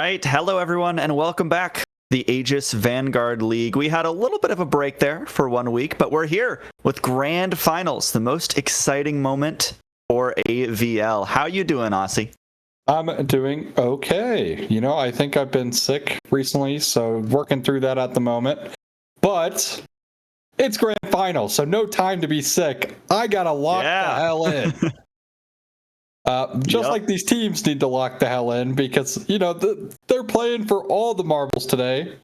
right. Hello, everyone, and welcome back. The Aegis Vanguard League. We had a little bit of a break there for 1 week, but we're here with Grand Finals, the most exciting moment for AVL. How you doing, Aussie? I'm doing okay. You know, I think I've been sick recently, so working through that at the moment. But it's Grand Finals, so no time to be sick. I gotta lock the hell in. Just like these teams need to lock the hell in because, you know, they're playing for all the marbles today.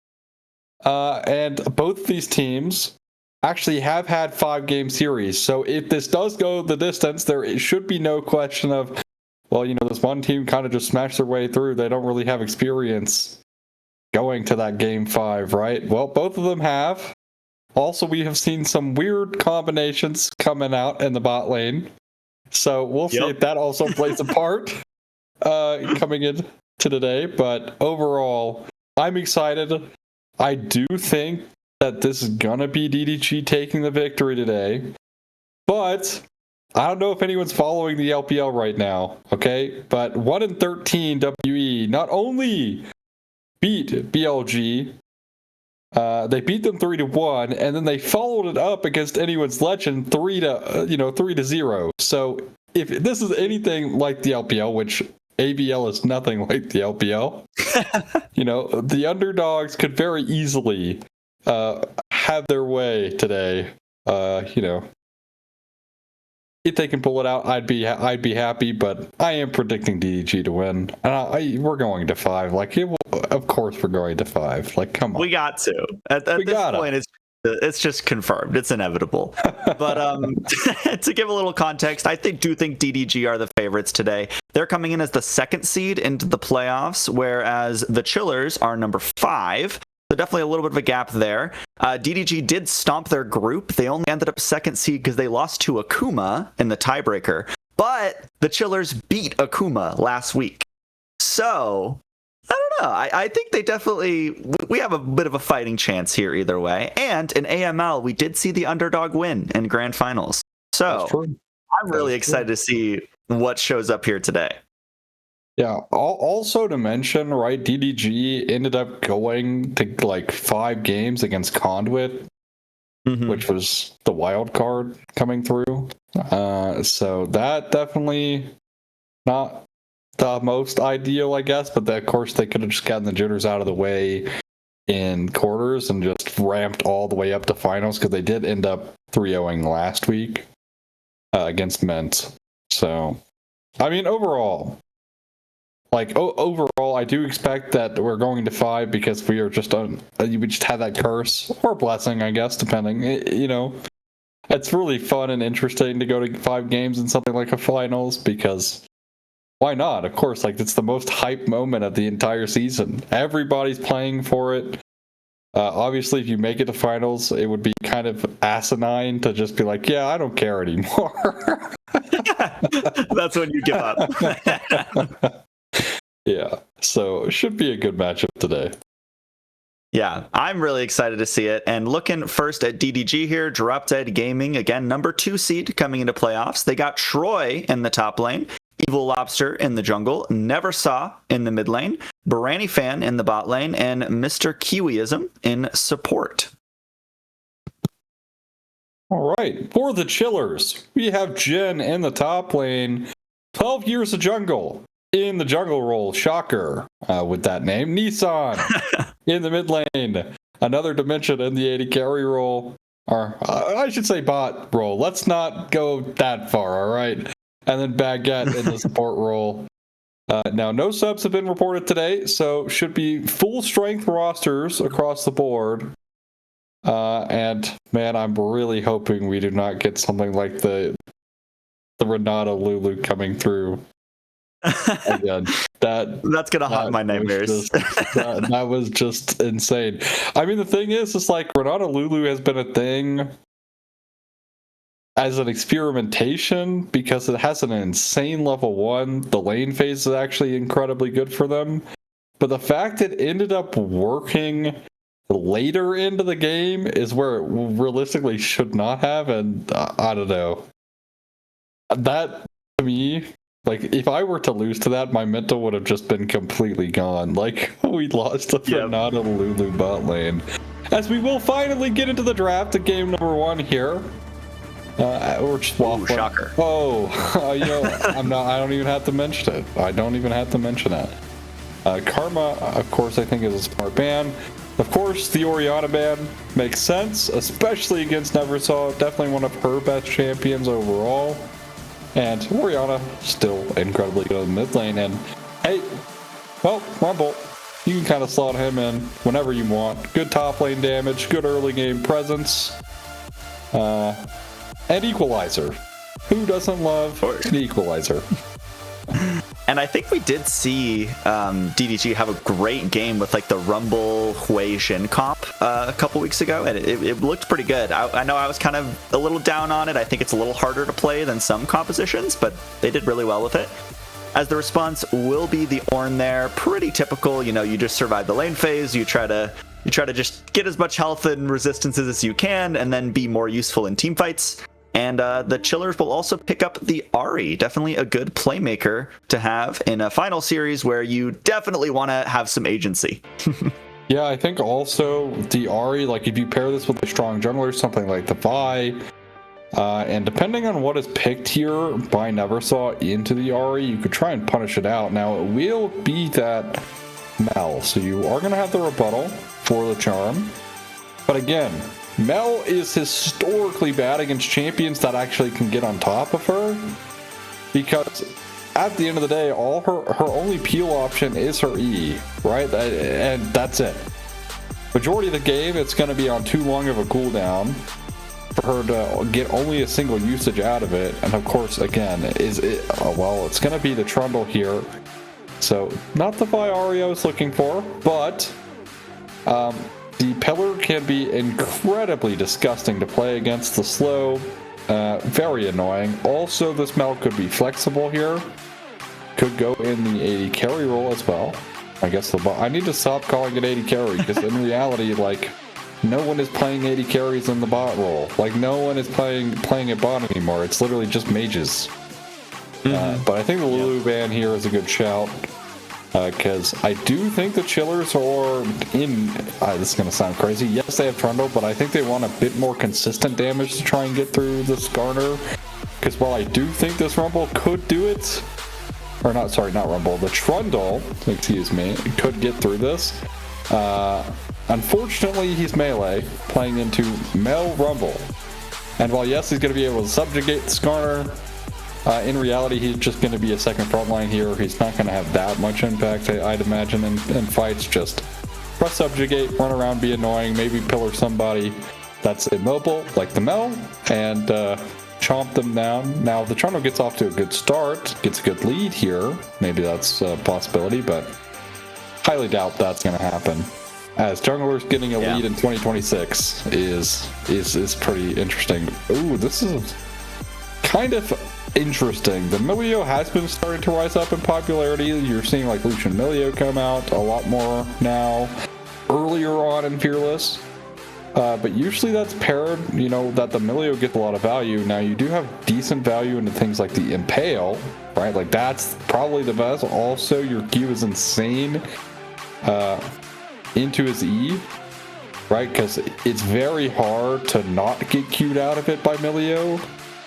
And both these teams actually have had 5-game series. So if this does go the distance, there should be no question of, well, you know, this one team kind of just smashed their way through. They don't really have experience going to that game 5, right? Well, both of them have. Also, we have seen some weird combinations coming out in the bot lane. So we'll see if that also plays a part coming in to today. But overall, I'm excited. I do think that this is going to be DDG taking the victory today. But I don't know if anyone's following the LPL right now, okay? But 1-13 WE not only beat BLG, they beat them 3-1, and then they followed it up against Anyone's Legend 3-0. So if this is anything like the LPL, which ABL is nothing like the LPL, you know, the underdogs could very easily have their way today. You know, if they can pull it out, I'd be happy. But I am predicting DDG to win, and we're going to 5. Like, of course, we're going to 5. Like, come on, we got to. At this point, it's just confirmed. It's inevitable. But to give a little context, I do think DDG are the favorites today. They're coming in as the 2nd seed into the playoffs, whereas the Chillers are number 5. So definitely a little bit of a gap there. DDG did stomp their group. They only ended up 2nd seed because they lost to Akuma in the tiebreaker. But the Chillers beat Akuma last week. So I don't know. I think we have a bit of a fighting chance here either way. And in AML, we did see the underdog win in Grand Finals. So I'm really excited to see what shows up here today. Yeah, also to mention, right, DDG ended up going to like 5 games against Conduit, which was the wild card coming through. So that definitely not the most ideal, I guess, but of course they could have just gotten the jitters out of the way in quarters and just ramped all the way up to finals because they did end up 3-0ing last week against Ment. So, I mean, overall, I do expect that we're going to 5 because we are just we just had that curse or blessing, I guess, depending. You know, it's really fun and interesting to go to 5 games in something like a finals because why not? Of course, like it's the most hype moment of the entire season. Everybody's playing for it. Obviously, if you make it to finals, it would be kind of asinine to just be like, yeah, I don't care anymore. That's when you give up. Yeah, so it should be a good matchup today. Yeah, I'm really excited to see it. And looking first at DDG here, DropDeadGaming, again, number 2 seed coming into playoffs. They got Troy in the top lane, Evil Lobster in the jungle, Never Saw in the mid lane, Barani Fan in the bot lane, and Mr. Kiwiism in support. All right, for the Chillers, we have Jin in the top lane, 12 years of jungle. In the jungle role, shocker, with that name. Nissan in the mid lane. Another dimension in the AD carry role. Or, I should say bot role. Let's not go that far, all right? And then Baguette in the support role. Now, no subs have been reported today, so should be full strength rosters across the board. And, man, I'm really hoping we do not get something like the Renata Lulu coming through. Again, that's gonna haunt my nightmares. That was just insane. I mean, the thing is like Renata Lulu has been a thing as an experimentation because it has an insane level 1. The lane phase is actually incredibly good for them, but the fact it ended up working later into the game is where it realistically should not have, and I don't know. That to me Like, if I were to lose to that, my mental would have just been completely gone. Like, we lost to Fernando Lulu bot lane. As we will finally get into the draft at game number 1 here. We're just waffling. Shocker. You know, I don't even have to mention it. I don't even have to mention it. Karma, of course, I think is a smart ban. Of course, the Orianna ban makes sense, especially against Neversaw. Definitely one of her best champions overall. And Orianna still incredibly good in mid lane. And hey, well, Rumble, you can kind of slot him in whenever you want. Good top lane damage, good early game presence, and equalizer. Who doesn't love an equalizer? And I think we did see DDG have a great game with like the Rumble Hui Xin comp a couple weeks ago, and it looked pretty good. I know I was kind of a little down on it. I think it's a little harder to play than some compositions, but they did really well with it. As the response will be the Ornn there, pretty typical. You know, you just survive the lane phase. You try to just get as much health and resistances as you can, and then be more useful in team fights. And the Chillers will also pick up the Ahri, definitely a good playmaker to have in a final series where you definitely want to have some agency. Yeah, I think also the Ahri, like if you pair this with a strong jungler, something like the Vi, and depending on what is picked here by Neversaw into the Ahri, you could try and punish it out. Now, it will be that Mel, so you are going to have the rebuttal for the charm. But again, Mel is historically bad against champions that actually can get on top of her, because at the end of the day, all her only peel option is her E, right? And that's it. Majority of the game, it's going to be on too long of a cooldown for her to get only a single usage out of it. And of course, again, it's going to be the Trundle here. So not the Vi Ahri I was looking for, but the Pillar can be incredibly disgusting to play against the slow. Very annoying. Also, this Mel could be flexible here. Could go in the AD carry role as well. I guess I need to stop calling it AD carry, because in reality, like, no one is playing AD carries in the bot role. Like, no one is playing a bot anymore. It's literally just mages. But I think the Lulu ban here is a good shout. Because I do think the Chillers are in... this is going to sound crazy. Yes, they have Trundle, but I think they want a bit more consistent damage to try and get through this Garner. Because while I do think this Rumble could do it... Or not, sorry, not Rumble. The Trundle, excuse me, could get through this. Unfortunately, he's melee, playing into Mel Rumble. And while, yes, he's going to be able to subjugate the Garner... in reality, he's just going to be a second front line here. He's not going to have that much impact, I'd imagine, in fights. Just press subjugate, run around, be annoying, maybe pillar somebody that's immobile, like the Mel, and chomp them down. Now, if the Trundle gets off to a good start, gets a good lead here, maybe that's a possibility, but highly doubt that's going to happen. As junglers getting a lead in 2026 is pretty interesting. Ooh, this is kind of interesting. The Milio has been starting to rise up in popularity. You're seeing like Lucian Milio come out a lot more now, earlier on in Fearless. But usually that's paired, you know, that the Milio gets a lot of value. Now you do have decent value into things like the Impale, right? Like that's probably the best. Also, your Q is insane into his E, right? Because it's very hard to not get Q'd out of it by Milio.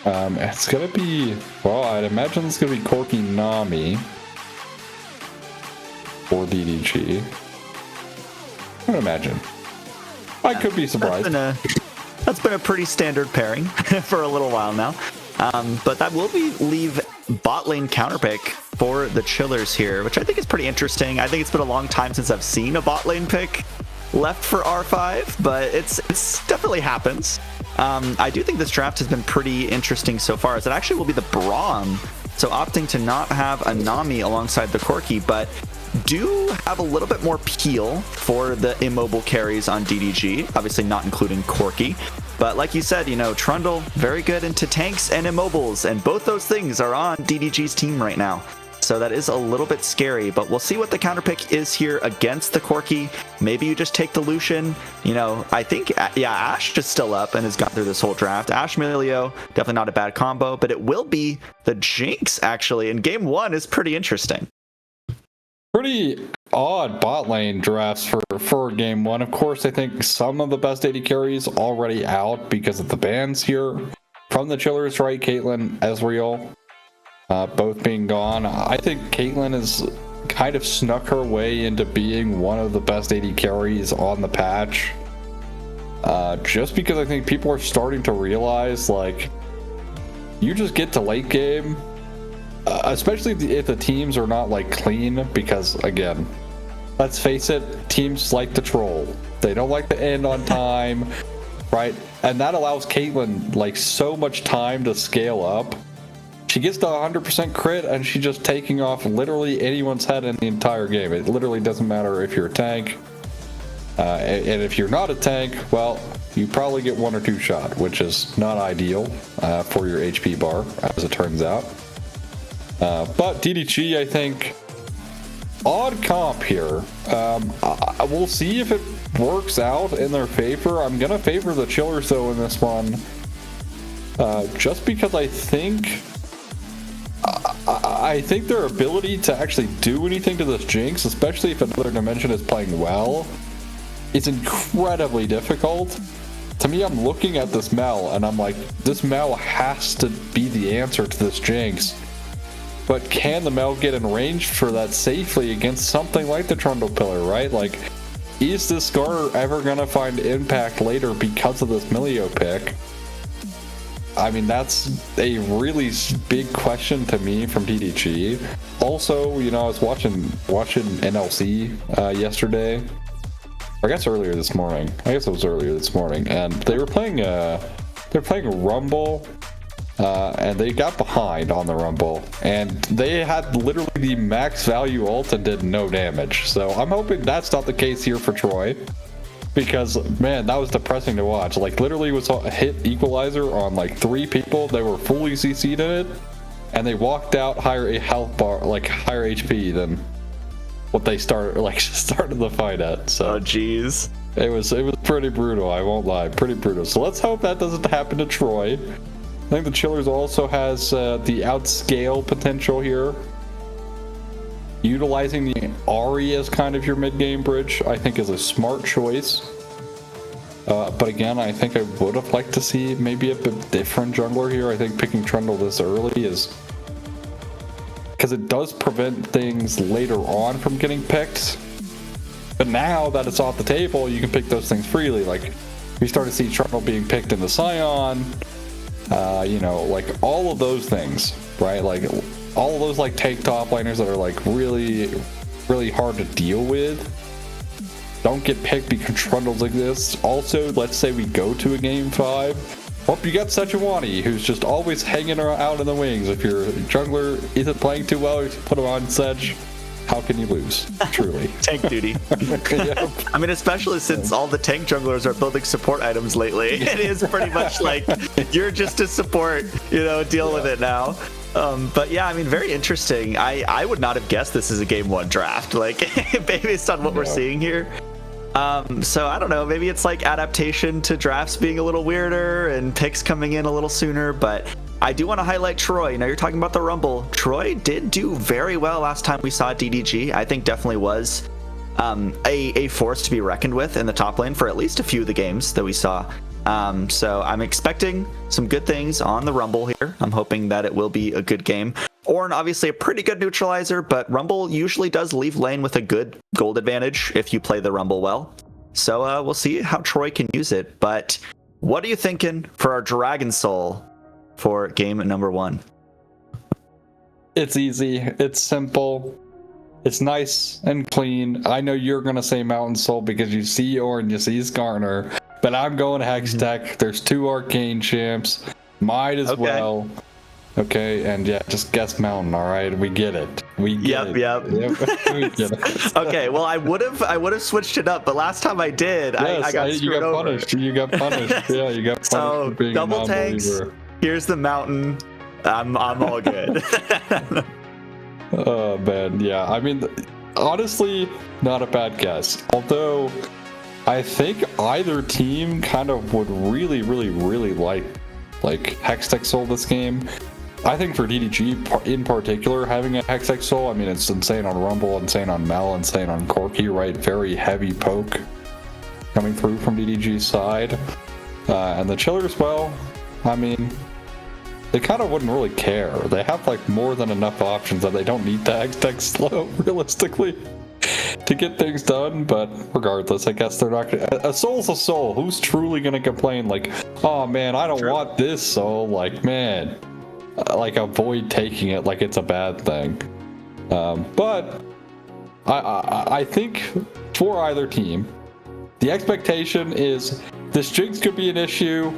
It's gonna be, well, I'd imagine it's gonna be Corki Nami or DDG. I would imagine. I could be surprised. That's been a pretty standard pairing for a little while now. But that will leave bot lane counterpick for the Chillers here, which I think is pretty interesting. I think it's been a long time since I've seen a bot lane pick left for R5, but it's definitely happens. I do think this draft has been pretty interesting so far, as it actually will be the Braum, so opting to not have a Nami alongside the Corki, but do have a little bit more peel for the immobile carries on DDG, obviously not including Corki. But like you said, you know, Trundle, very good into tanks and immobiles, and both those things are on DDG's team right now. so that is a little bit scary, but we'll see what the counter pick is here against the Corki. Maybe you just take the Lucian. You know, I think, yeah, Ashe is still up and has gone through this whole draft. Ashe Milio, definitely not a bad combo, but it will be the Jinx, actually, and game one is pretty interesting. Pretty odd bot lane drafts for game one. Of course, I think some of the best AD carries already out because of the bans here. From the Chillers, right? Caitlyn, Ezreal, both being gone. I think Caitlyn has kind of snuck her way into being one of the best AD carries on the patch. Just because I think people are starting to realize, like, you just get to late game, especially if the teams are not, like, clean, because, again, let's face it, teams like to troll. They don't like to end on time, right? And that allows Caitlyn, like, so much time to scale up. She gets to 100% crit, and she's just taking off literally anyone's head in the entire game. It literally doesn't matter if you're a tank. And if you're not a tank, well, you probably get 1 or 2 shot, which is not ideal for your HP bar, as it turns out. But DDG, I think, odd comp here. We'll see if it works out in their favor. I'm gonna favor the Chillers though in this one, just because I think their ability to actually do anything to this Jinx, especially if another dimension is playing well, is incredibly difficult. To me, I'm looking at this Mel and I'm like, this Mel has to be the answer to this Jinx. But can the Mel get in range for that safely against something like the Trundle Pillar, right? Like, is this Skarner ever going to find impact later because of this Milio pick? I mean, that's a really big question to me from DDG. Also, you know, I was watching NLC yesterday. I guess earlier this morning. I guess it was earlier this morning, and they were playing Rumble. And they got behind on the Rumble, and they had literally the max value ult and did no damage. So I'm hoping that's not the case here for Troy, because, man, that was depressing to watch. Like, literally was a hit equalizer on like 3 people. They were fully CC'd in it, and they walked out higher health bar, like higher HP than what they started the fight at. So, oh jeez, it was pretty brutal. I won't lie, pretty brutal. So let's hope that doesn't happen to Troy. I think the Chillers also has the outscale potential here. Utilizing the Ahri as kind of your mid-game bridge, I think, is a smart choice. But again, I think I would have liked to see maybe a bit different jungler here. I think picking Trundle this early is... because it does prevent things later on from getting picked. But now that it's off the table, you can pick those things freely. Like, we start to see Trundle being picked in the Scion. You know, like all of those things, right? Like all of those like tank top laners that are like really, really hard to deal with don't get picked because Trundles exist. Also, let's say we go to a game 5. Well, you got Sejuani, who's just always hanging out in the wings. If your jungler isn't playing too well, you put him on Sedge. How can you lose? Truly. Tank duty. Yep. I mean, especially since all the tank junglers are building support items lately. It is pretty much like, you're just a support, you know, deal with it now. But yeah, I mean, very interesting. I would not have guessed this is a game 1 draft, like, based on what we're seeing here. So I don't know, maybe it's like adaptation to drafts being a little weirder and picks coming in a little sooner, but I do want to highlight Troy. Now, you're talking about the Rumble. Troy did do very well last time we saw DDG. I think definitely was a force to be reckoned with in the top lane for at least a few of the games that we saw. So I'm expecting some good things on the Rumble here. I'm hoping that it will be a good game. Ornn, obviously a pretty good neutralizer, but Rumble usually does leave lane with a good gold advantage if you play the Rumble well. So we'll see how Troy can use it. But what are you thinking for our Dragon Soul for game number 1? It's easy. It's simple. It's nice and clean. I know you're going to say Mountain Soul because you see Ornn, you see Skarner, but I'm going Hex Tech. There's 2 Arcane champs. Might as well. Okay, and yeah, just guess Mountain, all right? We get it. We get it. Yep. We get it. Okay, well, I would have switched it up, but last time I did, yes, I got screwed over. Punished. You got punished. Yeah, you got punished so for being double a tanks. non-believer. Here's the Mountain. I'm all good. Oh man, yeah. I mean, honestly, not a bad guess. Although, I think either team kind of would really like Hextech Soul this game. I think for DDG in particular, having a Hextech Soul, I mean, it's insane on Rumble, insane on Mel, insane on Corky, right? Very heavy poke coming through from DDG's side. And the Chillers, well, I mean, they kind of wouldn't really care. They have like more than enough options that they don't need the Hextech Slow, realistically, to get things done. But regardless, I guess they're not gonna... A soul's a soul. Who's truly gonna complain like, oh man, I don't want this soul? Like, man, like avoid taking it like it's a bad thing. But I think for either team, the expectation is this Jinx could be an issue,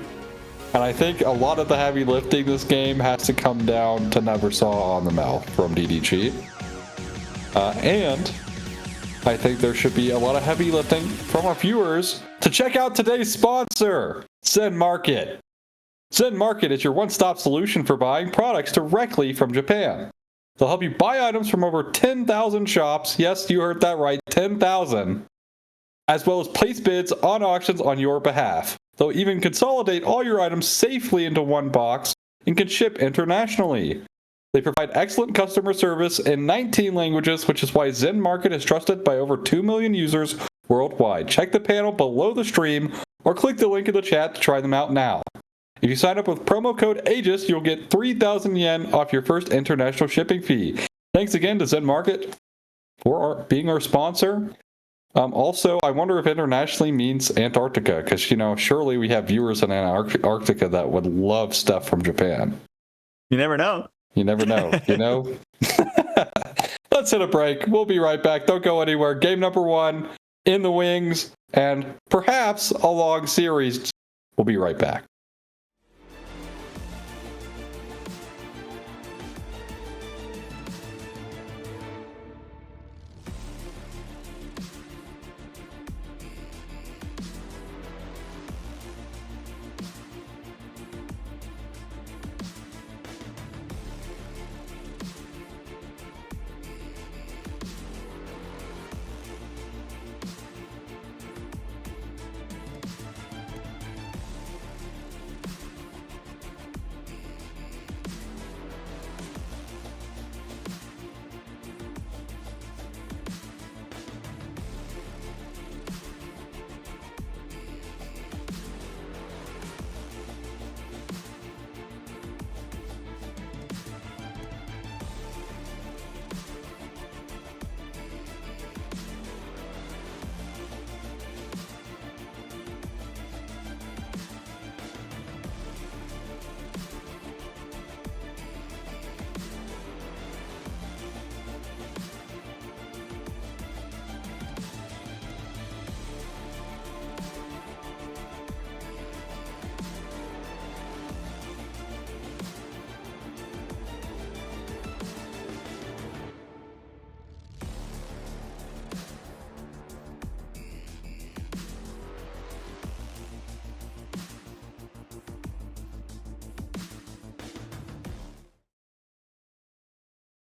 and I think a lot of the heavy lifting this game has to come down to Never Saw on the Mouth from DDG. And I think there should be a lot of heavy lifting from our viewers to check out today's sponsor, Zen Market. Zen Market is your one-stop solution for buying products directly from Japan. They'll help you buy items from over 10,000 shops. Yes, you heard that right, 10,000. As well as place bids on auctions on your behalf. They'll even consolidate all your items safely into one box and can ship internationally. They provide excellent customer service in 19 languages, which is why Zen Market is trusted by over 2 million users worldwide. Check the panel below the stream or click the link in the chat to try them out now. If you sign up with promo code Aegis, you'll get 3,000 yen off your first international shipping fee. Thanks again to Zen Market for being our sponsor. Also, I wonder if internationally means Antarctica, because, you know, surely we have viewers in Antarctica that would love stuff from Japan. You never know. You never know, you know? Let's hit a break. We'll be right back. Don't go anywhere. Game number 1 in the wings, and perhaps a long series. We'll be right back.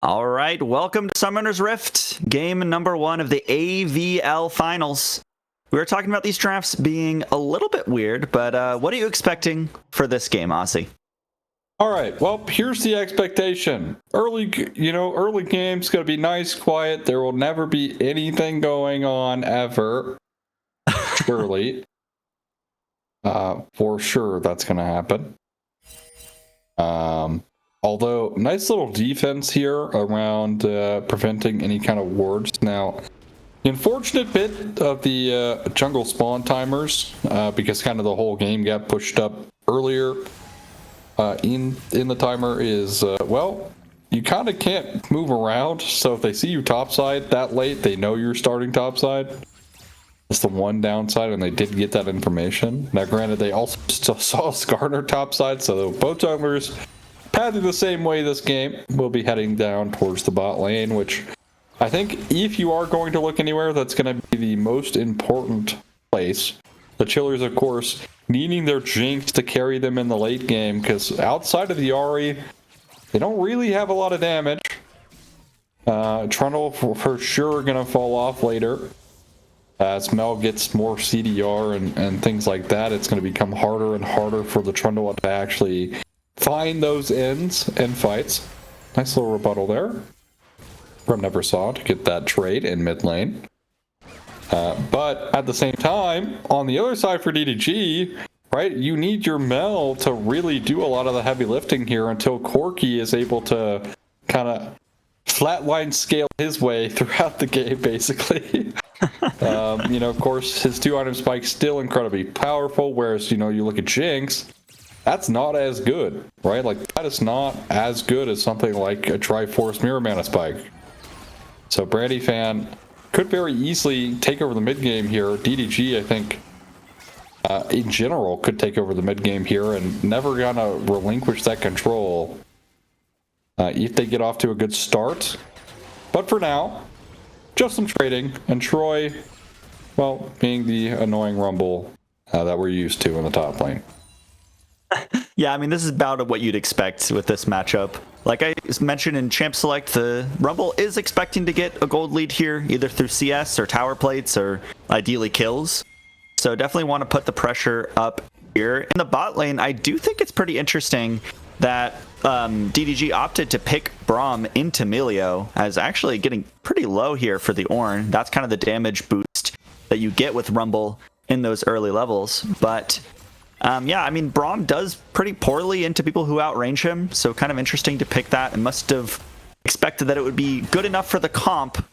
All right, welcome to Summoner's Rift, game number 1 of the AVL Finals. We were talking about these drafts being a little bit weird, but what are you expecting for this game, Aussie? All right, well, here's the expectation. Early game's going to be nice, quiet. There will never be anything going on ever. Surely. For sure that's going to happen. Although, nice little defense here around preventing any kind of wards. Now, the unfortunate bit of the jungle spawn timers, because kind of the whole game got pushed up earlier in the timer, is, well, you kind of can't move around. So if they see you topside that late, they know you're starting topside. That's the one downside, and they did get that information. Now, granted, they also still saw Skarner topside, so both junglers pathing the same way this game. Will be heading down towards the bot lane, which I think if you are going to look anywhere, that's going to be the most important place. The Chillers, of course, needing their Jinx to carry them in the late game, because outside of the Ahri, they don't really have a lot of damage. Trundle for sure gonna fall off later. As Mel gets more CDR and things like that, it's going to become harder and harder for the Trundle to actually find those ends in fights. Nice little rebuttal there from Neversaw to get that trade in mid lane. But at the same time, on the other side for DDG, right, you need your Mel to really do a lot of the heavy lifting here until Corki is able to kind of flatline scale his way throughout the game, basically. Of course, his 2-item spike's still incredibly powerful, whereas, you look at Jinx, that's not as good, right? Like, that is not as good as something like a Triforce Mirror Mana spike. So Brandy Fan could very easily take over the mid game here. DDG, I think, in general, could take over the mid game here and never gonna relinquish that control if they get off to a good start. But for now, just some trading, and Troy, well, being the annoying Rumble that we're used to in the top lane. Yeah, I mean, this is about what you'd expect with this matchup. Like I mentioned in Champ Select, the Rumble is expecting to get a gold lead here, either through CS or tower plates or ideally kills. So definitely want to put the pressure up here. In the bot lane, I do think it's pretty interesting that DDG opted to pick Braum into Melio as actually getting pretty low here for the Ornn. That's kind of the damage boost that you get with Rumble in those early levels. But yeah, I mean, Braum does pretty poorly into people who outrange him, so kind of interesting to pick that, and must have expected that it would be good enough for the comp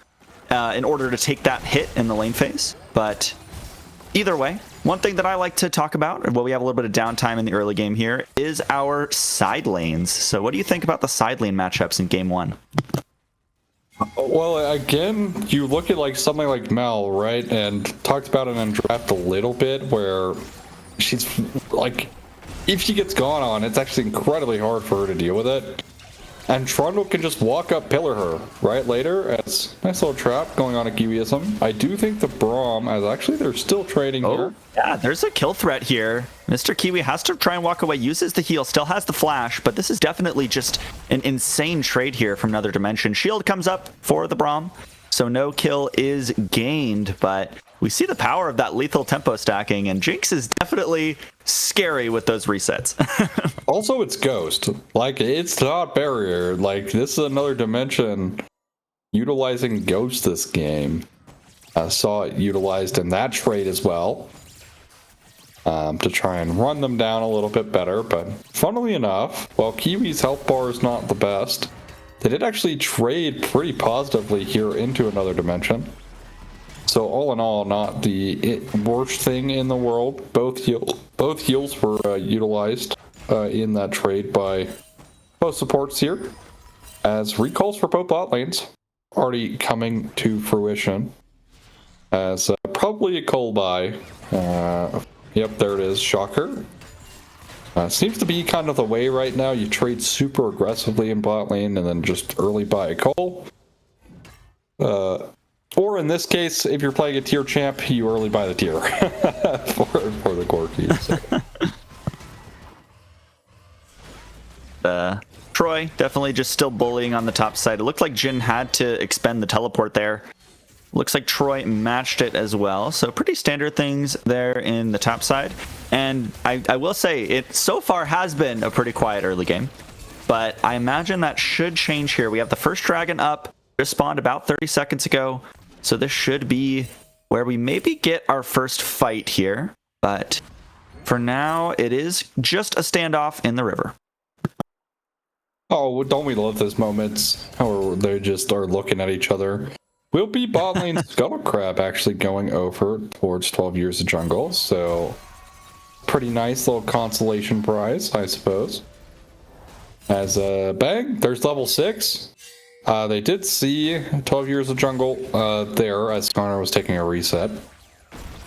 in order to take that hit in the lane phase. But either way, one thing that I like to talk about, while we have a little bit of downtime in the early game here, is our side lanes. So what do you think about the side lane matchups in game one? Well, again, you look at like something like Mel, right? And talked about it in draft a little bit, where she's like, if she gets gone on, it's actually incredibly hard for her to deal with it. And Trundle can just walk up pillar her, right, later. As nice little trap going on at Kiwiism. I do think the Braum, as actually they're still trading here. Yeah, there's a kill threat here. Mr. Kiwi has to try and walk away, uses the heal, still has the flash, but this is definitely just an insane trade here from another dimension. Shield comes up for the Braum, so no kill is gained, but we see the power of that lethal tempo stacking, and Jinx is definitely scary with those resets. Also, it's Ghost. Like, it's not Barrier. Like, this is another dimension utilizing Ghost this game. I saw it utilized in that trade as well, to try and run them down a little bit better. But funnily enough, while Kiwi's health bar is not the best, they did actually trade pretty positively here into another dimension. So all in all, not the worst thing in the world. Both heals were utilized in that trade by both supports here, as recalls for both bot lanes already coming to fruition. As probably a coal buy. Yep, there it is. Shocker. Seems to be kind of the way right now. You trade super aggressively in bot lane and then just early buy a coal. Or in this case, if you're playing a tier champ, you early buy the tier for the Corki. So. Troy definitely just still bullying on the top side. It looked like Jhin had to expend the teleport there. Looks like Troy matched it as well. So pretty standard things there in the top side. And I will say, it so far has been a pretty quiet early game. But I imagine that should change here. We have the first dragon up, just spawned about 30 seconds ago. So this should be where we maybe get our first fight here. But for now, it is just a standoff in the river. Oh, don't we love those moments where they just are looking at each other? Will be bot lane Scuttlecrab actually going over towards 12 Years of Jungle. So pretty nice little consolation prize, I suppose. As bang, there's level 6. They did see 12 Years of Jungle there as Skarner was taking a reset.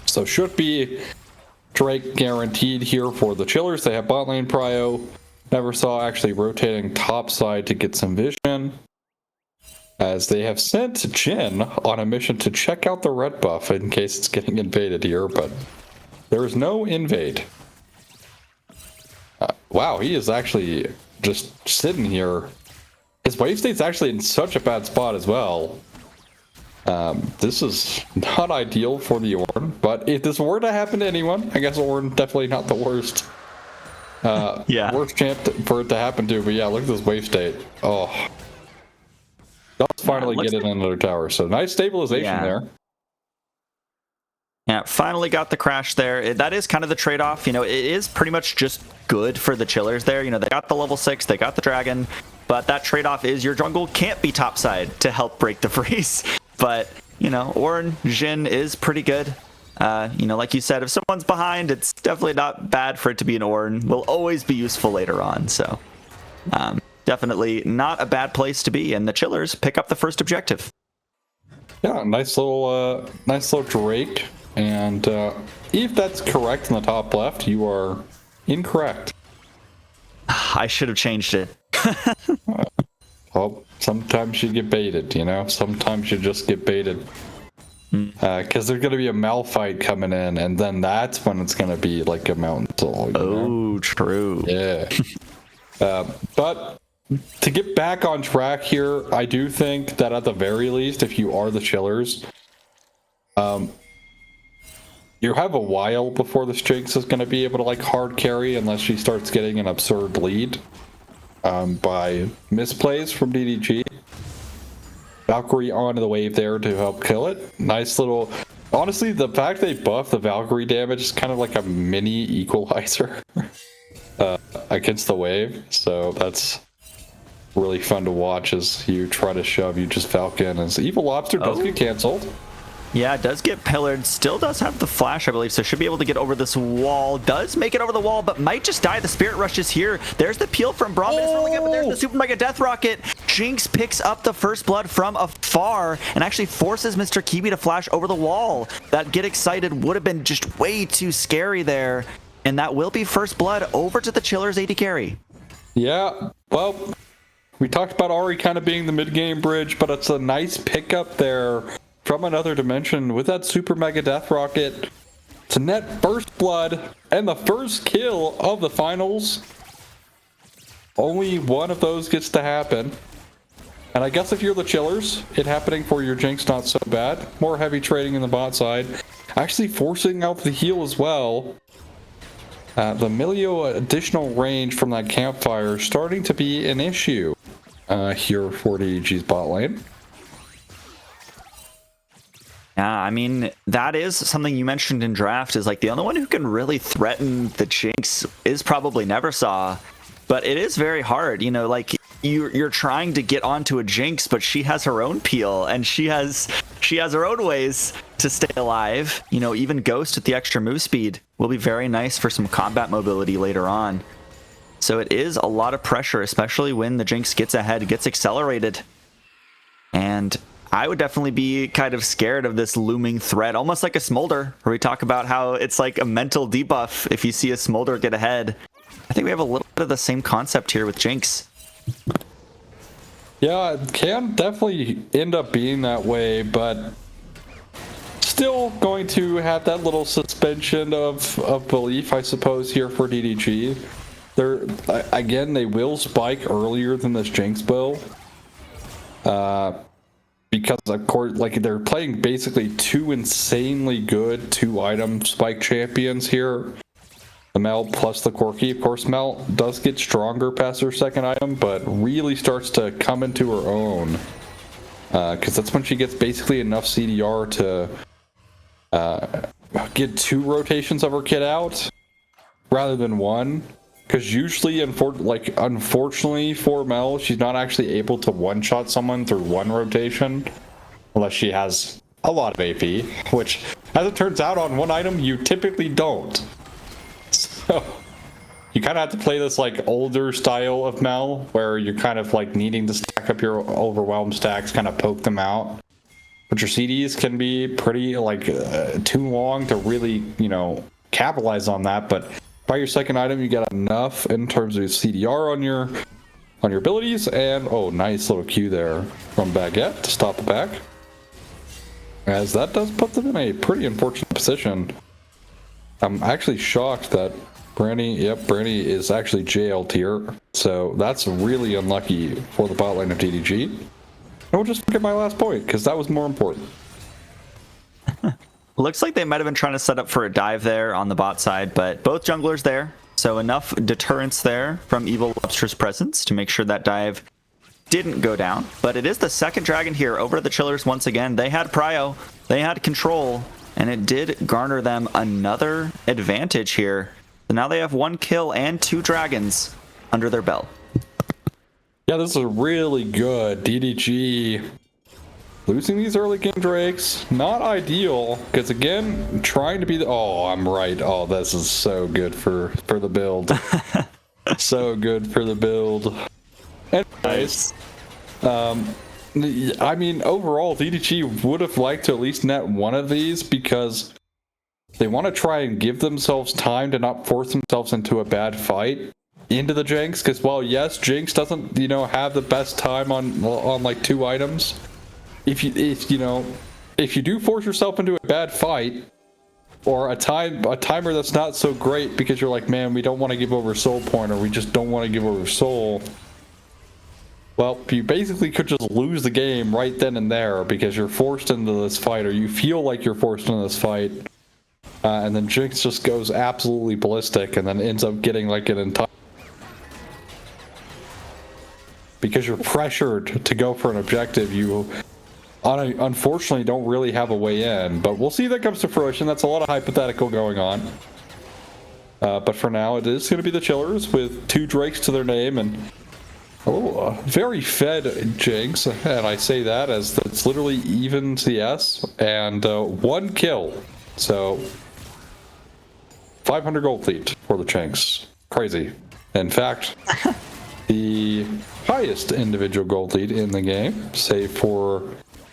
So should be Drake guaranteed here for the Chillers. They have bot lane prio. Neversaw actually rotating top side to get some vision. As they have sent Jhin on a mission to check out the red buff in case it's getting invaded here, but there is no invade. Wow, he is actually just sitting here his wave state's actually in such a bad spot as well. This is not ideal for the Ornn, but if this were to happen to anyone, I guess Ornn definitely not the worst. Worst champ for it to happen to, but yeah, look at this wave state. Oh, does finally get in another tower, so nice stabilization there. Yeah, finally got the crash there. That is kind of the trade-off. You know, it is pretty much just good for the chillers there. You know, they got the level 6, they got the dragon, but that trade-off is your jungle can't be topside to help break the freeze. But, you know, Ornn, Jhin is pretty good. You know, like you said, if someone's behind, it's definitely not bad for it to be an Ornn. Will always be useful later on. So, definitely not a bad place to be. And the chillers pick up the first objective. Yeah, nice little Drake. And if that's correct in the top left, you are incorrect. I should have changed it. Well, sometimes you get baited, you know? Sometimes you just get baited. Because there's going to be a Mal fight coming in, and then that's when it's going to be like a mountain soul. Oh, true. Yeah. But to get back on track here, I do think that at the very least, if you are the chillers, you have a while before the Jinx is going to be able to like hard carry unless she starts getting an absurd lead by misplays from DDG. Valkyrie onto the wave there to help kill it. Nice little... Honestly, the fact they buff the Valkyrie damage is kind of like a mini equalizer against the wave. So that's really fun to watch as you try to shove. You just Falcon as Evil Lobster does get canceled. Yeah, it does get pillared. Still does have the flash, I believe, so should be able to get over this wall. Does make it over the wall, but might just die. The Spirit Rush is here. There's the peel from Braum. It's really good, but there's the Super Mega Death Rocket. Jinx picks up the first blood from afar and actually forces Mr. Kiwi to flash over the wall. That get excited would have been just way too scary there. And that will be first blood over to the Chillers AD carry. Yeah, well, we talked about Ahri kind of being the mid-game bridge, but it's a nice pickup there from another dimension with that Super Mega Death Rocket to net first blood and the first kill of the finals. Only one of those gets to happen. And I guess if you're the chillers, it happening for your Jinx not so bad. More heavy trading in the bot side. Actually forcing out the heal as well. The Milio additional range from that campfire starting to be an issue here for DDG's bot lane. Yeah, I mean, that is something you mentioned in draft, is like the only one who can really threaten the Jinx is probably Neversaw. But it is very hard, you know, like you're trying to get onto a Jinx, but she has her own peel and she has her own ways to stay alive. You know, even Ghost with the extra move speed will be very nice for some combat mobility later on. So it is a lot of pressure, especially when the Jinx gets ahead, gets accelerated. And I would definitely be kind of scared of this looming threat, almost like a Smolder, where we talk about how it's like a mental debuff if you see a Smolder get ahead. I think we have a little bit of the same concept here with Jinx. Yeah, it can definitely end up being that way, but still going to have that little suspension of belief, I suppose, here for DDG. Again, they will spike earlier than this Jinx will. Because of course, like they're playing basically two insanely good 2-item spike champions here. The Melt plus the Corki. Of course, Melt does get stronger past her second item, but really starts to come into her own. Because that's when she gets basically enough CDR to get 2 rotations of her kit out rather than 1. Because usually, unfortunately for Mel, she's not actually able to one-shot someone through 1 rotation unless she has a lot of AP, which, as it turns out, on 1 item, you typically don't. So, you kind of have to play this, like, older style of Mel, where you're kind of, like, needing to stack up your overwhelmed stacks, kind of poke them out. But your CDs can be pretty, like, too long to really, you know, capitalize on that, but by your second item, you get enough in terms of CDR on your abilities, and oh, nice little Q there from Baguette to stop the back. As that does put them in a pretty unfortunate position. I'm actually shocked that Brandy is actually JL tier, so that's really unlucky for the bot lane of DDG. And we'll just get my last point, because that was more important. Looks like they might have been trying to set up for a dive there on the bot side, but both junglers there, so enough deterrence there from Evil Lobster's presence to make sure that dive didn't go down. But it is the second dragon here over the Chillers once again. They had prio, they had control, and it did garner them another advantage here. So now they have 1 kill and 2 dragons under their belt. Yeah, this is really good. DDG losing these early game drakes, not ideal, because again, trying to be the... Oh, I'm right. Oh, this is so good for the build. So good for the build. Anyways, I mean, overall, DDG would have liked to at least net one of these, because they want to try and give themselves time to not force themselves into a bad fight into the Jinx, because while yes, Jinx doesn't, have the best time on like 2 items, if you do force yourself into a bad fight, or a timer that's not so great because you're like, man, we don't want to give over soul point, or we just don't want to give over soul, well, you basically could just lose the game right then and there because you're forced into this fight, or you feel like you're forced into this fight, and then Jinx just goes absolutely ballistic and then ends up getting like an entire... Because you're pressured to go for an objective, you unfortunately don't really have a way in, but we'll see if that comes to fruition. That's a lot of hypothetical going on. But for now, it is going to be the Chillers with 2 Drakes to their name, and very fed Jinx, and I say that as it's literally even CS, and 1 kill. So 500 gold lead for the Jinx. Crazy. In fact, the highest individual gold lead in the game, save for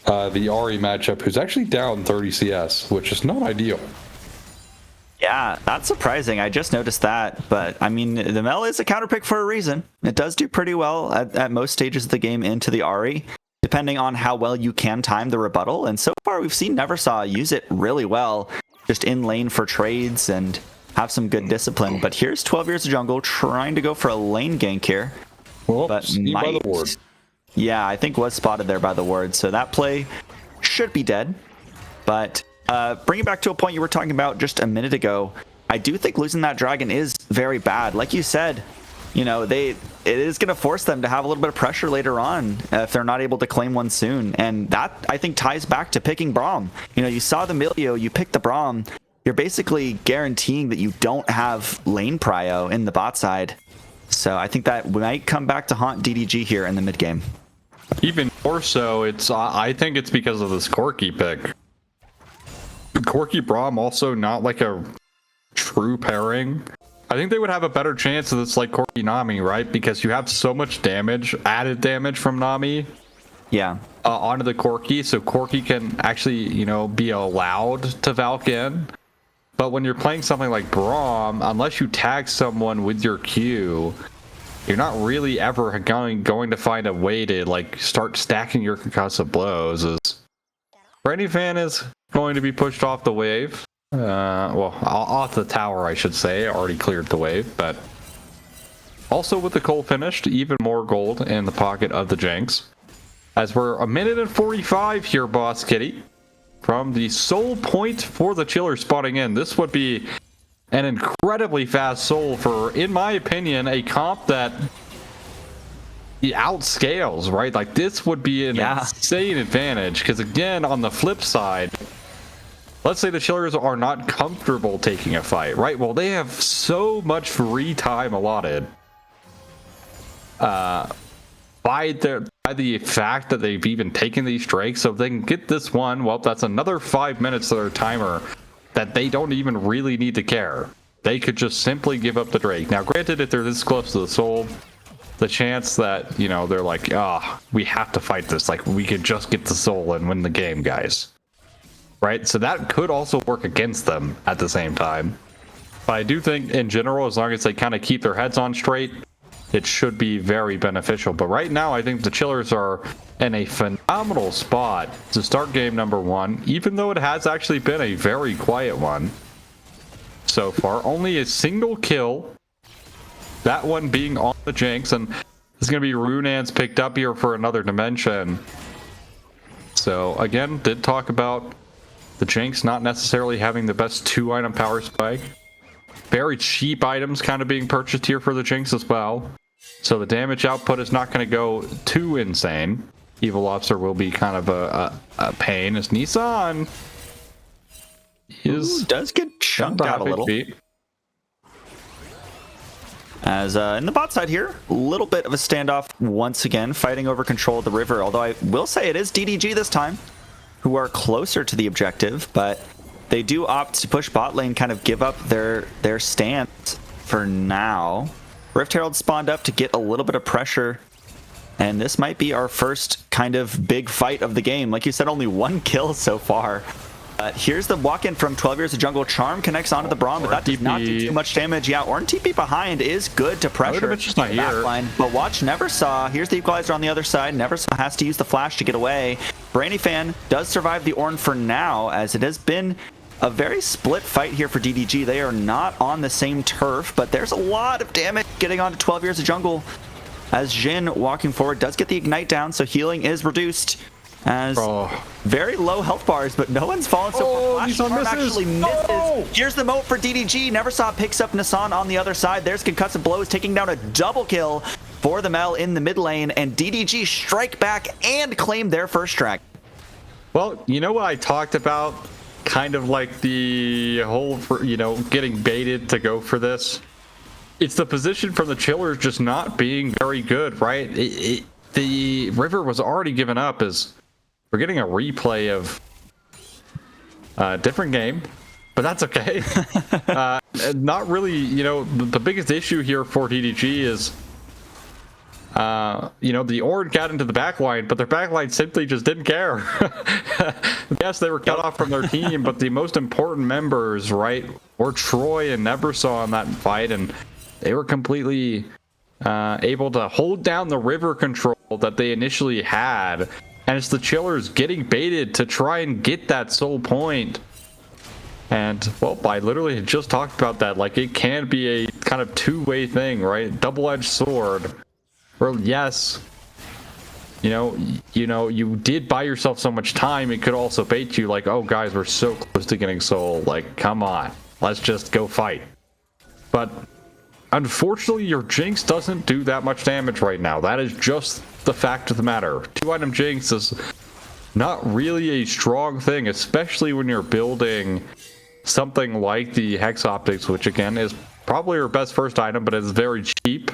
the Ahri matchup, who's actually down 30 CS, which is not ideal. Yeah, that's surprising. I just noticed that, but I mean, the Mel is a counter pick for a reason. It does do pretty well at most stages of the game into the Ahri, depending on how well you can time the rebuttal. And so far, we've seen Neversaw use it really well, just in lane for trades and have some good discipline. But here's 12 Years of Jungle trying to go for a lane gank here. Well, but by the ward. Yeah, I think was spotted there by the ward. So that play should be dead. But bring it back to a point you were talking about just a minute ago. I do think losing that dragon is very bad. Like you said, it is going to force them to have a little bit of pressure later on if they're not able to claim one soon. And that, I think, ties back to picking Braum. You saw the Milio, you picked the Braum. You're basically guaranteeing that you don't have lane prio in the bot side. So I think that might come back to haunt DDG here in the mid game. Even more so, I think it's because of this Corki pick. Corki Braum also not like a true pairing. I think they would have a better chance of this like Corki Nami, right? Because you have so much damage, added damage from Nami. Yeah. Onto the Corki, so Corki can actually, be allowed to Valk in. But when you're playing something like Braum, unless you tag someone with your Q, you're not really ever going to find a way to like start stacking your concussive blows. Brandy Fan is going to be pushed off the wave. Well, off the tower, I should say. Already cleared the wave, but also with the coal finished, even more gold in the pocket of the Jinx. As we're 1:45 here, Boss Kitty. From the soul point for the Chiller spotting in. This would be an incredibly fast soul for, in my opinion, a comp that outscales, right? Like, this would be an insane advantage. Because, again, on the flip side, let's say the Chillers are not comfortable taking a fight, right? Well, they have so much free time allotted. By the fact that they've even taken these Drakes, so if they can get this one, well, that's another 5 minutes of their timer that they don't even really need to care. They could just simply give up the Drake. Now, granted, if they're this close to the soul, the chance that, they're like, we have to fight this, like, we could just get the soul and win the game, guys. Right? So that could also work against them at the same time. But I do think, in general, as long as they kind of keep their heads on straight, it should be very beneficial. But right now, I think the Chillers are in a phenomenal spot to start game number 1, even though it has actually been a very quiet one. so far. Only a single kill. That one being on the Jinx, and it's going to be Runan's picked up here for another dimension. So again, did talk about the Jinx not necessarily having the best 2-item power spike. Very cheap items kind of being purchased here for the Jinx as well. So the damage output is not going to go too insane. Evil Lobster will be kind of a pain as Nissan does get chunked out a little. As in the bot side here, a little bit of a standoff once again, fighting over control of the river. Although I will say it is DDG this time, who are closer to the objective, but they do opt to push bot lane, kind of give up their stance for now. Rift Herald spawned up to get a little bit of pressure, and this might be our first kind of big fight of the game. Like you said, only 1 kill so far. Here's the walk-in from 12 Years of Jungle. Charm connects onto the Braum, but that does not do too much damage. Yeah, Ornn TP behind is good to pressure the backline. But watch Neversaw. Here's the equalizer on the other side. Neversaw has to use the flash to get away. Brainy Fan does survive the Ornn for now, as it has been a very split fight here for DDG. They are not on the same turf, but there's a lot of damage getting onto 12 Years of Jungle, as Jhin walking forward does get the ignite down, so healing is reduced. As very low health bars, but no one's fallen so far. Flash actually misses. Here's the moat for DDG. Neversaw picks up Nissan on the other side. There's Concussive Blows taking down a double kill for the Mel in the mid lane, and DDG strike back and claim their first track. Well, you know what I talked about? Kind of like the whole, getting baited to go for this. It's the position from the Chillers just not being very good, right? The river was already given up as we're getting a replay of a different game, but that's okay. Not really, the biggest issue here for DDG is, the Ornn got into the backline, but their backline simply just didn't care. Yes, they were cut off from their team, but the most important members, right, were Troy and Neversaw in that fight, and they were completely able to hold down the river control that they initially had. And it's the Chillers getting baited to try and get that soul point. And, well, I literally had just talked about that. Like, it can be a kind of two-way thing, right? Double-edged sword. Well, yes, you did buy yourself so much time. It could also bait you like, oh, guys, we're so close to getting soul. Like, come on, let's just go fight. But unfortunately, your Jinx doesn't do that much damage right now. That is just the fact of the matter. 2-item Jinx is not really a strong thing, especially when you're building something like the Hex Optics, which again is probably your best first item, but it's very cheap.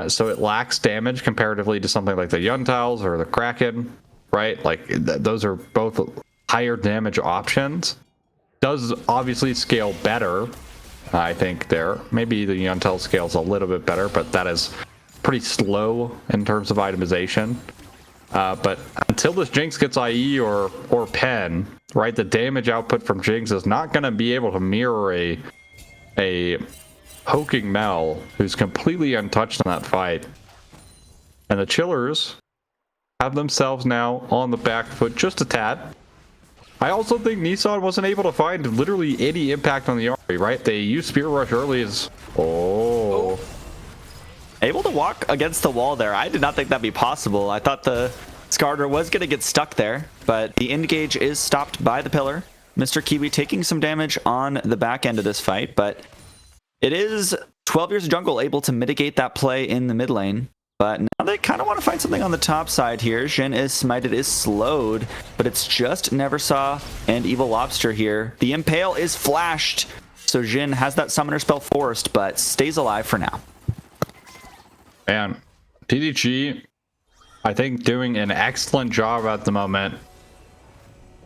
So it lacks damage comparatively to something like the Yuntiles or the Kraken, right? Like those are both higher damage options. Does obviously scale better, I think there. Maybe the Yuntil scales a little bit better, but that is pretty slow in terms of itemization. But until this Jinx gets IE or Pen, right, the damage output from Jinx is not going to be able to mirror a poking Mel who's completely untouched in that fight. And the Chillers have themselves now on the back foot just a tad. I also think Nissan wasn't able to find literally any impact on the army, right? They used Spear Rush early as... Able to walk against the wall there. I did not think that'd be possible. I thought the Skarner was going to get stuck there, but the engage is stopped by the pillar. Mr. Kiwi taking some damage on the back end of this fight, but it is 12 Years of Jungle able to mitigate that play in the mid lane. But now they kind of want to find something on the top side here. Jhin is smited, is slowed, but it's just Neversaw and Evil Lobster here. The Impale is flashed, so Jhin has that summoner spell forced, but stays alive for now. Man, DDG, I think, doing an excellent job at the moment.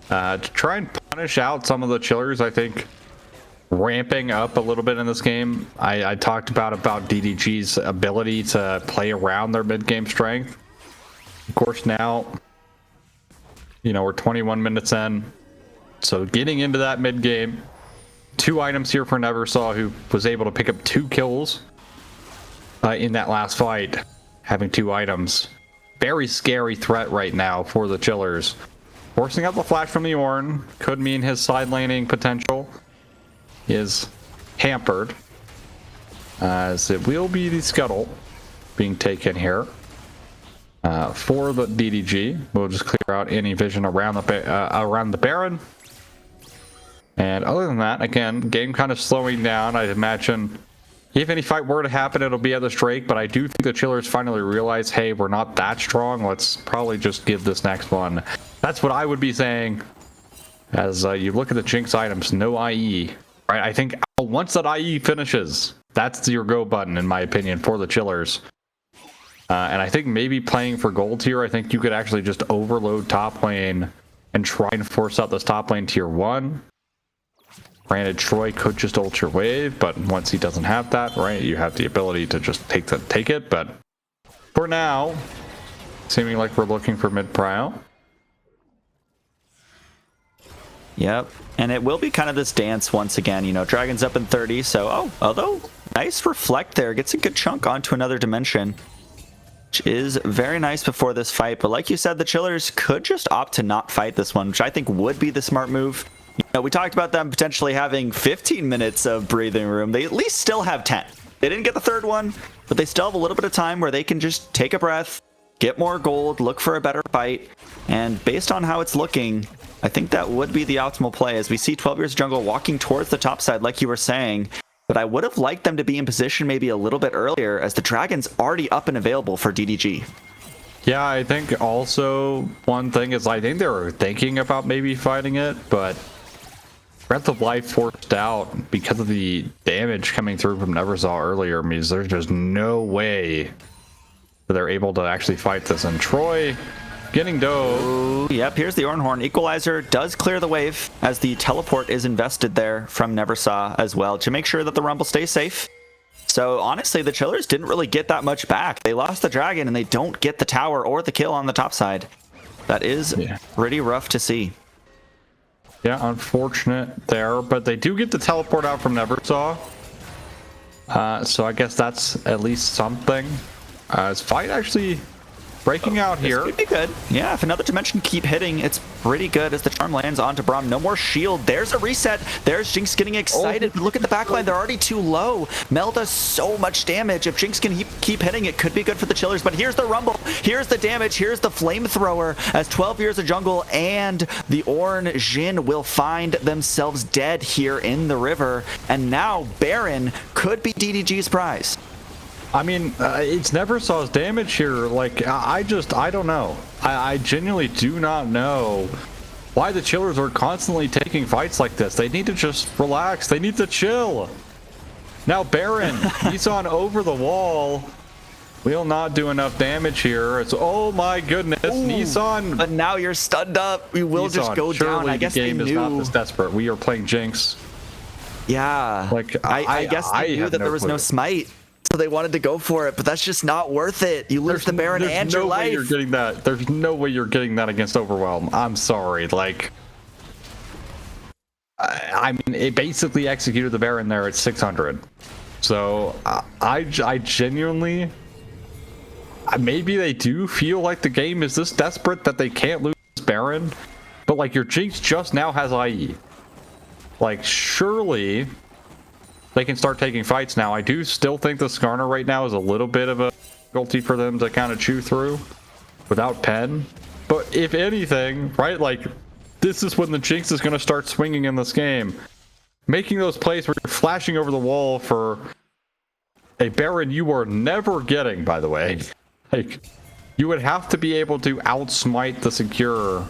To try and punish out some of the Chillers, I think, ramping up a little bit in this game. I talked about DDG's ability to play around their mid-game strength. Of course, now, we're 21 minutes in. So getting into that mid-game, 2 items here for Neversaw, who was able to pick up 2 kills in that last fight, having 2 items. Very scary threat right now for the Chillers. Forcing out the flash from the Ornn could mean his side laning potential. is hampered, as it will be the Scuttle being taken here for the DDG. We'll just clear out any vision around the Baron. And other than that, again, game kind of slowing down. I'd imagine if any fight were to happen, it'll be at this Drake, but I do think the Chillers finally realize, hey, we're not that strong. Let's probably just give this next one. That's what I would be saying. As you look at the Jinx items, no IE. Right? I think once that IE finishes, that's your go button, in my opinion, for the Chillers. And I think maybe playing for gold here, I think you could actually just overload top lane and try and force out this top lane tier 1. Granted, Troy could just ult your wave, but once he doesn't have that, right, you have the ability to just take it. But for now, seeming like we're looking for mid prio. Yep, and it will be kind of this dance once again. You know, Dragon's up in 30, so although nice reflect there, gets a good chunk onto another dimension, which is very nice before this fight. But like you said, the Chillers could just opt to not fight this one, which I think would be the smart move. You know, we talked about them potentially having 15 minutes of breathing room. They at least still have 10. They didn't get the third one, but they still have a little bit of time where they can just take a breath, get more gold, look for a better fight. And based on how it's looking, I think that would be the optimal play, as we see 12 Years of Jungle walking towards the top side like you were saying. But I would have liked them to be in position maybe a little bit earlier, as the Dragon's already up and available for DDG. Yeah, I think also one thing is I think they were thinking about maybe fighting it, but Breath of Life forced out because of the damage coming through from Neversaw earlier means there's just no way that they're able to actually fight this. And Troy getting dove. Yep, here's the Ornhorn. Equalizer does clear the wave as the teleport is invested there from Neversaw as well to make sure that the Rumble stays safe. So honestly, the Chillers didn't really get that much back. They lost the Dragon and they don't get the tower or the kill on the top side. That is pretty rough to see. Yeah, unfortunate there, but they do get the teleport out from Neversaw. So I guess that's at least something. Is fight actually breaking out here? This could be good. Yeah, if another dimension keep hitting, it's pretty good as the charm lands onto Braum. No more shield. There's a reset. There's Jinx getting excited. Look at the backline. They're already too low. Mel does so much damage. If Jinx can keep hitting, it could be good for the Chillers. But here's the Rumble. Here's the damage. Here's the flamethrower as 12 Years of Jungle and the Ornn Jhin will find themselves dead here in the river. And now Baron could be DDG's prize. I mean, it's Neversaw's damage here. Like, I don't know. I genuinely do not know why the Chillers are constantly taking fights like this. They need to just relax. They need to chill. Now, Baron, he's on over the wall. Will not do enough damage here. It's, oh my goodness, Nissan. But now you're stunned up. We will just go down. I guess the game is not this desperate. We are playing Jinx. Yeah. Like, I guess they knew that there was no smite. So they wanted to go for it, but that's just not worth it. You lose the Baron and your life. There's no way you're getting that. There's no way you're getting that against Overwhelm. I'm sorry. Like, I mean, it basically executed the Baron there at 600. So I genuinely, maybe they do feel like the game is this desperate that they can't lose Baron, but like your Jinx just now has IE. Like, surely they can start taking fights now. I do still think the Skarner right now is a little bit of a difficulty for them to kind of chew through without Pen. But if anything, right, like, this is when the Jinx is going to start swinging in this game. Making those plays where you're flashing over the wall for a Baron you are never getting, by the way. Like, you would have to be able to outsmite the Secure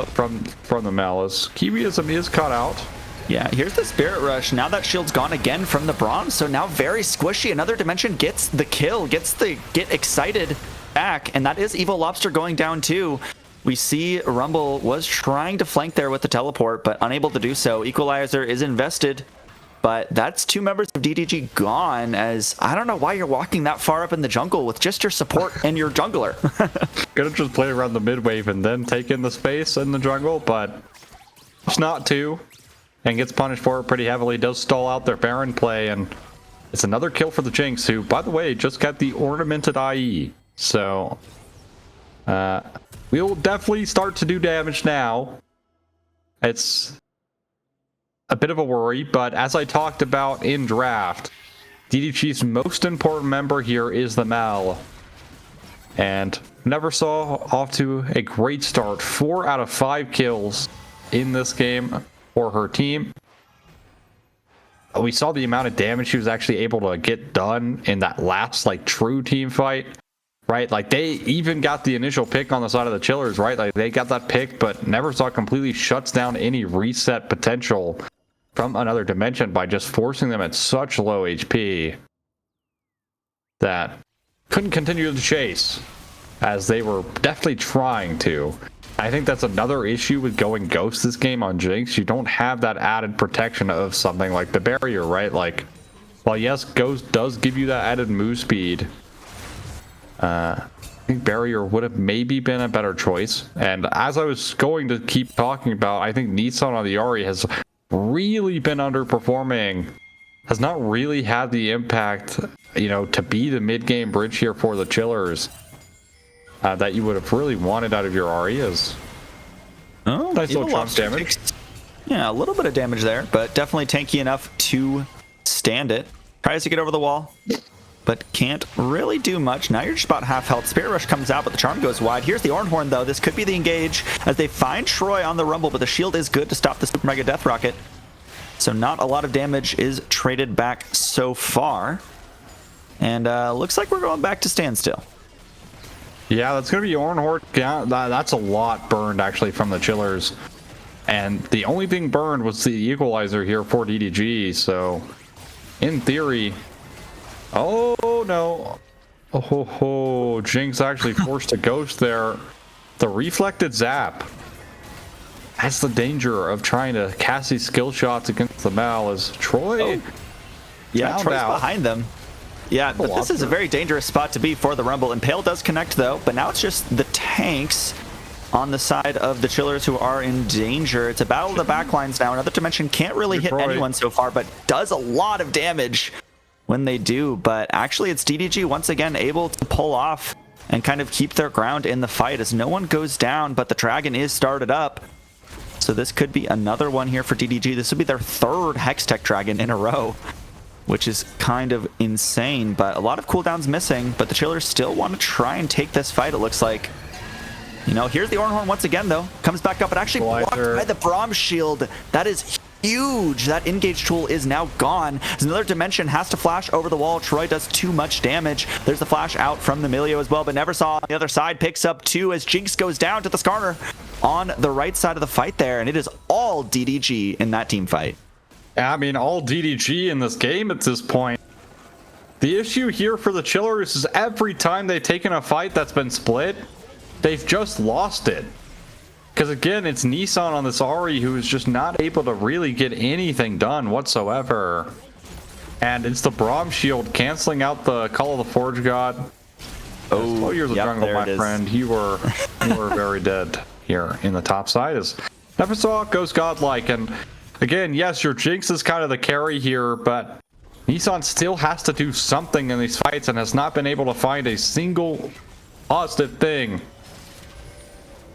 from the Malice. Kiwiism is cut out. Yeah, here's the Spirit Rush. Now that shield's gone again from the Braum, so now very squishy. Another dimension gets the kill, gets the get excited back, and that is Evil Lobster going down too. We see Rumble was trying to flank there with the teleport, but unable to do so. Equalizer is invested, but that's two members of DDG gone, as I don't know why you're walking that far up in the jungle with just your support and your jungler. Could have just played around the mid wave and then taken the space in the jungle, but it's not to. And gets punished for it pretty heavily. Does stall out their Baron play, and it's another kill for the Jinx, who, by the way, just got the ornamented IE. So, we'll definitely start to do damage now. It's a bit of a worry, but as I talked about in draft, DDG's most important member here is the Mel. And Neversaw off to a great start. 4 out of 5 kills in this game for her team. We saw the amount of damage she was actually able to get done in that last, like, true team fight, right? Like, they even got the initial pick on the side of the Chillers, right? Like, they got that pick, but Neversaw completely shuts down any reset potential from another dimension by just forcing them at such low HP that couldn't continue the chase, as they were definitely trying to. I think that's another issue with going Ghost this game on Jinx. You don't have that added protection of something like the barrier, right? Like, while yes, Ghost does give you that added move speed, I think barrier would have maybe been a better choice. And as I was going to keep talking about, I think Nissan on the Ahri has really been underperforming, has not really had the impact, you know, to be the mid-game bridge here for the Chillers that you would have really wanted out of your Ahri. Oh, nice little chunk damage. Yeah, a little bit of damage there, but definitely tanky enough to stand it. Tries to get over the wall, but can't really do much. Now you're just about half health. Spirit Rush comes out, but the charm goes wide. Here's the Ornhorn, though. This could be the engage as they find Troy on the Rumble, but the shield is good to stop the Super Mega Death Rocket. So not a lot of damage is traded back so far. And looks like we're going back to standstill. Yeah, that's going to be Ornhorn. Yeah, that's a lot burned, actually, from the Chillers. And the only thing burned was the equalizer here for DDG. So, in theory... Oh, no. Oh, Jinx actually forced a Ghost there. The reflected zap. That's the danger of trying to cast these skill shots against the Mal, as Troy... Oh. Yeah, Troy's out behind them. Yeah, but this is a very dangerous spot to be for the Rumble. Impale does connect, though, but now it's just the tanks on the side of the Chillers who are in danger. It's a battle of the backlines now. Another Dimension can't really hit anyone so far, but does a lot of damage when they do. But actually, it's DDG once again able to pull off and kind of keep their ground in the fight as no one goes down, but the Dragon is started up. So this could be another one here for DDG. This would be their 3rd Hextech Dragon in a row, which is kind of insane, but a lot of cooldowns missing, but the Chillers still want to try and take this fight, it looks like. You know, here's the Ornhorn once again, though. Comes back up, but actually blocked by the Braum shield. That is huge. That engage tool is now gone. As another Dimension has to flash over the wall. Troy does too much damage. There's the flash out from the Milio as well, but Neversaw on the other side picks up 2 as Jinx goes down to the Skarner on the right side of the fight there, and it is all DDG in that team fight. I mean, all DDG in this game at this point. The issue here for the Chillers is every time they've taken a fight that's been split, they've just lost it. Because again, it's Nissan on this Ahri who is just not able to really get anything done whatsoever. And it's the Braum shield canceling out the Call of the Forge God. Oh, you're the jungle, my friend. You were very dead here in the top side. As Neversaw goes godlike, and again, yes, your Jinx is kind of the carry here, but Nissan still has to do something in these fights and has not been able to find a single positive thing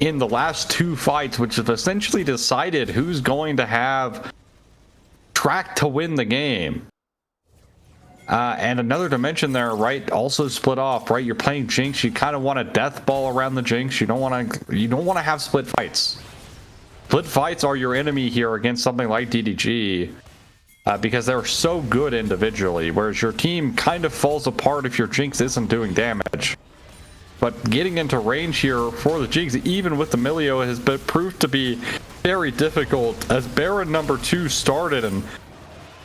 in the last 2 fights, which have essentially decided who's going to have track to win the game. And another Dimension there, right, also split off, right? You're playing Jinx, you kind of want a death ball around the Jinx. You don't want to have split fights. Split fights are your enemy here against something like DDG because they're so good individually, whereas your team kind of falls apart if your Jinx isn't doing damage. But getting into range here for the Jinx, even with the Milio, has been proved to be very difficult as Baron number 2 started and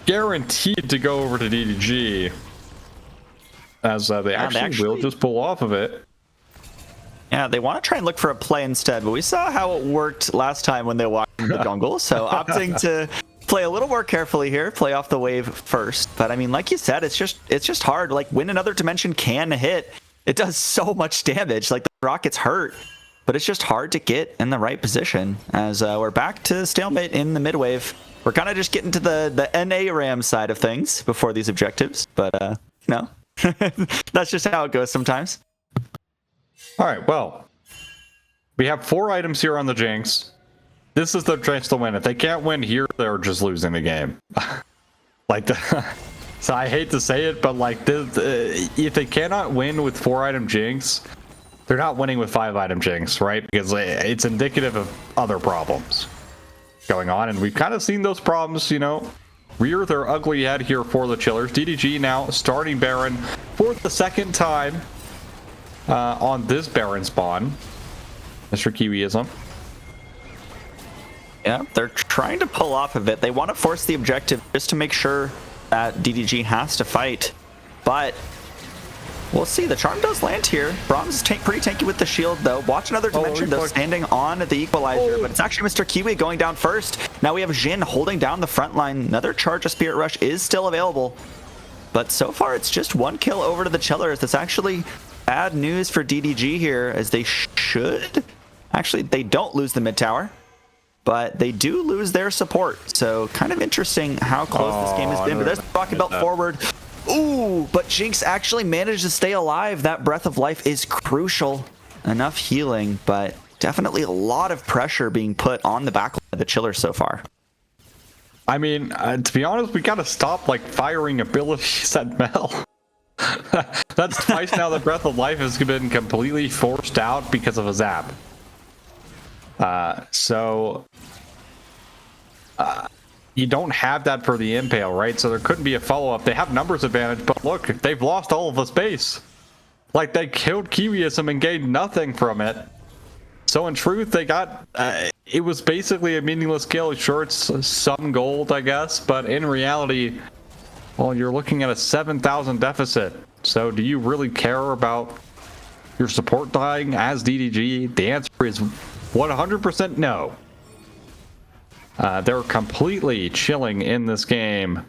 guaranteed to go over to DDG as they actually will just pull off of it. Yeah, they want to try and look for a play instead, but we saw how it worked last time when they walked in the jungle, so opting to play a little more carefully here, play off the wave first. But I mean, like you said, it's just hard. Like, when another Dimension can hit, it does so much damage. Like, the rocket's hurt, but it's just hard to get in the right position. As we're back to stalemate in the mid wave. We're kind of just getting to the NA RAM side of things before these objectives, but no, that's just how it goes sometimes. All right, well, we have 4 items here on the Jinx. this is their chance to win. If they can't win here, they're just losing the game. Like, so I hate to say it, but like, if they cannot win with 4-item Jinx, they're not winning with 5-item Jinx, right? Because it's indicative of other problems going on, and we've kind of seen those problems, you know, rear their ugly head here for the Chillers. DDG now starting Baron for the second time on this Baron spawn. Mr. Kiwiism. Yeah, they're trying to pull off of it. They want to force the objective just to make sure that DDG has to fight. But we'll see. The charm does land here. Brahms is pretty tanky with the shield, though. Watch another dimension, though, standing on the equalizer. But it's actually Mr. Kiwi going down first. Now we have Jhin holding down the front line. Another charge of Spirit Rush is still available. But so far, it's just one kill over to the Chillers. That's actually bad news for DDG here, as they should. Actually, they don't lose the mid tower, but they do lose their support. So kind of interesting how close this game has been. But there's the rocket belt forward. Ooh, but Jinx actually managed to stay alive. That breath of life is crucial. Enough healing, but definitely a lot of pressure being put on the back of the Chillers so far. I mean, to be honest, we gotta stop like firing abilities at Mel. That's twice now the breath of life has been completely forced out because of a zap. You don't have that for the Impale, right? So there couldn't be a follow-up. They have numbers advantage, but look, they've lost all of the space. Like, they killed Kiwiism and gained nothing from it. So in truth, they got... it was basically a meaningless kill. Sure, it's some gold, I guess, but in reality, well, you're looking at a 7,000 deficit. So do you really care about your support dying as DDG? The answer is 100% no. They're completely chilling in this game.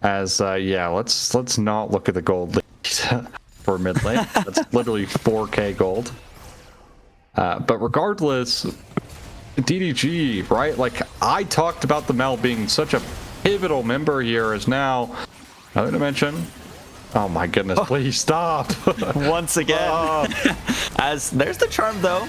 As yeah, let's not look at the gold for mid lane. That's literally 4k gold. But regardless, DDG, right? Like, I talked about the Mel being such a pivotal member here, is now another dimension. Oh my goodness, please stop. Once again. As there's the charm, though.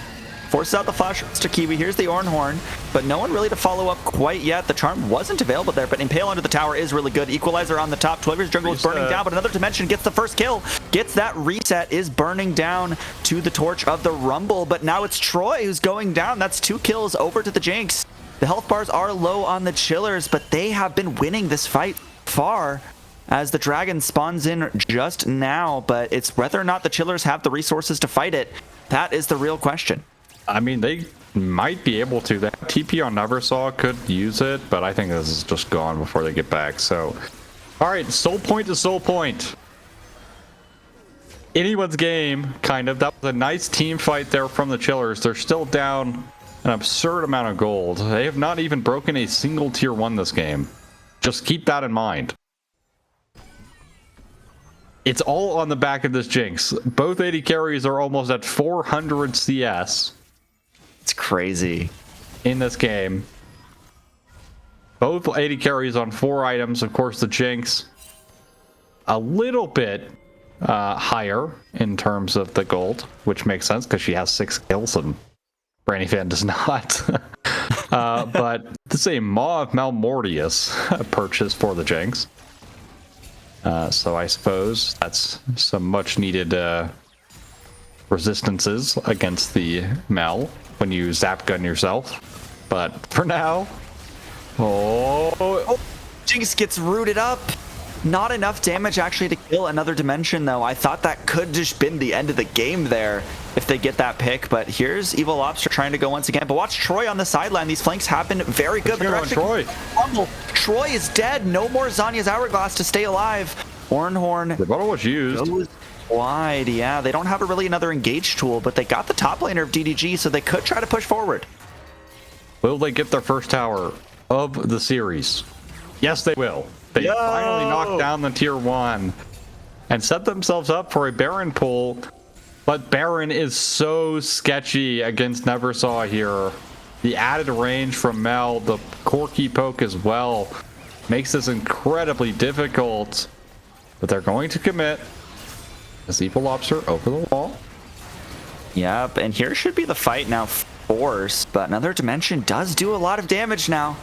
Forces out the flash to Kiwi. Here's the Ornhorn, but no one really to follow up quite yet. The charm wasn't available there, but Impale under the tower is really good. Equalizer on the top. 12 Years Jungle is burning down, but another dimension gets the first kill. Gets that reset, is burning down to the torch of the Rumble, but now it's Troy who's going down. That's 2 kills over to the Jinx. The health bars are low on the Chillers, but they have been winning this fight far, as the Dragon spawns in just now, but it's whether or not the Chillers have the resources to fight it. That is the real question. I mean, they might be able to. That TP on Neversaw could use it, but I think this is just gone before they get back. So, all right, soul point to soul point. Anyone's game, kind of. That was a nice team fight there from the Chillers. They're still down an absurd amount of gold. They have not even broken a single tier 1 this game. Just keep that in mind. It's all on the back of this Jinx. Both AD carries are almost at 400 CS. It's crazy. In this game. Both AD carries on 4 items. Of course, the Jinx a little bit higher in terms of the gold, which makes sense because she has 6 kills and Branny Fan does not. But this is a Maw of Malmortius purchase for the Jinx. So I suppose that's some much needed resistances against the Mal when you zap gun yourself. But for now, Jinx gets rooted up. Not enough damage actually to kill another dimension, though. I thought that could just been the end of the game there if they get that pick. But here's Evil Lobster trying to go once again. But watch Troy on the sideline. These flanks have been very good. Troy. Troy is dead. No more Zanya's Hourglass to stay alive. Ornhorn. The bottle was used. Goes wide. Yeah, they don't have really another engage tool, but they got the top laner of DDG, so they could try to push forward. Will they get their first tower of the series? Yes, they will. They finally knocked down the tier 1 and set themselves up for a Baron pull, but Baron is so sketchy against Neversaw here. The added range from Mel, the Corki poke as well, makes this incredibly difficult, but they're going to commit. As Evil Lobster over the wall. Yep, and here should be the fight now for force, but Another Dimension does do a lot of damage now.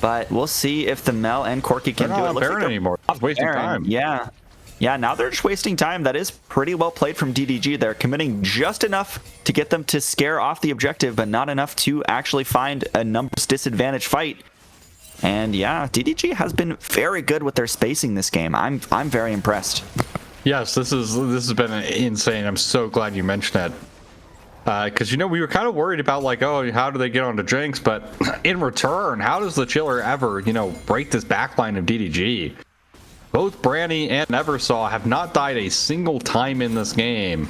But we'll see if the Mel and Corki can do it. They're not Baron anymore. It's wasting time. Yeah. Yeah, now they're just wasting time. That is pretty well played from DDG. They're committing just enough to get them to scare off the objective, but not enough to actually find a numbers disadvantage fight. And yeah, DDG has been very good with their spacing this game. I'm very impressed. Yes, this has been insane. I'm so glad you mentioned it. Because, we were kind of worried about, like, oh, how do they get onto Jinx? But in return, how does the Chiller ever, break this backline of DDG? Both Branny and Neversaw have not died a single time in this game.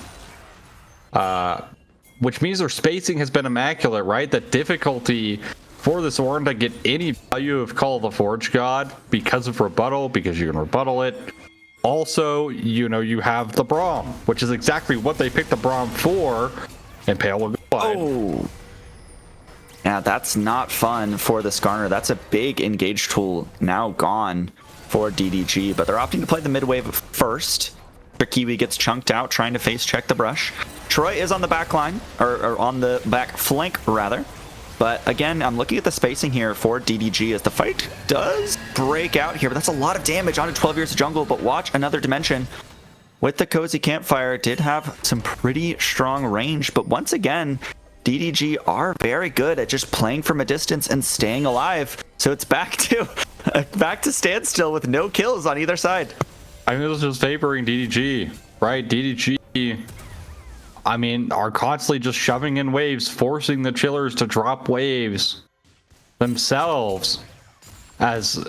Which means their spacing has been immaculate, right? The difficulty for this Ornn to get any value of Call of the Forge God because of rebuttal, because you can rebuttal it. Also, you have the Braum, which is exactly what they picked the Braum for. And Pale will go wide. Oh. Yeah, that's not fun for the Skarner. That's a big engage tool now gone for DDG, but they're opting to play the mid wave first. Kiwi gets chunked out trying to face check the brush. Troy is on the back line, or on the back flank rather. But again, I'm looking at the spacing here for DDG as the fight does break out here, but that's a lot of damage onto 12 Years of Jungle. But watch Another Dimension with the Cozy Campfire did have some pretty strong range, but once again, DDG are very good at just playing from a distance and staying alive. So it's back to standstill with no kills on either side. I mean, this is just favoring DDG, right? DDG, are constantly just shoving in waves, forcing the Chillers to drop waves themselves as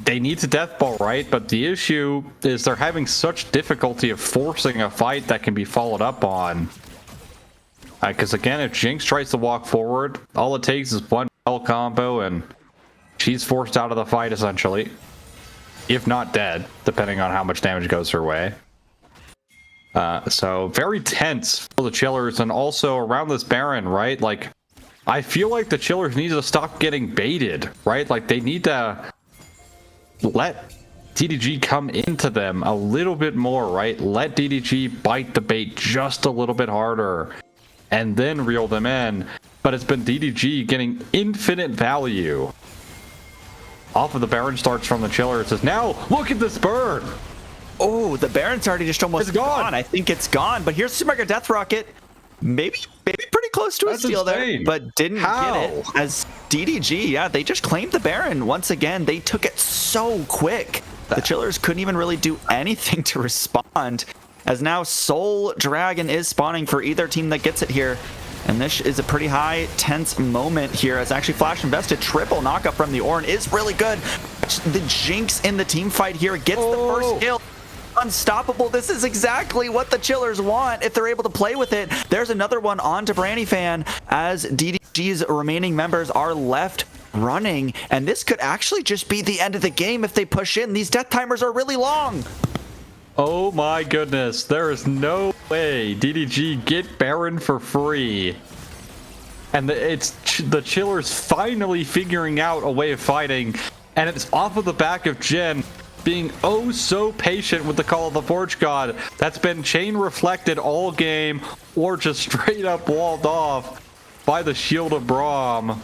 they need to deathball, right? But the issue is they're having such difficulty of forcing a fight that can be followed up on. Because again, if Jinx tries to walk forward, all it takes is one L combo and she's forced out of the fight essentially. If not dead, depending on how much damage goes her way. So very tense for the Chillers, and also around this Baron, right? Like, I feel like the Chillers need to stop getting baited, right? Like, they need to let DDG come into them a little bit more, right? Let DDG bite the bait just a little bit harder and then reel them in. But it's been DDG getting infinite value off of the Baron starts from the Chillers. As now, look at this burn! Oh, the Baron's already just almost gone. I think it's gone, but here's Super Mega Death Rocket. Maybe pretty close to a steal there, but didn't get it. As DDG, yeah, they just claimed the Baron once again. They took it so quick. The Chillers couldn't even really do anything to respond. As now Soul Dragon is spawning for either team that gets it here. And this is a pretty high, tense moment here as actually Flash invested. Triple knockup from the Ornn is really good. The Jinx in the team fight here gets the first kill. Unstoppable. This is exactly what the Chillers want if they're able to play with it. There's another one on to Brannyfan as DDG's remaining members are left running, and this could actually just be the end of the game if they push in. These death timers are really long. Oh my goodness, there is no way DDG get Baron for free. And it's the Chillers finally figuring out a way of fighting, and it's off of the back of Jen being oh so patient with the Call of the Forge God that's been chain reflected all game or just straight up walled off by the Shield of Braum.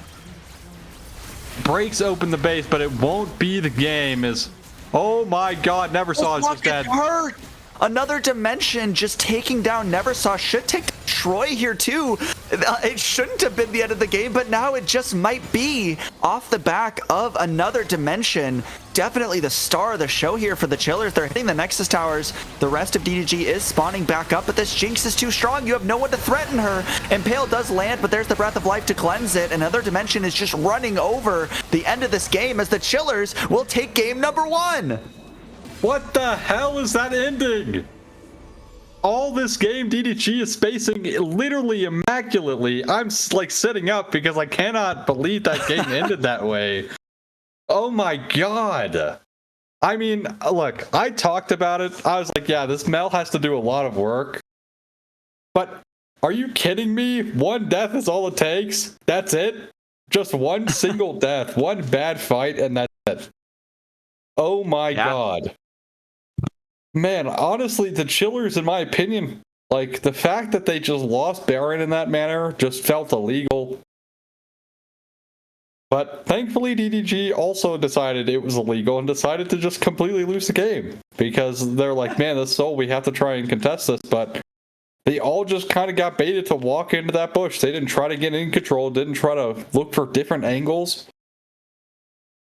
Breaks open the base, but it won't be the game. Is oh my god, Neversaw is just dead. Hurt. Another Dimension just taking down Neversaw. Should take Troy here too. It shouldn't have been the end of the game, but now it just might be off the back of Another Dimension. Definitely the star of the show here for the Chillers. They're hitting the Nexus towers. The rest of DDG is spawning back up, but this Jinx is too strong. You have no one to threaten her. Impale does land, but there's the Breath of Life to cleanse it. Another Dimension is just running over the end of this game as the Chillers will take game number 1. What the hell is that ending? All this game, DDG is spacing literally immaculately. I'm like sitting up because I cannot believe that game ended that way. Oh my god. I mean, look, I talked about it. I was like, yeah, this Mel has to do a lot of work. But are you kidding me? One death is all it takes? That's it? Just one single death, one bad fight, and that's it. Oh my god. Man, honestly, the Chillers, in my opinion, Like, the fact that they just lost Baron in that manner just felt illegal. But thankfully, DDG also decided it was illegal and decided to just completely lose the game. Because they're like, man, this soul, we have to try and contest this. But they all just kind of got baited to walk into that bush. They didn't try to get in control, didn't try to look for different angles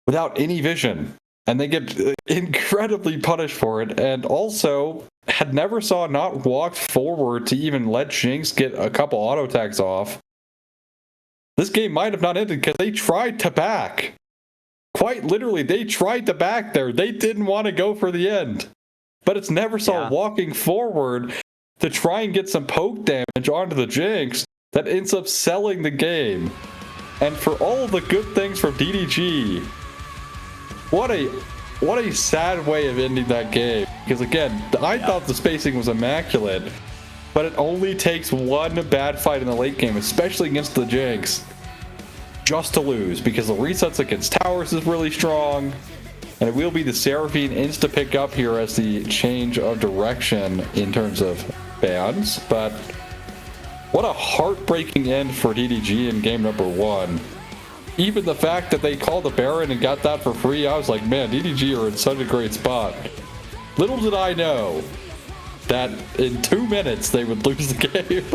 without any vision. And they get incredibly punished for it. And also, had never saw not walked forward to even let Jinx get a couple auto attacks off. This game might have not ended because they tried to back. Quite literally, they tried to back there. They didn't want to go for the end. But it's never saw walking forward to try and get some poke damage onto the Jinx that ends up selling the game. And for all of the good things from DDG, what a sad way of ending that game. Because again, I thought the spacing was immaculate, but it only takes one bad fight in the late game, especially against the Jinx, just to lose. Because the resets against towers is really strong, and it will be the Seraphine insta pick up here as the change of direction in terms of bans. But what a heartbreaking end for DDG in game number 1. Even the fact that they called the Baron and got that for free, I was like, man, DDG are in such a great spot. Little did I know that in 2 minutes they would lose the game.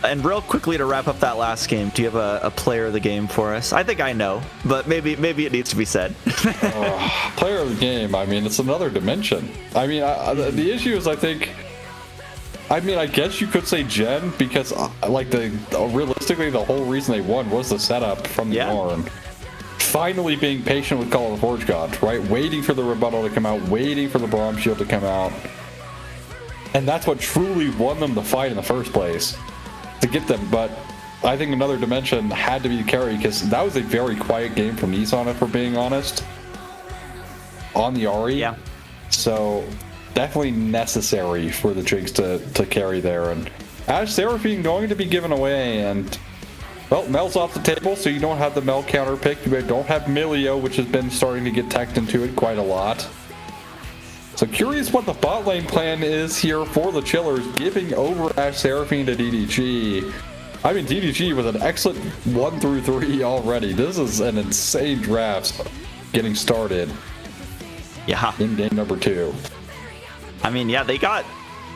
And real quickly to wrap up that last game, do you have a player of the game for us? I think I know, but maybe it needs to be said. Player of the game, I mean, it's another dimension. I mean, the issue is, I guess you could say Jen, because realistically the whole reason they won was the setup from the Yarn. Finally being patient with Call of the Forge God, right? Waiting for the rebuttal to come out, waiting for the Braum Shield to come out. And that's what truly won them the fight in the first place, to get them. But I think another dimension had to be the carry, because that was a very quiet game from Nissan, if we're being honest, on the Ahri. Yeah. So definitely necessary for the Jinx to carry there. And Ashe Seraphine going to be given away, and well, Mel's off the table, so you don't have the Mel counter pick. You don't have Milio, which has been starting to get teched into it quite a lot. So curious what the bot lane plan is here for the Chillers, giving over Ashe Seraphine to DDG. I mean, DDG with an excellent 1 through 3 already. This is an insane draft getting started. Yeah. In game number 2. I mean, yeah, they got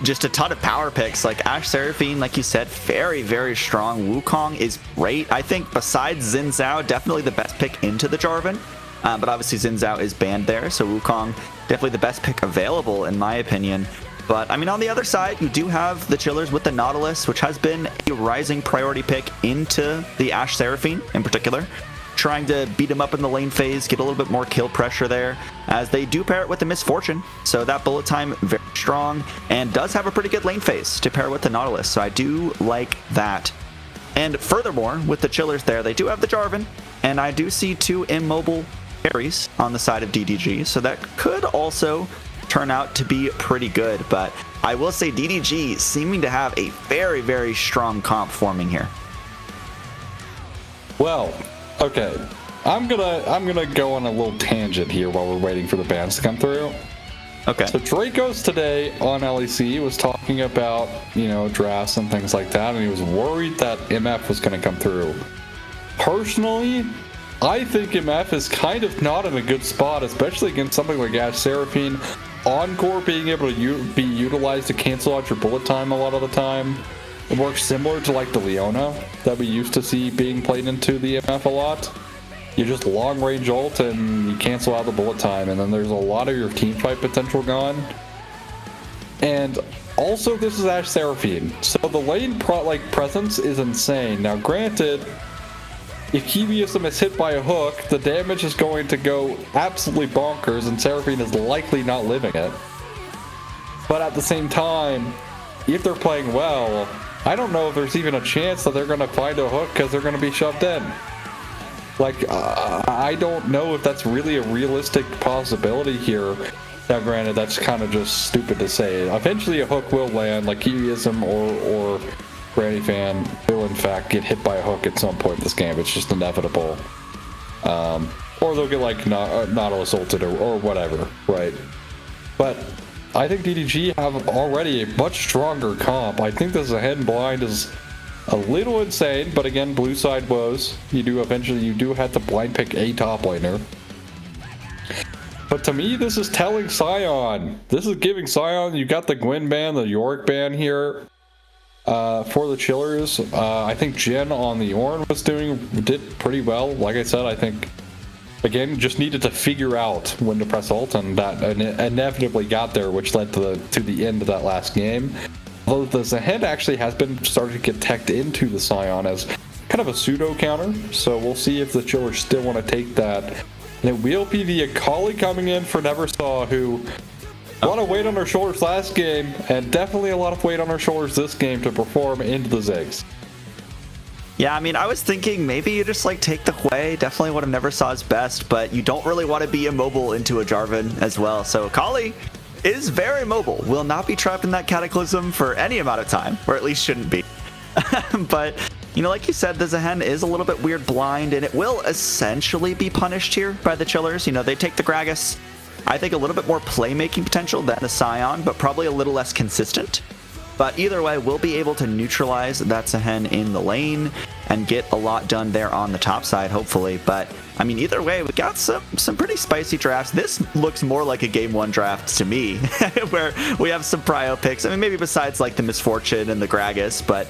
just a ton of power picks. Like Ashe Seraphine, like you said, very, very strong. Wukong is great. I think besides Xin Zhao, definitely the best pick into the Jarvan. But obviously Xin Zhao is banned there, so Wukong definitely the best pick available in my opinion. But I mean, on the other side, you do have the Chillers with the Nautilus, which has been a rising priority pick into the Ashe Seraphine in particular, trying to beat him up in the lane phase, get a little bit more kill pressure there, as they do pair it with the Misfortune. So that bullet time very strong, and does have a pretty good lane phase to pair with the Nautilus. So I do like that. And furthermore, with the Chillers there, they do have the Jarvan, and I do see 2 immobile carries on the side of DDG. So that could also turn out to be pretty good. But I will say DDG seeming to have a very, very strong comp forming here. Well, okay, I'm gonna go on a little tangent here while we're waiting for the bans to come through. Okay. So Dracos today on LEC was talking about, drafts and things like that, and he was worried that MF was going to come through. Personally, I think MF is kind of not in a good spot, especially against something like Ashe Seraphine. Encore being able to be utilized to cancel out your bullet time a lot of the time. It works similar to like the Leona that we used to see being played into the MF a lot. You just long range ult and you cancel out the bullet time, and then there's a lot of your team fight potential gone. And also, this is Ashe Seraphine, so the lane presence is insane. Now granted, if Kiwiism is hit by a hook, the damage is going to go absolutely bonkers, and Seraphine is likely not living it. But at the same time, if they're playing well, I don't know if there's even a chance that they're going to find a hook because they're going to be shoved in. I don't know if that's really a realistic possibility here. Now, granted, that's kind of just stupid to say. Eventually, a hook will land, like Kiwiism or Granny Fan will, in fact, get hit by a hook at some point in this game. It's just inevitable. Or they'll get, Nautilus ulted or whatever, right? But I think DDG have already a much stronger comp. I think this Zahen blind is a little insane, but again, blue side woes. You do have to blind pick a top laner. But to me, this is telling Sion. This is giving Sion, you got the Gwyn ban, the Yorick ban here for the Chillers. I think Jin on the Ornn did pretty well. Like I said, I think, again, just needed to figure out when to press ult, and that inevitably got there, which led to the end of that last game. Although the Zahen actually has been starting to get teched into the Sion as kind of a pseudo counter, so we'll see if the Chillers still want to take that. And it will be the Akali coming in for Neversaw, who a lot of weight on her shoulders last game, and definitely a lot of weight on her shoulders this game to perform into the Ziggs. Yeah, I mean, I was thinking maybe you just like take the Hwei, definitely one of Neversaw's best, but you don't really want to be immobile into a Jarvan as well. So Akali is very mobile, will not be trapped in that Cataclysm for any amount of time, or at least shouldn't be. But, you know, like you said, the Zahen is a little bit weird blind, and it will essentially be punished here by the Chillers. You know, they take the Gragas. I think a little bit more playmaking potential than the Sion, but probably a little less consistent. But either way, we'll be able to neutralize that Zahen in the lane and get a lot done there on the top side, hopefully. But, I mean, either way, we got some pretty spicy drafts. This looks more like a Game 1 draft to me, where we have some prio picks. I mean, maybe besides, like, the Misfortune and the Gragas, but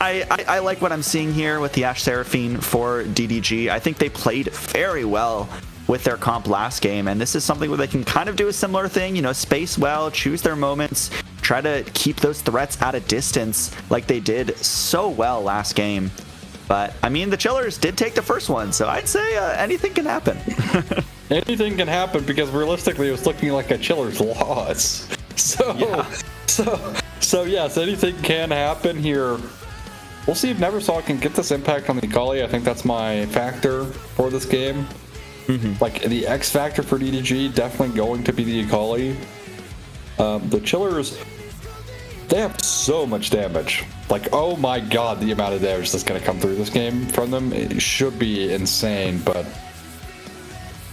I like what I'm seeing here with the Ashe Seraphine for DDG. I think they played very well with their comp last game, and this is something where they can kind of do a similar thing, you know, space well, choose their moments, try to keep those threats at a distance like they did so well last game. But, I mean, the Chillers did take the first one, so I'd say anything can happen. Anything can happen, because realistically it was looking like a Chillers loss. So yes, anything can happen here. We'll see if Neversaw can get this impact on the Akali. I think that's my factor for this game. Like, the X factor for DDG, definitely going to be the Akali. The Chillers, they have so much damage. Like, oh my god, the amount of damage that's going to come through this game from them, it should be insane. But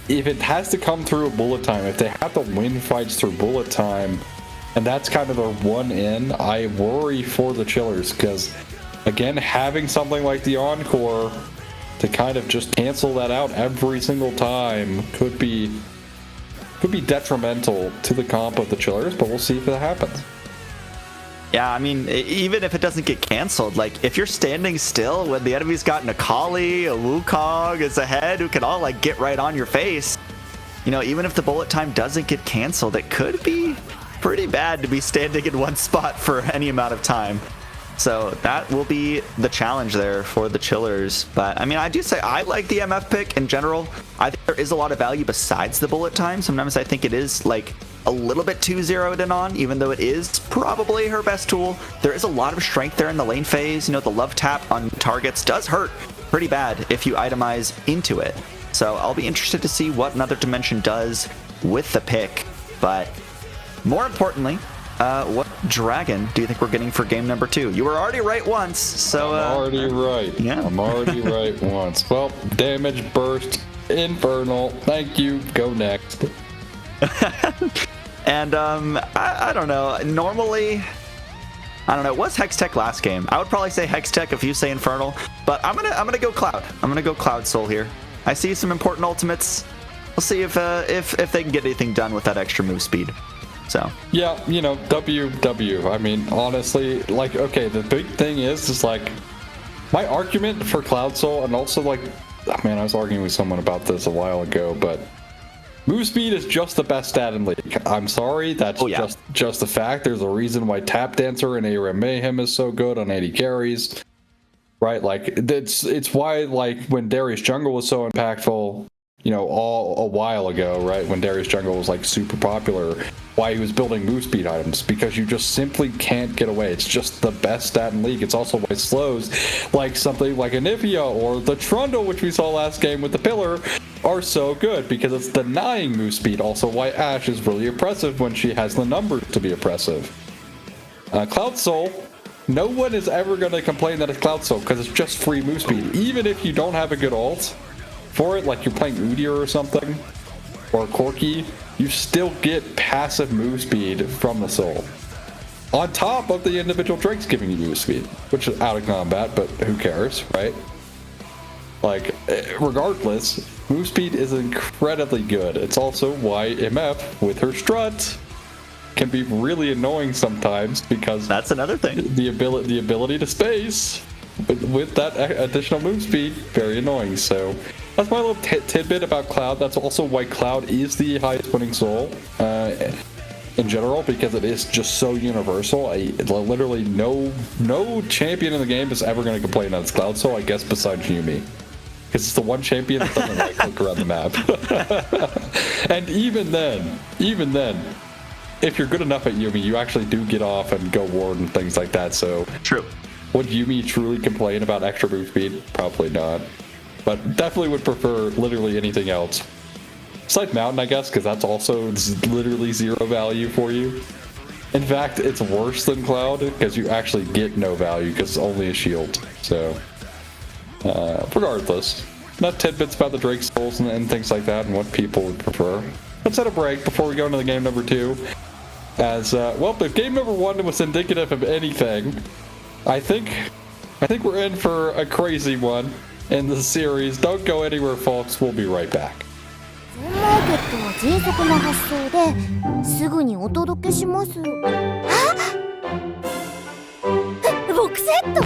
if it has to come through a bullet time, if they have to win fights through bullet time, and that's kind of their one in, I worry for the Chillers, because, again, having something like the Encore to kind of just cancel that out every single time could be detrimental to the comp of the Chillers, but we'll see if that happens. Yeah, I mean, even if it doesn't get canceled, like, if you're standing still when the enemy's got an Akali, a Wukong, a Zahen, who can all, like, get right on your face, you know, even if the bullet time doesn't get canceled, it could be pretty bad to be standing in one spot for any amount of time. So that will be the challenge there for the Chillers. But, I mean, I do say I like the MF pick in general. I think there is a lot of value besides the bullet time. Sometimes I think it is, like, a little bit too zeroed in on, even though it is probably her best tool. There is a lot of strength there in the lane phase. You know, the love tap on targets does hurt pretty bad if you itemize into it. So I'll be interested to see what Another Dimension does with the pick. But more importantly, what dragon do you think we're getting for game number 2? You were already right once, so I'm already right. Yeah. I'm already right once. Well, damage burst, infernal. Thank you. Go next. And I don't know. Normally, I don't know. What's Hextech last game? I would probably say Hextech if you say infernal, but I'm gonna go Cloud. I'm gonna go Cloud Soul here. I see some important ultimates. We'll see if they can get anything done with that extra move speed. So yeah, you know, WW. I mean, honestly, like, okay, the big thing is like my argument for Cloud Soul, and also, like, oh man, I was arguing with someone about this a while ago, but move speed is just the best stat in League. I'm sorry, that's just a fact. There's a reason why Tap Dancer and ARAM Mayhem is so good on AD carries, right? Like, it's why, like, when Darius Jungle was so impactful, you know, a while ago, right, when Darius Jungle was, like, super popular, why he was building move speed items, because you just simply can't get away. It's just the best stat in League. It's also why slows like something like Anivia or the Trundle, which we saw last game with the Pillar, are so good, because it's denying move speed. Also why Ashe is really oppressive when she has the numbers to be oppressive. Cloud Soul, no one is ever going to complain that it's Cloud Soul, because it's just free move speed. Even if you don't have a good ult for it, like you're playing Udyr or something, or Corki, you still get passive move speed from the soul. On top of the individual drakes giving you move speed, which is out of combat, but who cares, right? Like, regardless, move speed is incredibly good. It's also why MF, with her strut, can be really annoying sometimes, because that's another thing. The ability to space with that additional move speed, very annoying. So that's my little tidbit about Cloud. That's also why Cloud is the highest winning soul in general, because it is just so universal. Literally no champion in the game is ever going to complain on its Cloud soul, I guess, besides Yuumi. Because it's the one champion that doesn't like look around the map. And even then, if you're good enough at Yuumi, you actually do get off and go ward and things like that. So true. Would Yuumi truly complain about extra move speed? Probably not. But definitely would prefer literally anything else. It's like Mountain, I guess, because that's also literally zero value for you. In fact, it's worse than Cloud, because you actually get no value, because it's only a shield. So, regardless, not tidbits about the Drake souls and things like that, and what people would prefer. Let's have a break before we go into the game number 2. As, well, if game number 1 was indicative of anything, I think we're in for a crazy one in the series. Don't go anywhere, folks. We'll be right back. マーケットは迅速な発送ですぐにお届けします。あ、ボクセット？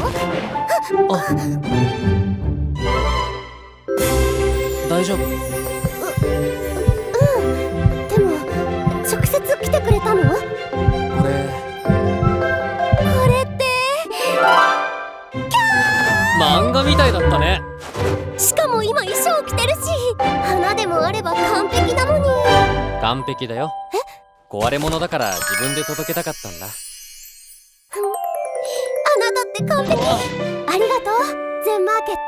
大丈夫？でも直接来てくれたの？これって漫画みたいだったね。しかも今衣装着てるし、花でもあれば完璧なのに。完璧だよ。壊れ物だから自分で届けたかったんだ。あなたって完璧。ありがとう、全マーケット。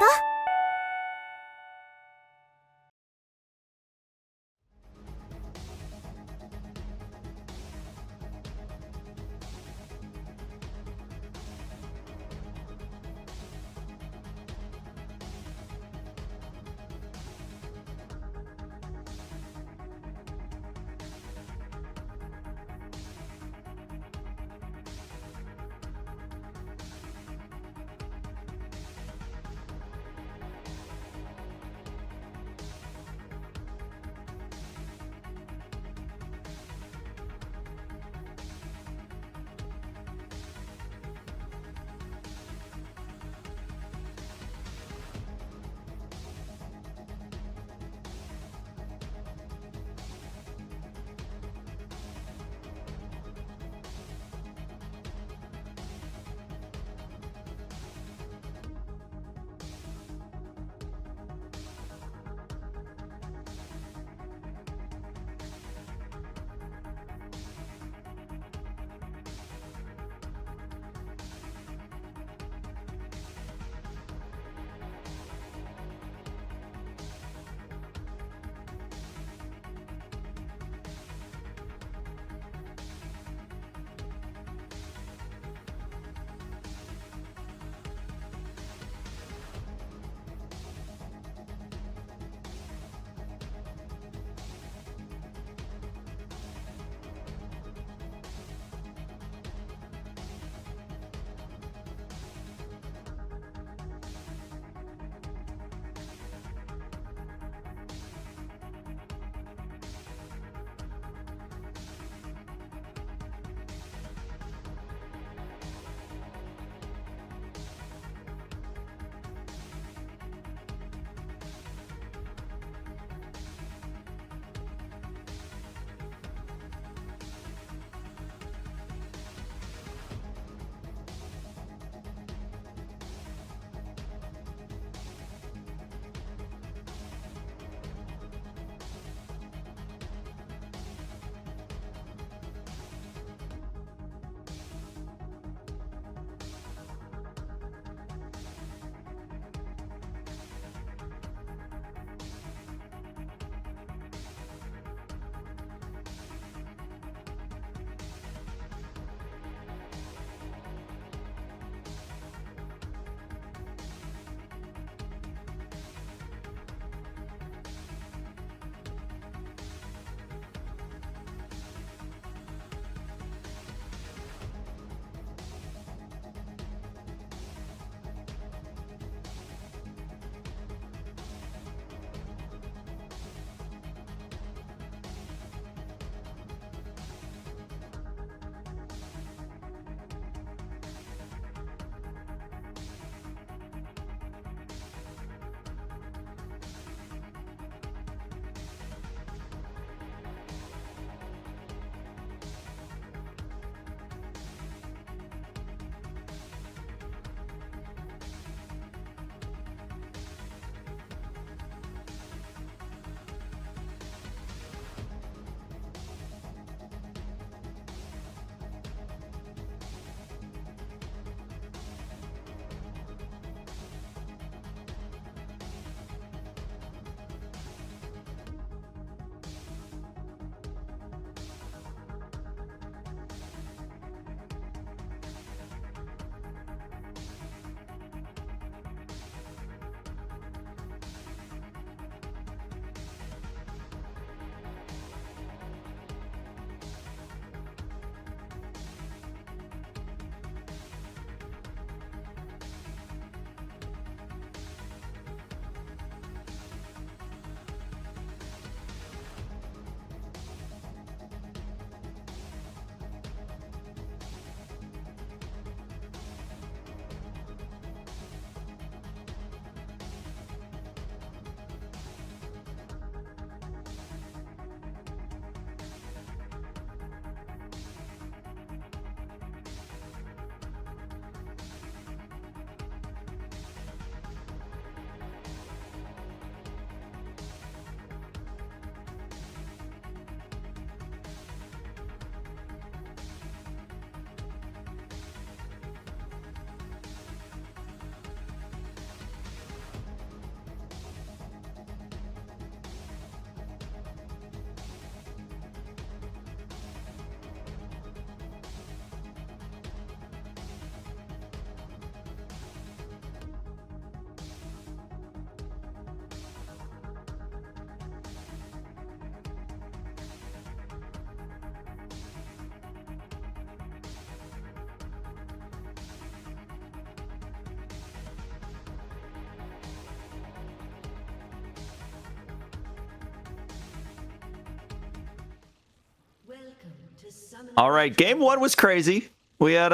All right, game one was crazy. We had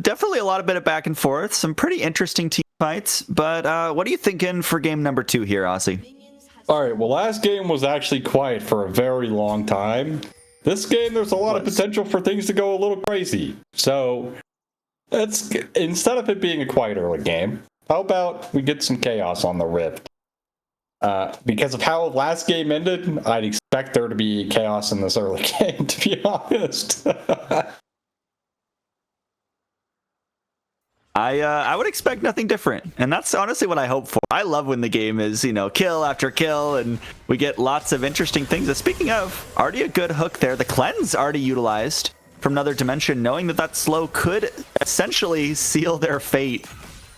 definitely a lot of bit of back and forth, some pretty interesting team fights. But what are you thinking for game number 2 here, Aussie? All right, well, last game was actually quiet for a very long time. This game, there's a lot of potential for things to go a little crazy. So, instead of it being a quiet early game, how about we get some chaos on the Rift? Because of how last game ended, I'd expect there to be chaos in this early game, to be honest. I would expect nothing different, and that's honestly what I hope for. I love when the game is, kill after kill, and we get lots of interesting things. Speaking of, already a good hook there. The cleanse already utilized from another dimension, knowing that slow could essentially seal their fate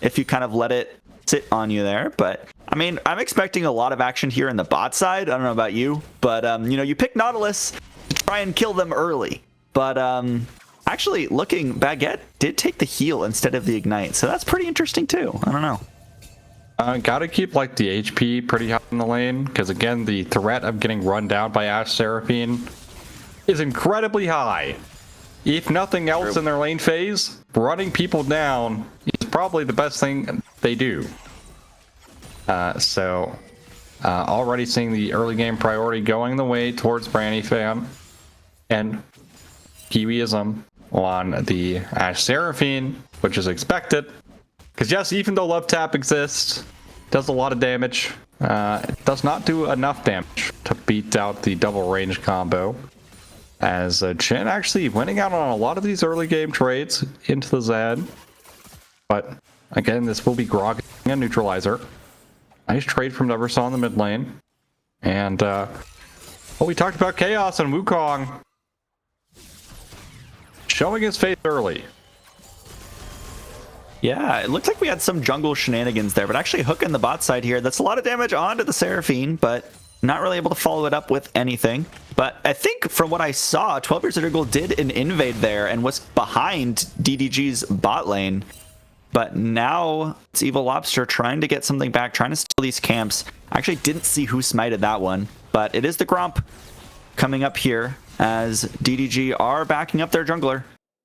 if you kind of let it sit on you there. But I mean, I'm expecting a lot of action here in the bot side. I don't know about you, but you pick Nautilus to try and kill them early. But actually, looking, Baguette did take the heal instead of the ignite, so that's pretty interesting too. I don't know. Gotta keep the HP pretty high in the lane, because again, the threat of getting run down by Ash Seraphine is incredibly high. If nothing else in their lane phase, running people down is probably the best thing they do. Already seeing the early game priority going the way towards Branny Fan and Kiwiism on the Ash Seraphine, which is expected. Because yes, even though Love Tap exists, does a lot of damage, it does not do enough damage to beat out the double range combo. As Chen actually winning out on a lot of these early game trades into the Zed. But again, this will be Grog and Neutralizer. Nice trade from Neversaw in the mid lane. And we talked about Chaos and Wukong showing his face early. Yeah, it looked like we had some jungle shenanigans there, but actually hooking the bot side here, that's a lot of damage onto the Seraphine, but not really able to follow it up with anything. But I think from what I saw, 12 Years of Jungle did an invade there and was behind DDG's bot lane. But now it's Evil Lobster trying to get something back, trying to steal these camps. I actually didn't see who smited that one, but it is the Gromp coming up here as DDG are backing up their jungler.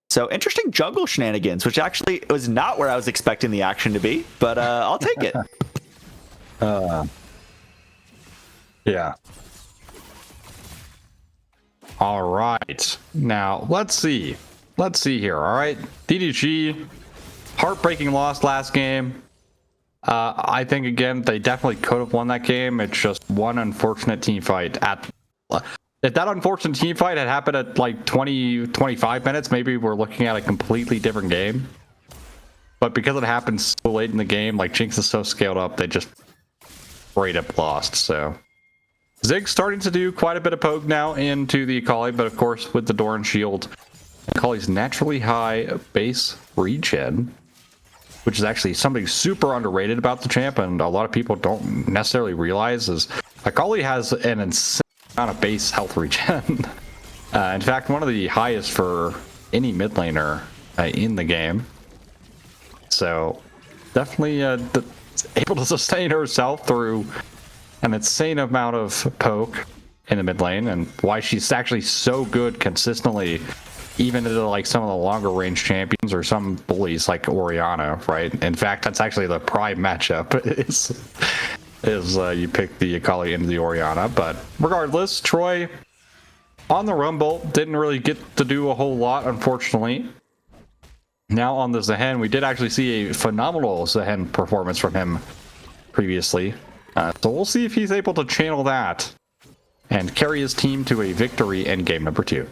So interesting jungle shenanigans, which actually was not where I was expecting the action to be, but I'll take it. Yeah. All right. Now, let's see. Let's see here. All right. DDG, heartbreaking loss last game. I think, again, they definitely could have won that game. It's just one unfortunate team fight. If that unfortunate team fight had happened at 25 minutes, maybe we're looking at a completely different game. But because it happened so late in the game, Jinx is so scaled up, they just straight up lost. So Zig's starting to do quite a bit of poke now into the Akali, but of course with the Doran shield, Akali's naturally high base regen, which is actually something super underrated about the champ, and a lot of people don't necessarily realize is Akali has an insane amount of base health regen. In fact, one of the highest for any mid laner in the game. So definitely able to sustain herself through an insane amount of poke in the mid lane, and why she's actually so good consistently, even into some of the longer range champions or some bullies like Orianna, right? In fact, that's actually the prime matchup is you pick the Akali into the Orianna. But regardless, Troy on the Rumble didn't really get to do a whole lot, unfortunately. Now on the Zehen, we did actually see a phenomenal Zehen performance from him previously. So we'll see if he's able to channel that and carry his team to a victory in game number 2.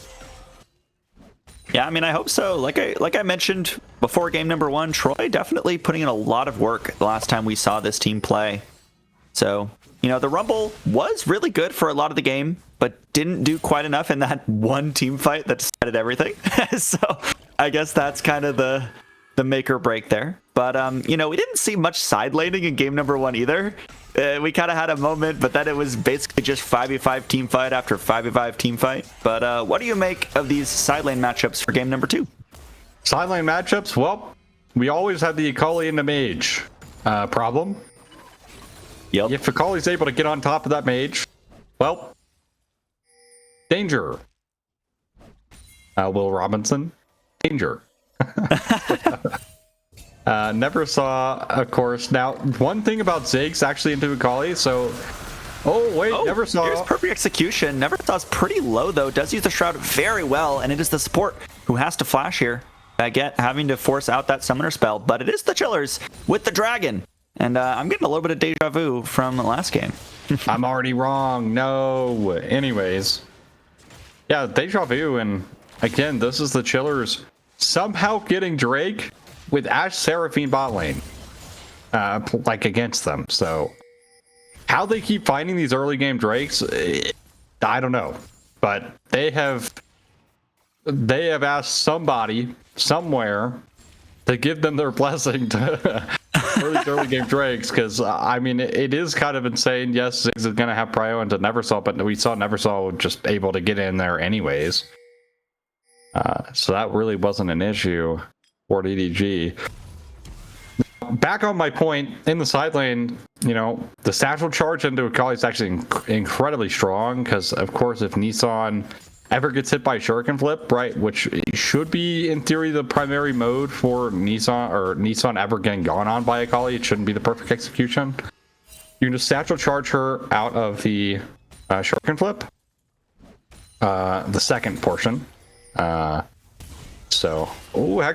Yeah, I mean, I hope so. Like I mentioned before game number 1, Troy definitely putting in a lot of work the last time we saw this team play. So, the Rumble was really good for a lot of the game, but didn't do quite enough in that one team fight that decided everything. So I guess that's kind of the make or break there. But, we didn't see much side laning in game number 1 either. We kind of had a moment, but then it was basically just 5v5 team fight after 5v5 team fight. But what do you make of these side lane matchups for game number 2? Side lane matchups? Well, we always had the Akali and the Mage problem. Yep. If Akali's able to get on top of that Mage, well, danger. Will Robinson, danger. Never saw, of course. Now, one thing about Ziggs actually into Akali, so... Oh, wait, Never saw. Here's perfect execution. Never saw's pretty low, though. Does use the Shroud very well, and it is the support who has to flash here. Baguette having to force out that summoner spell, but it is the Chillers with the dragon. And I'm getting a little bit of deja vu from the last game. I'm already wrong. No. Anyways. Yeah, deja vu, and again, this is the Chillers somehow getting Drake with Ashe Seraphine bot lane, like against them. So how they keep finding these early game Drakes, I don't know. But they have asked somebody somewhere to give them their blessing to for these early game Drakes, because I mean it is kind of insane. Yes, Ziggs is gonna have prio into Neversaw, but we saw Neversaw just able to get in there anyways. So that really wasn't an issue for DDG. Back on my point, in the side lane, you know, the satchel charge into Akali is actually incredibly strong, because of course if Nissan ever gets hit by Shuriken Flip, right, which should be in theory the primary mode for Nissan, or Nissan ever getting gone on by Akali, it shouldn't be the perfect execution. You can just satchel charge her out of the Shuriken Flip, the second portion. Hex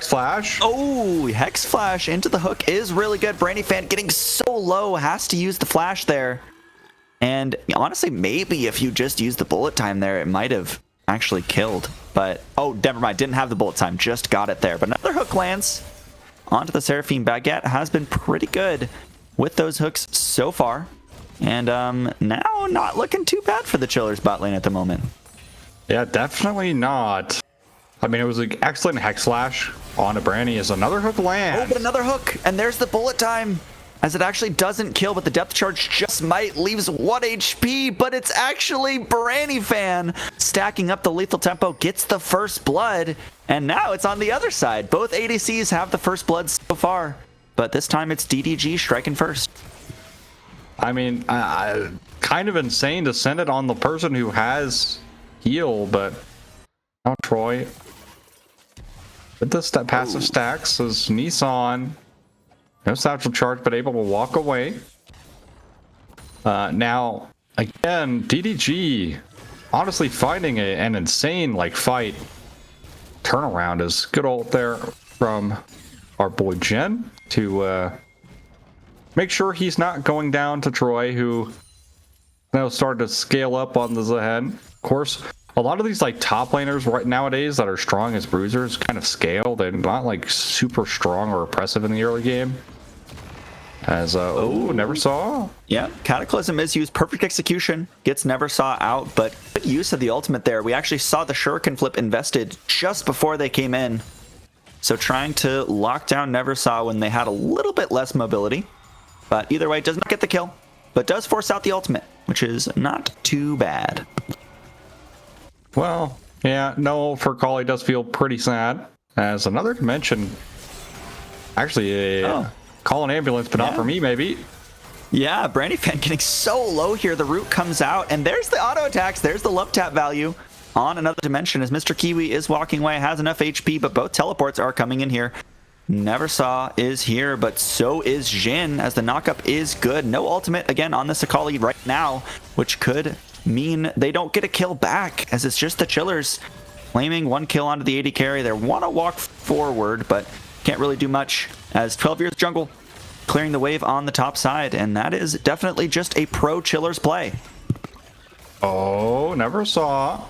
Flash. Oh, Hex Flash into the hook is really good. Brandy Fan getting so low, has to use the flash there. And honestly, maybe if you just used the bullet time there, it might have actually killed. But, oh, never mind. Didn't have the bullet time. Just got it there. But another hook lands onto the Seraphine. Baguette has been pretty good with those hooks so far. And now not looking too bad for the Chillers bot lane at the moment. Yeah, definitely not. I mean, it was an excellent Hex Slash on a Brandy as another hook lands. Oh, but another hook, and there's the bullet time. As it actually doesn't kill, but the depth charge just might. Leaves 1 HP, but it's actually Brandy Fan stacking up the lethal tempo, gets the first blood, and now it's on the other side. Both ADCs have the first blood so far, but this time it's DDG striking first. I mean, kind of insane to send it on the person who has heal, but now Troy with the passive stacks is Nissan. No satchel charge, but able to walk away. Now, again, DDG honestly finding an insane like fight turnaround is good ult there from our boy Jen to make sure he's not going down to Troy, who now started to scale up on the Zahen. Of course, a lot of these like top laners right nowadays that are strong as bruisers kind of scale. They're not like super strong or oppressive in the early game. As Neversaw. Yeah, Cataclysm is used. Perfect execution. Gets Neversaw out, but good use of the ultimate there. We actually saw the Shuriken Flip invested just before they came in. So trying to lock down Neversaw when they had a little bit less mobility. But either way, does not get the kill, but does force out the ultimate, which is not too bad. Well, yeah, no, for Kali does feel pretty sad. As another dimension, actually call an ambulance, but not for me, maybe. Yeah, Brandy Fan getting so low here. The root comes out, and there's the auto attacks. There's the love tap value on another dimension as Mr. Kiwi is walking away, has enough HP, but both teleports are coming in here. Neversaw is here, but so is Jhin, as the knockup is good. No ultimate again on this Akali right now, which could mean they don't get a kill back, as it's just the Chillers claiming 1 kill onto the AD carry. They want to walk forward, but can't really do much, as 12 years jungle clearing the wave on the top side, and that is definitely just a pro Chillers play. Oh, Neversaw.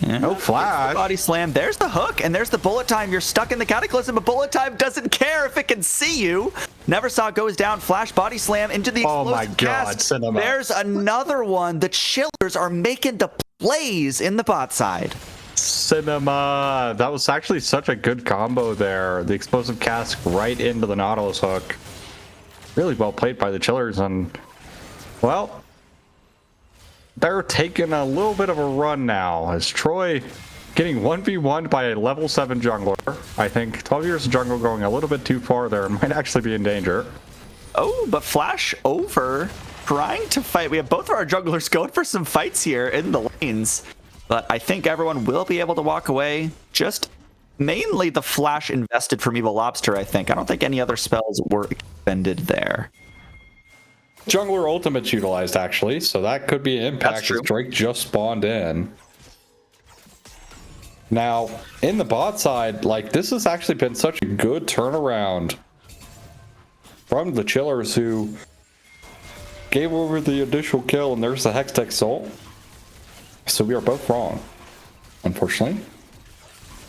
Yeah. No flash. The body slam. There's the hook, and there's the bullet time. You're stuck in the Cataclysm, but bullet time doesn't care if it can see you. Neversaw goes down. Flash body slam into the explosive Oh my god, Cinema. There's another one. The Chillers are making the plays in the bot side. Cinema. That was actually such a good combo there. The explosive cask right into the Nautilus hook. Really well played by the Chillers, and well, they're taking a little bit of a run now, as Troy getting 1v1 by a level 7 jungler. I think 12 years of jungle going a little bit too far there, might actually be in danger. Oh, but Flash over, trying to fight. We have both of our junglers going for some fights here in the lanes. but I think everyone will be able to walk away. Just mainly the flash invested from Evil Lobster, I think. I don't think any other spells were expended there. Jungler ultimate's utilized, actually, so that could be an impact as Drake just spawned in. Now, in the bot side, like, this has actually been such a good turnaround from the Chillers, who gave over the initial kill, and there's the Hextech Soul. So we are both wrong, unfortunately.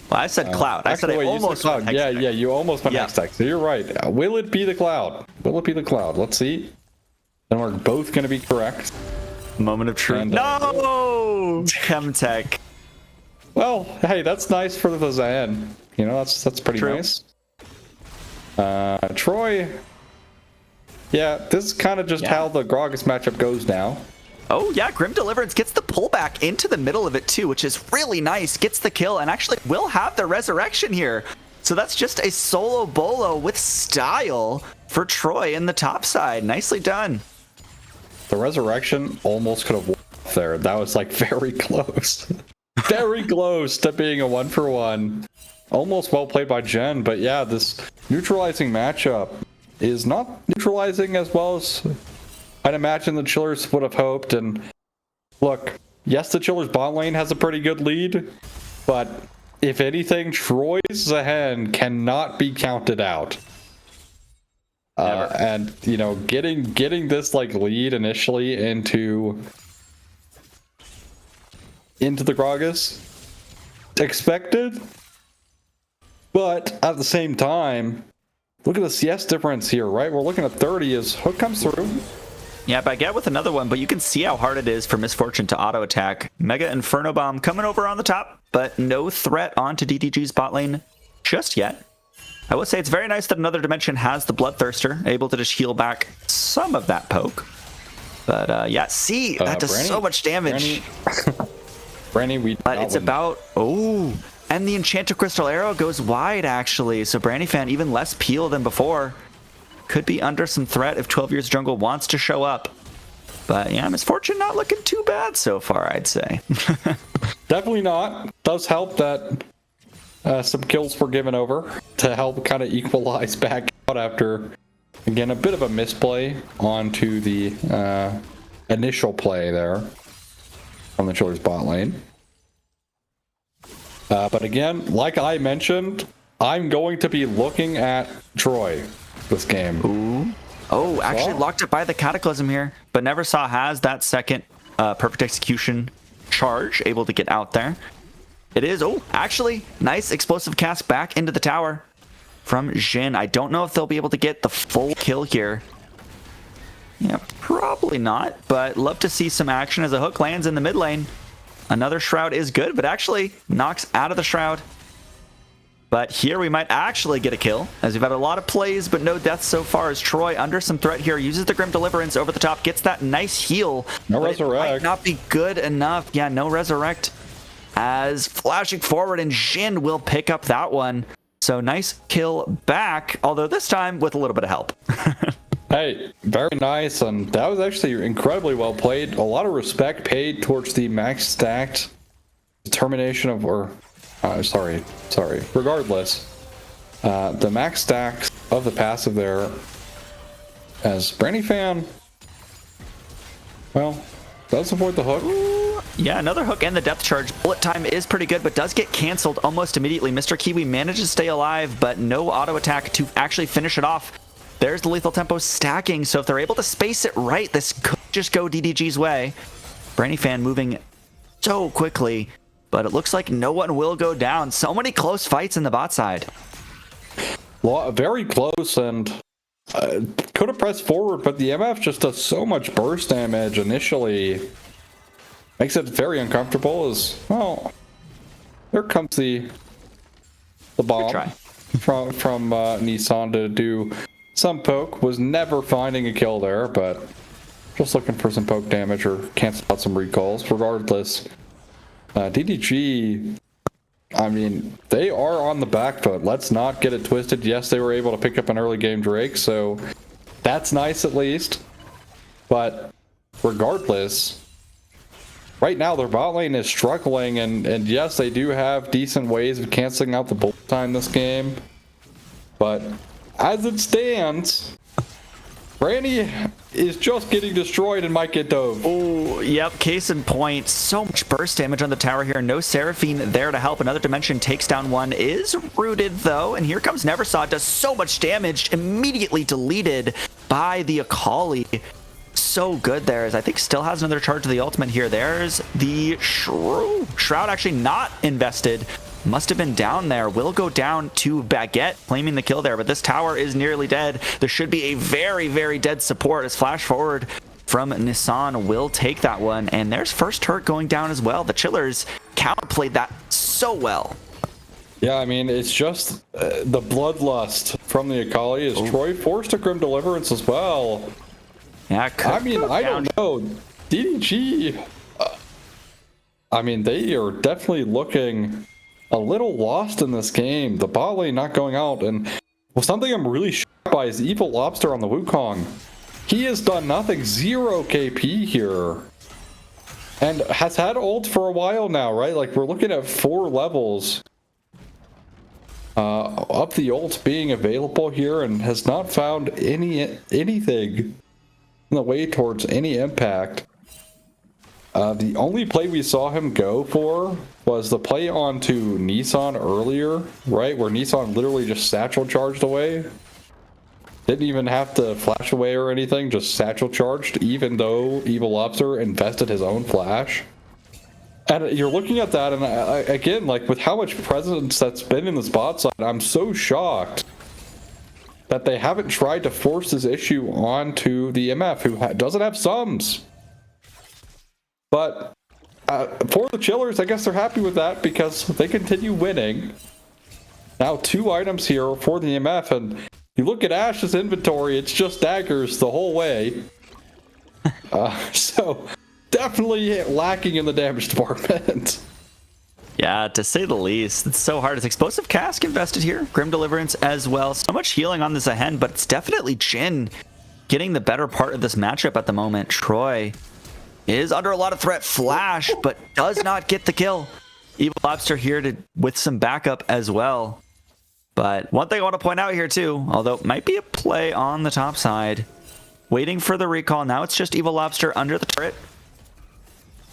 Well, I said Cloud. I said I almost Cloud. Yeah, you almost went Hextech. So you're right. Will it be the Cloud? Will it be the Cloud? Let's see. Then we're both going to be correct. Moment of truth. No! Chemtech. Well, hey, that's nice for the Zayn. You know, that's pretty nice. Troy. Yeah, this is kind of just how the Gragas matchup goes now. Oh yeah, Grim Deliverance gets the pullback into the middle of it too, which is really nice. Gets the kill and actually will have the resurrection here. So that's just a solo bolo with style for Troy in the top side. Nicely done. The resurrection almost could have won there. That was like very close. Very close to being a 1-for-1. Almost well played by Jen, but yeah, this neutralizing matchup is not neutralizing as well as I'd imagine the Chillers would have hoped. And look, yes, the Chillers bot lane has a pretty good lead, but if anything, Troy's Zahen cannot be counted out. And you know, getting this like lead initially into the Gragas, expected, but at the same time, look at the CS difference here, right? We're looking at 30 as Hook comes through. Yeah, baguette with another one, but you can see how hard it is for Misfortune to auto attack. Mega Inferno Bomb coming over on the top, but no threat onto DDG's bot lane just yet. I would say it's very nice that Another Dimension has the Bloodthirster, able to just heal back some of that poke. But yeah, see, that does so much damage. Branny, but it's about, and the Enchanted Crystal Arrow goes wide actually, so Branny fan even less peel than before. Could be under some threat if 12 Years Jungle wants to show up. But yeah, Misfortune not looking too bad so far, I'd say. Definitely not. Does help that some kills were given over to help kind of equalize back out after, again, a bit of a misplay onto the initial play there on the Chillers bot lane. But again, like I mentioned, I'm going to be looking at Troy this game. Ooh. Oh, actually locked up by the Cataclysm here, but never saw has that second perfect execution charge, able to get out there. It is, actually, nice explosive cast back into the tower from Jhin. I don't know if they'll be able to get the full kill here. Yeah, probably not, but love to see some action as a Hook lands in the mid lane. Another Shroud is good, but actually knocks out of the Shroud. But here we might actually get a kill, as we've had a lot of plays, but no deaths so far, as Troy under some threat here, uses the Grim Deliverance over the top, gets that nice heal. No resurrect. It might not be good enough. Yeah, no resurrect. As flashing forward, and Jhin will pick up that one. So nice kill back, although this time with a little bit of help. Hey, very nice, and that was actually incredibly well played. A lot of respect paid towards the max stacked determination of, regardless, the max stacks of the passive there. As Branny fan, well, does avoid the hook. Ooh, yeah, another hook and the depth charge. Bullet time is pretty good, but does get canceled almost immediately. Mr. Kiwi manages to stay alive, but no auto attack to actually finish it off. There's the lethal tempo stacking, so if they're able to space it right, this could just go DDG's way. Branny fan moving so quickly, but it looks like no one will go down. So many close fights in the bot side. Well, very close, and could have pressed forward, but the MF just does so much burst damage initially. Makes it very uncomfortable as, well, there comes the bomb from Nissan to do some poke. Was never finding a kill there, but just looking for some poke damage or cancel out some recalls. Regardless, DDG, I mean, they are on the back foot. Let's not get it twisted. Yes, they were able to pick up an early game Drake, so that's nice at least. But regardless, right now their bot lane is struggling, and yes, they do have decent ways of canceling out the bullet time this game. But as it stands, Branny is just getting destroyed and might get dove. Oh, yep. Case in point. So much burst damage on the tower here. No Seraphine there to help. Another Dimension takes down one. Is rooted, though. And here comes Neversaw. Does so much damage. Immediately deleted by the Akali. So good there. As I think still has another charge of the ultimate here. There's the Shroud actually not invested. Must have been down there. Will go down to Baguette, claiming the kill there, but this tower is nearly dead. There should be a very, very dead support as flash forward from Nissan will take that one, and there's first turret going down as well. The Chillers counterplayed that so well. Yeah, I mean, it's just the bloodlust from the Akali is Troy forced to Grim Deliverance as well. Yeah, I mean, I don't know. DDG, I mean, they are definitely looking a little lost in this game. The bot lane not going out, and something I'm really shocked by is Evil Lobster on the Wukong. He has done nothing, 0 KP here, and has had ult for a while now, right? Like, we're looking at 4 levels up the ult being available here, and has not found anything in the way towards any impact. The only play we saw him go for was the play onto Nissan earlier, right? Where Nissan literally just satchel charged away. Didn't even have to flash away or anything, just satchel charged, even though Evil Lobster invested his own flash. And you're looking at that, and again, like with how much presence that's been in this bot side, I'm so shocked that they haven't tried to force this issue onto the MF, who doesn't have sums. But for the Chillers, I guess they're happy with that because they continue winning. Now 2 items here for the MF, and you look at Ash's inventory, it's just daggers the whole way. So definitely lacking in the damage department. Yeah, to say the least. It's so hard. It's Explosive Cask invested here. Grim Deliverance as well. So much healing on this Ahen, but it's definitely Jhin getting the better part of this matchup at the moment. Troy is under a lot of threat. Flash, but does not get the kill. Evil Lobster here with some backup as well. But one thing I want to point out here too, although it might be a play on the top side, waiting for the recall. Now it's just Evil Lobster under the turret.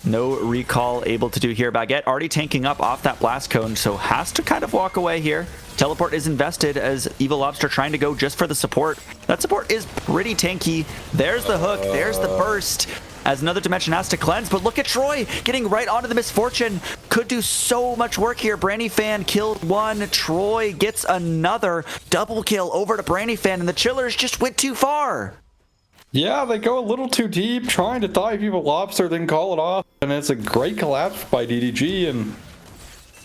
No recall able to do here. Baguette already tanking up off that blast cone, so has to kind of walk away here. Teleport is invested as Evil Lobster trying to go just for the support. That support is pretty tanky. There's the hook, there's the burst, as another dimension has to cleanse. But look at Troy getting right onto the Misfortune. Could do so much work here. Branny Fan killed one. Troy gets another double kill over to Branny Fan, and the Chillers just went too far. Yeah, they go a little too deep, trying to dive Evil Lobster, then call it off, and it's a great collapse by DDG. And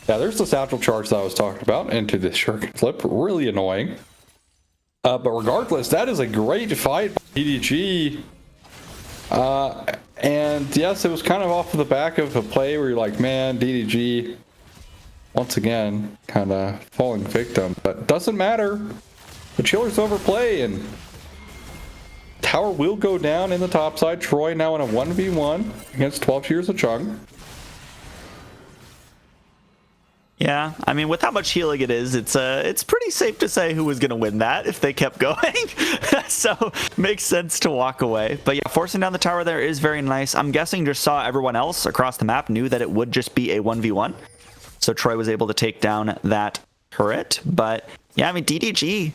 yeah, there's the satchel charge that I was talking about into the shuriken flip, really annoying. But regardless, that is a great fight by DDG. And yes, it was kind of off of the back of a play where you're like, man, DDG once again kind of falling victim, but doesn't matter. The Chillers overplay, and tower will go down in the top side. Troy now in a 1v1 against 12 Tears of Chung. Yeah, I mean, with how much healing it is, it's pretty safe to say who was going to win that if they kept going. So makes sense to walk away. But yeah, forcing down the tower there is very nice. I'm guessing just saw everyone else across the map, knew that it would just be a 1v1. So Troy was able to take down that turret. But yeah, I mean, DDG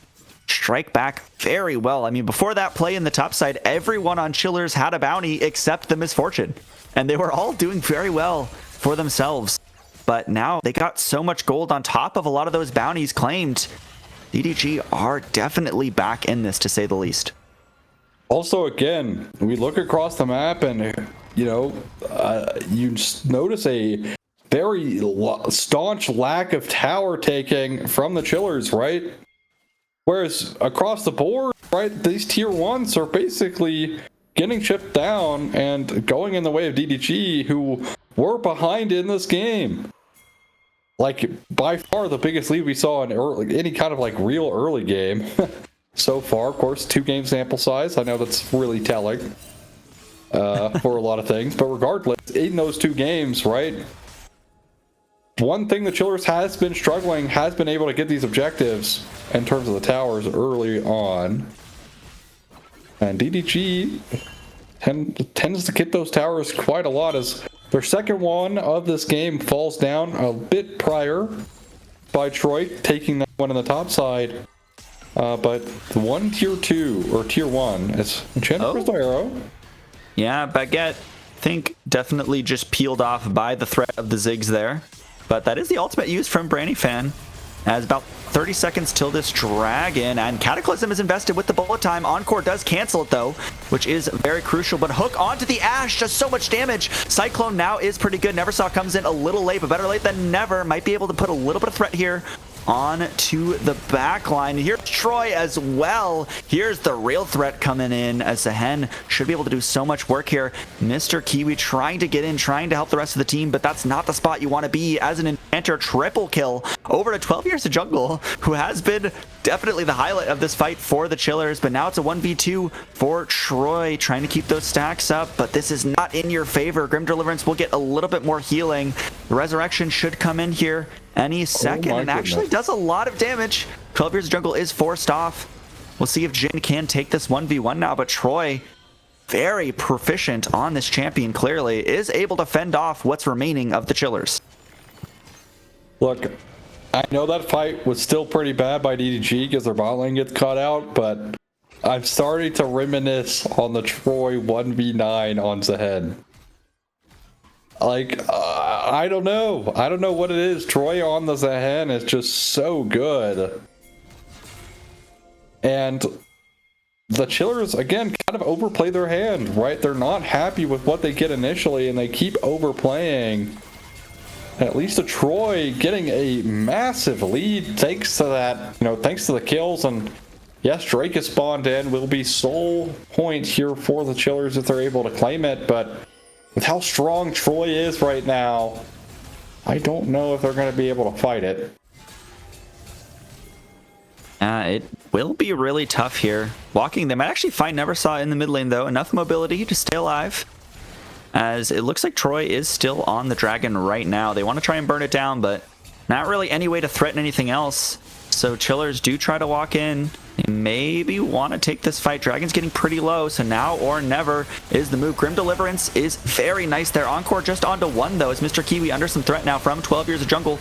strike back very well. I mean, before that play in the top side, everyone on Chillers had a bounty except the Misfortune, and they were all doing very well for themselves. But now they got so much gold on top of a lot of those bounties claimed. DDG are definitely back in this, to say the least. Also, again, we look across the map and, you know, you notice a very staunch lack of tower taking from the Chillers, right? Whereas across the board, right, these tier 1s are basically getting chipped down and going in the way of DDG, who were behind in this game. Like, by far the biggest lead we saw in any kind of like real early game so far. Of course, 2 game sample size. I know that's really telling. for a lot of things. But regardless, in those two games, right? One thing the Chillers has been struggling, has been able to get these objectives in terms of the towers early on. And DDG tends to get those towers quite a lot, as their second one of this game falls down a bit prior by Troy, taking that one on the top side. But the one tier 2 or tier 1 is Enchanted Crystal Arrow. Yeah, Baguette, I think definitely just peeled off by the threat of the Ziggs there. But that is the ultimate use from Branny Fan. As about 30 seconds till this dragon, and Cataclysm is invested with the bullet time. Encore does cancel it though, which is very crucial, but Hook onto the Ash does so much damage. Cyclone now is pretty good. Neversaw comes in a little late, but better late than never. Might be able to put a little bit of threat here on to the back line. Here's Troy as well. Here's the real threat coming in, as Sehen should be able to do so much work here. Mr. Kiwi trying to get in, trying to help the rest of the team, but that's not the spot you want to be as an Enchanter. Triple kill over to 12 Years of Jungle, who has been definitely the highlight of this fight for the Chillers, but now it's a 1v2 for Troy, trying to keep those stacks up, but this is not in your favor. Grim Deliverance will get a little bit more healing. The Resurrection should come in here any second, and actually does a lot of damage. 12 Years of Jungle is forced off. We'll see if Jin can take this 1v1 now, but Troy, very proficient on this champion, clearly is able to fend off what's remaining of the Chillers. Look, I know that fight was still pretty bad by DDG because their bot lane gets caught out, but I'm starting to reminisce on the Troy 1v9 on Sehen. Like, I don't know. I don't know what it is. Troy on the Sehen is just so good. And the Chillers, again, kind of overplay their hand, right? They're not happy with what they get initially, and they keep overplaying. And at least the Troy getting a massive lead thanks to that, thanks to the kills. And yes, Drake is spawned in, will be sole point here for the Chillers if they're able to claim it, but with how strong Troy is right now, I don't know if they're going to be able to fight it. It will be really tough here. Walking, they might actually find Neversaw in the mid lane though. Enough mobility to stay alive, as it looks like Troy is still on the dragon right now. They want to try and burn it down, but not really any way to threaten anything else. So Chillers do try to walk in. They maybe want to take this fight. Dragon's getting pretty low, so now or never is the move. Grim Deliverance is very nice there. Encore just onto one though, as Mr. Kiwi under some threat now from 12 Years of Jungle.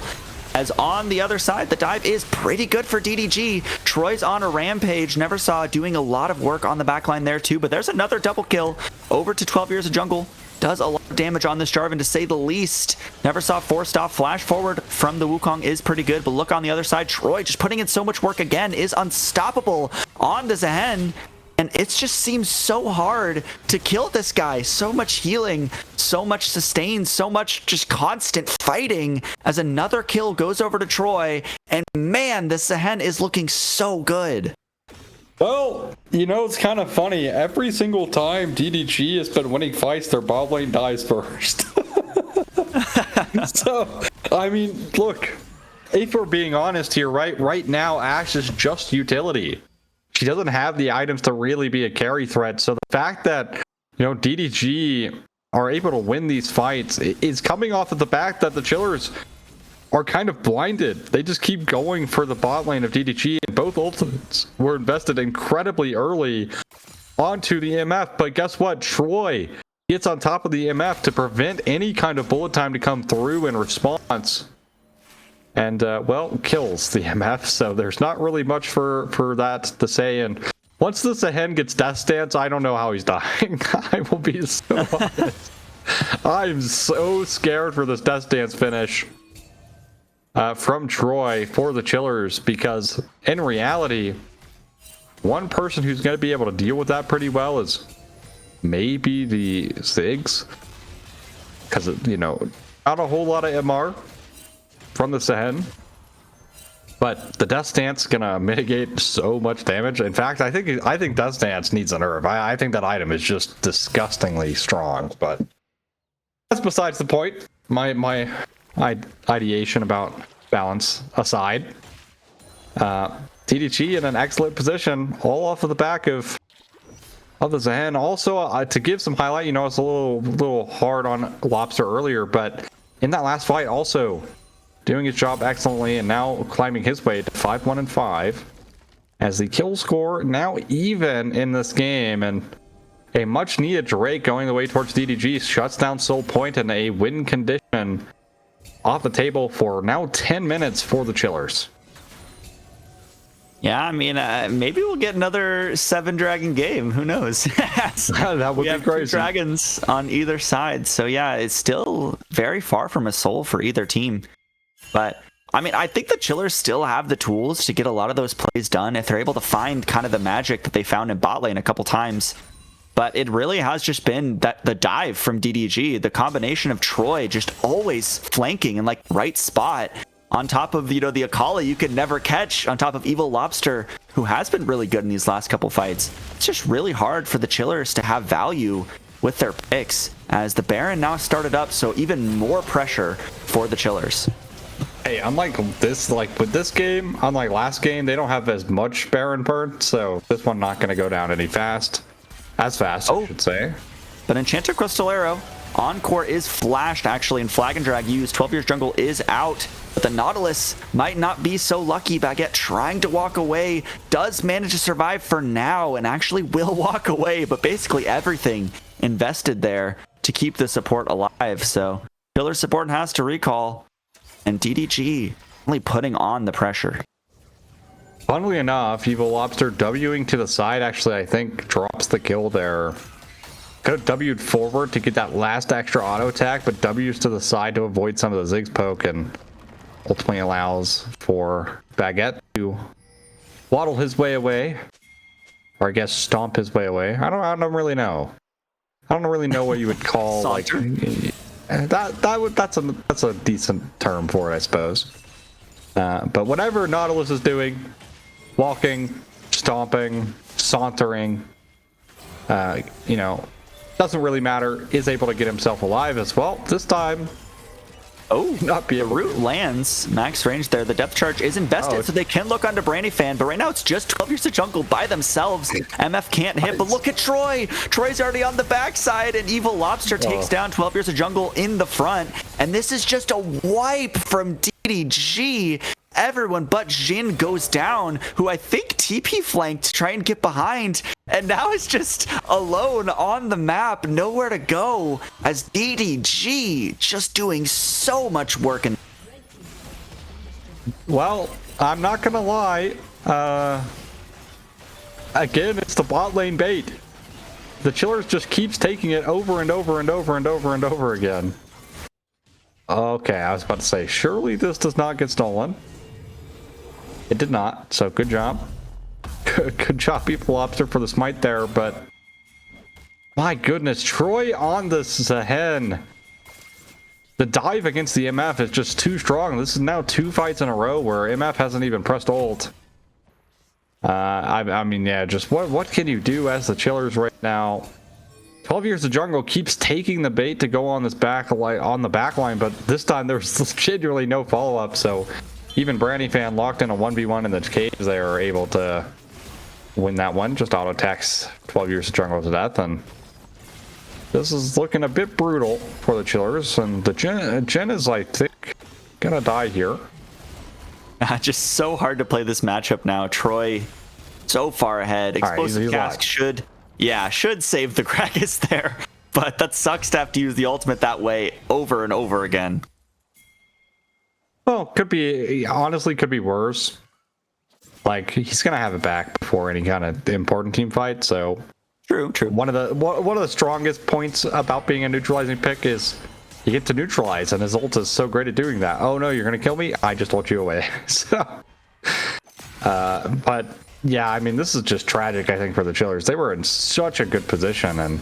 As on the other side, the dive is pretty good for DDG. Troy's on a rampage. Neversaw doing a lot of work on the backline there too, but there's another double kill over to 12 Years of Jungle. Does a lot of damage on this Jarvan, to say the least. Neversaw forced off. Flash forward from the Wukong is pretty good, but look on the other side. Troy just putting in so much work again, is unstoppable on the Sehen. And it just seems so hard to kill this guy. So much healing, so much sustain, so much just constant fighting, as another kill goes over to Troy. And man, the Sehen is looking so good. Well, it's kind of funny. Every single time DDG has been winning fights, their bot lane dies first. So, I mean, look, if we're being honest here, right now, Ashe is just utility. She doesn't have the items to really be a carry threat. So the fact that, DDG are able to win these fights is coming off of the fact that the Chillers are kind of blinded. They just keep going for the bot lane of DDG, and both ultimates were invested incredibly early onto the EMF. But guess what? Troy gets on top of the EMF to prevent any kind of bullet time to come through in response. And, kills the MF, so there's not really much for that to say. And once the Sehen gets Death Stance, I don't know how he's dying. I will be so honest. I'm so scared for this Death Stance finish from Troy for the Chillers, because in reality, one person who's going to be able to deal with that pretty well is maybe the Ziggs, because, not a whole lot of MR from the Sehen, but the Death Stance is gonna mitigate so much damage. In fact, I think Death Stance needs a nerf. I think that item is just disgustingly strong, but that's besides the point. My ideation about balance aside, DDG in an excellent position, all off of the back of of the Zahen. Also, to give some highlight, you know, it's a little hard on Lobster earlier, but in that last fight, also doing his job excellently, and now climbing his way to 5-1-5 as the kill score now even in this game, and a much needed Drake going the way towards DDG shuts down Soul Point, and a win condition off the table for now 10 minutes for the Chillers. Yeah, I mean, maybe we'll get another 7-dragon game. Who knows? That would be have crazy. 2 dragons on either side. So yeah, it's still very far from a soul for either team. But I mean, I think the Chillers still have the tools to get a lot of those plays done if they're able to find kind of the magic that they found in bot lane a couple times. But it really has just been that the dive from DDG, the combination of Troy just always flanking in like right spot, on top of, you know, the Akali you could never catch, on top of Evil Lobster, who has been really good in these last couple fights. It's just really hard for the Chillers to have value with their picks, as the Baron now started up, so even more pressure for the Chillers. Hey, unlike this, like with this game, unlike last game, they don't have as much Baron burn, so this one not going to go down any fast. As fast, I should say. But Enchanted Crystal Arrow, Encore is flashed actually, and Flag and Drag used. 12 Years Jungle is out. But the Nautilus might not be so lucky. Baguette trying to walk away, does manage to survive for now, and actually will walk away, but basically everything invested there to keep the support alive. So Killer support has to recall, and DDG only putting on the pressure. Funnily enough, Evil Lobster Wing to the side actually, I think, drops the kill there. Could have W'd forward to get that last extra auto attack, but W's to the side to avoid some of the Ziggs poke, and ultimately allows for Baguette to waddle his way away, or I guess stomp his way away. I don't really know. I don't really know what you would call like that's a decent term for it, I suppose. But whatever Nautilus is doing, walking, stomping, sauntering, you know, doesn't really matter. Is able to get himself alive as well this time. Oh, not be the root lands max range there. The depth charge is invested, so they can look onto Brandyfan, but right now it's just 12 Years of Jungle by themselves. MF can't hit, but look at Troy. Troy's already on the backside, and Evil Lobster takes down 12 Years of Jungle in the front, and this is just a wipe from DDG. Everyone but Jin goes down, who I think TP flanked to try and get behind, and now is just alone on the map, nowhere to go, as DDG just doing so much work. And well, I'm not gonna lie, again, it's the bot lane bait. The Chillers just keeps taking it over and over and over and over and over again. Okay, I was about to say, surely this does not get stolen. It did not, so good job. Good job, Evil Lobster, for the smite there, but my goodness, Troy on the Zahen. The dive against the MF is just too strong. This is now 2 fights in a row where MF hasn't even pressed ult. I mean, yeah, just what can you do as the Chillers right now? 12 Years of Jungle keeps taking the bait to go on this on the back line, but this time there's genuinely no follow-up, so even Brandyfan locked in a 1v1 in the caves, they are able to win that one. Just auto attacks 12 Years of Jungle to death, and this is looking a bit brutal for the Chillers, and the Jen is, I think, gonna die here. Just so hard to play this matchup now. Troy so far ahead. Explosive Cask should save the Krakus there, but that sucks to have to use the ultimate that way over and over again. Well, could be, honestly, could be worse. Like, he's gonna have it back before any kind of important team fight, so true. One of the strongest points about being a neutralizing pick is you get to neutralize, and his ult is so great at doing that. Oh no, you're gonna kill me? I just ult you away. So but yeah, I mean, this is just tragic, I think, for the Chillers. They were in such a good position, and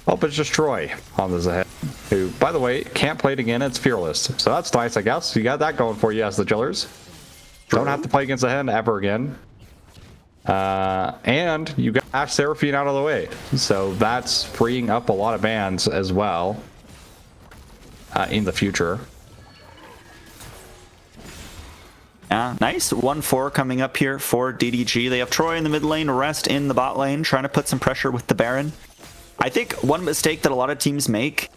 it's just Troy on the Zahen, who, by the way, can't play it again. It's Fearless, so that's nice, I guess. You got that going for you as the Chillers. Don't have to play against Zahen ever again. And you got Ash Seraphine out of the way, so that's freeing up a lot of bans as well in the future. Nice 1-4 coming up here for DDG. They have Troy in the mid lane, Rest in the bot lane, trying to put some pressure with the Baron. I think one mistake that a lot of teams make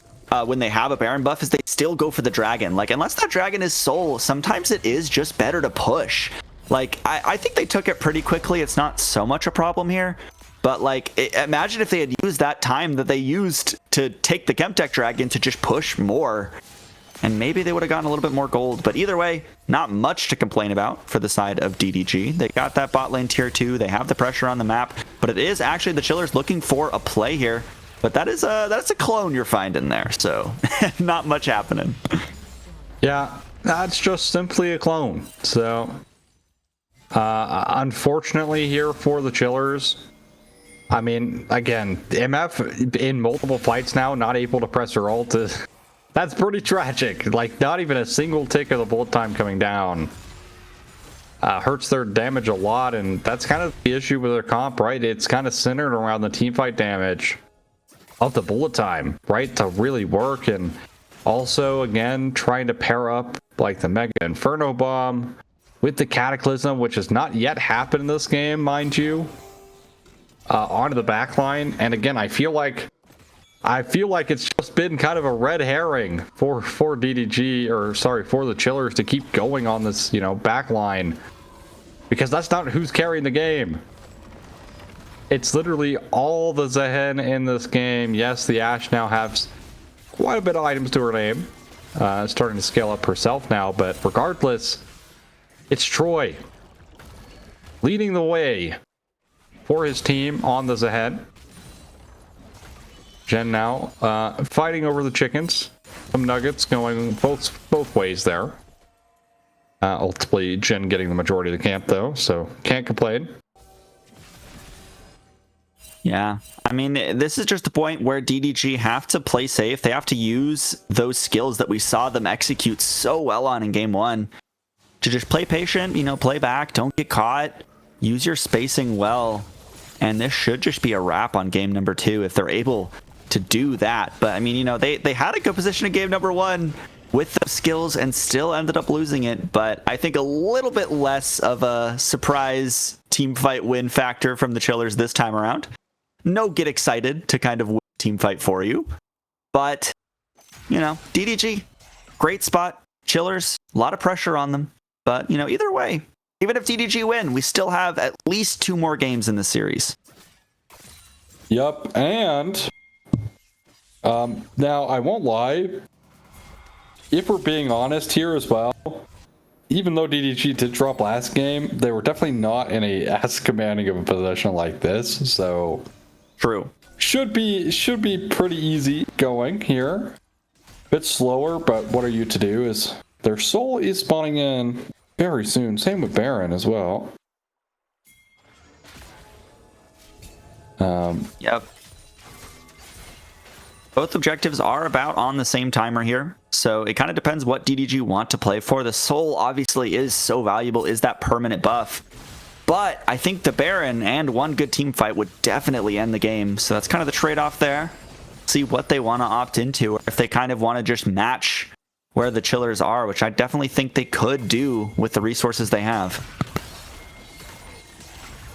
when they have a Baron buff is they still go for the dragon. Like, unless that dragon is soul, sometimes it is just better to push. Like, I think they took it pretty quickly. It's not so much a problem here. But, like, imagine if they had used that time that they used to take the Chemtech dragon to just push more. And maybe they would have gotten a little bit more gold. But either way, not much to complain about for the side of DDG. They got that bot lane tier 2. They have the pressure on the map. But it is actually the Chillers looking for a play here. But that's a clone you're finding there, so not much happening. Yeah, that's just simply a clone. So, unfortunately here for the Chillers, I mean, again, MF in multiple fights now, not able to press her ult. That's pretty tragic. Like, not even a single tick of the bullet time coming down. Hurts their damage a lot, and that's kind of the issue with their comp, right? It's kind of centered around the teamfight damage of the bullet time, right, to really work. And also, again, trying to pair up like the Mega Inferno Bomb with the Cataclysm, which has not yet happened in this game, mind you, onto the backline. And again, I feel like it's just been kind of a red herring for DDG, or sorry, for the Chillers to keep going on this, backline, because that's not who's carrying the game. It's literally all the Zehen in this game. Yes, the Ashe now has quite a bit of items to her name. Starting to scale up herself now, but regardless, it's Troy leading the way for his team on the Zehen. Jen now fighting over the chickens. Some nuggets going both ways there. Ultimately, Jen getting the majority of the camp, though, so can't complain. Yeah, I mean, this is just the point where DDG have to play safe. They have to use those skills that we saw them execute so well on in game 1 to just play patient, play back, don't get caught, use your spacing well, and this should just be a wrap on game number 2 if they're able to do that. But I mean, they had a good position in game number 1 with the skills and still ended up losing it. But I think a little bit less of a surprise team fight win factor from the Chillers this time around. No get excited to kind of win a team fight for you. But, DDG, great spot. Chillers, a lot of pressure on them. But, either way, even if DDG win, we still have at least 2 more games in the series. Yep, and now I won't lie. If we're being honest here as well, even though DDG did drop last game, they were definitely not in as commanding of a position like this. So true. Should be pretty easy going here. Bit slower, but what are you to do? Is their soul is spawning in very soon. Same with Baron as well. Yep. Both objectives are about on the same timer here, so it kind of depends what DDG want to play for. The soul obviously is so valuable, is that permanent buff. But I think the Baron and one good team fight would definitely end the game, so that's kind of the trade-off there. See what they want to opt into, or if they kind of want to just match where the Chillers are, which I definitely think they could do with the resources they have.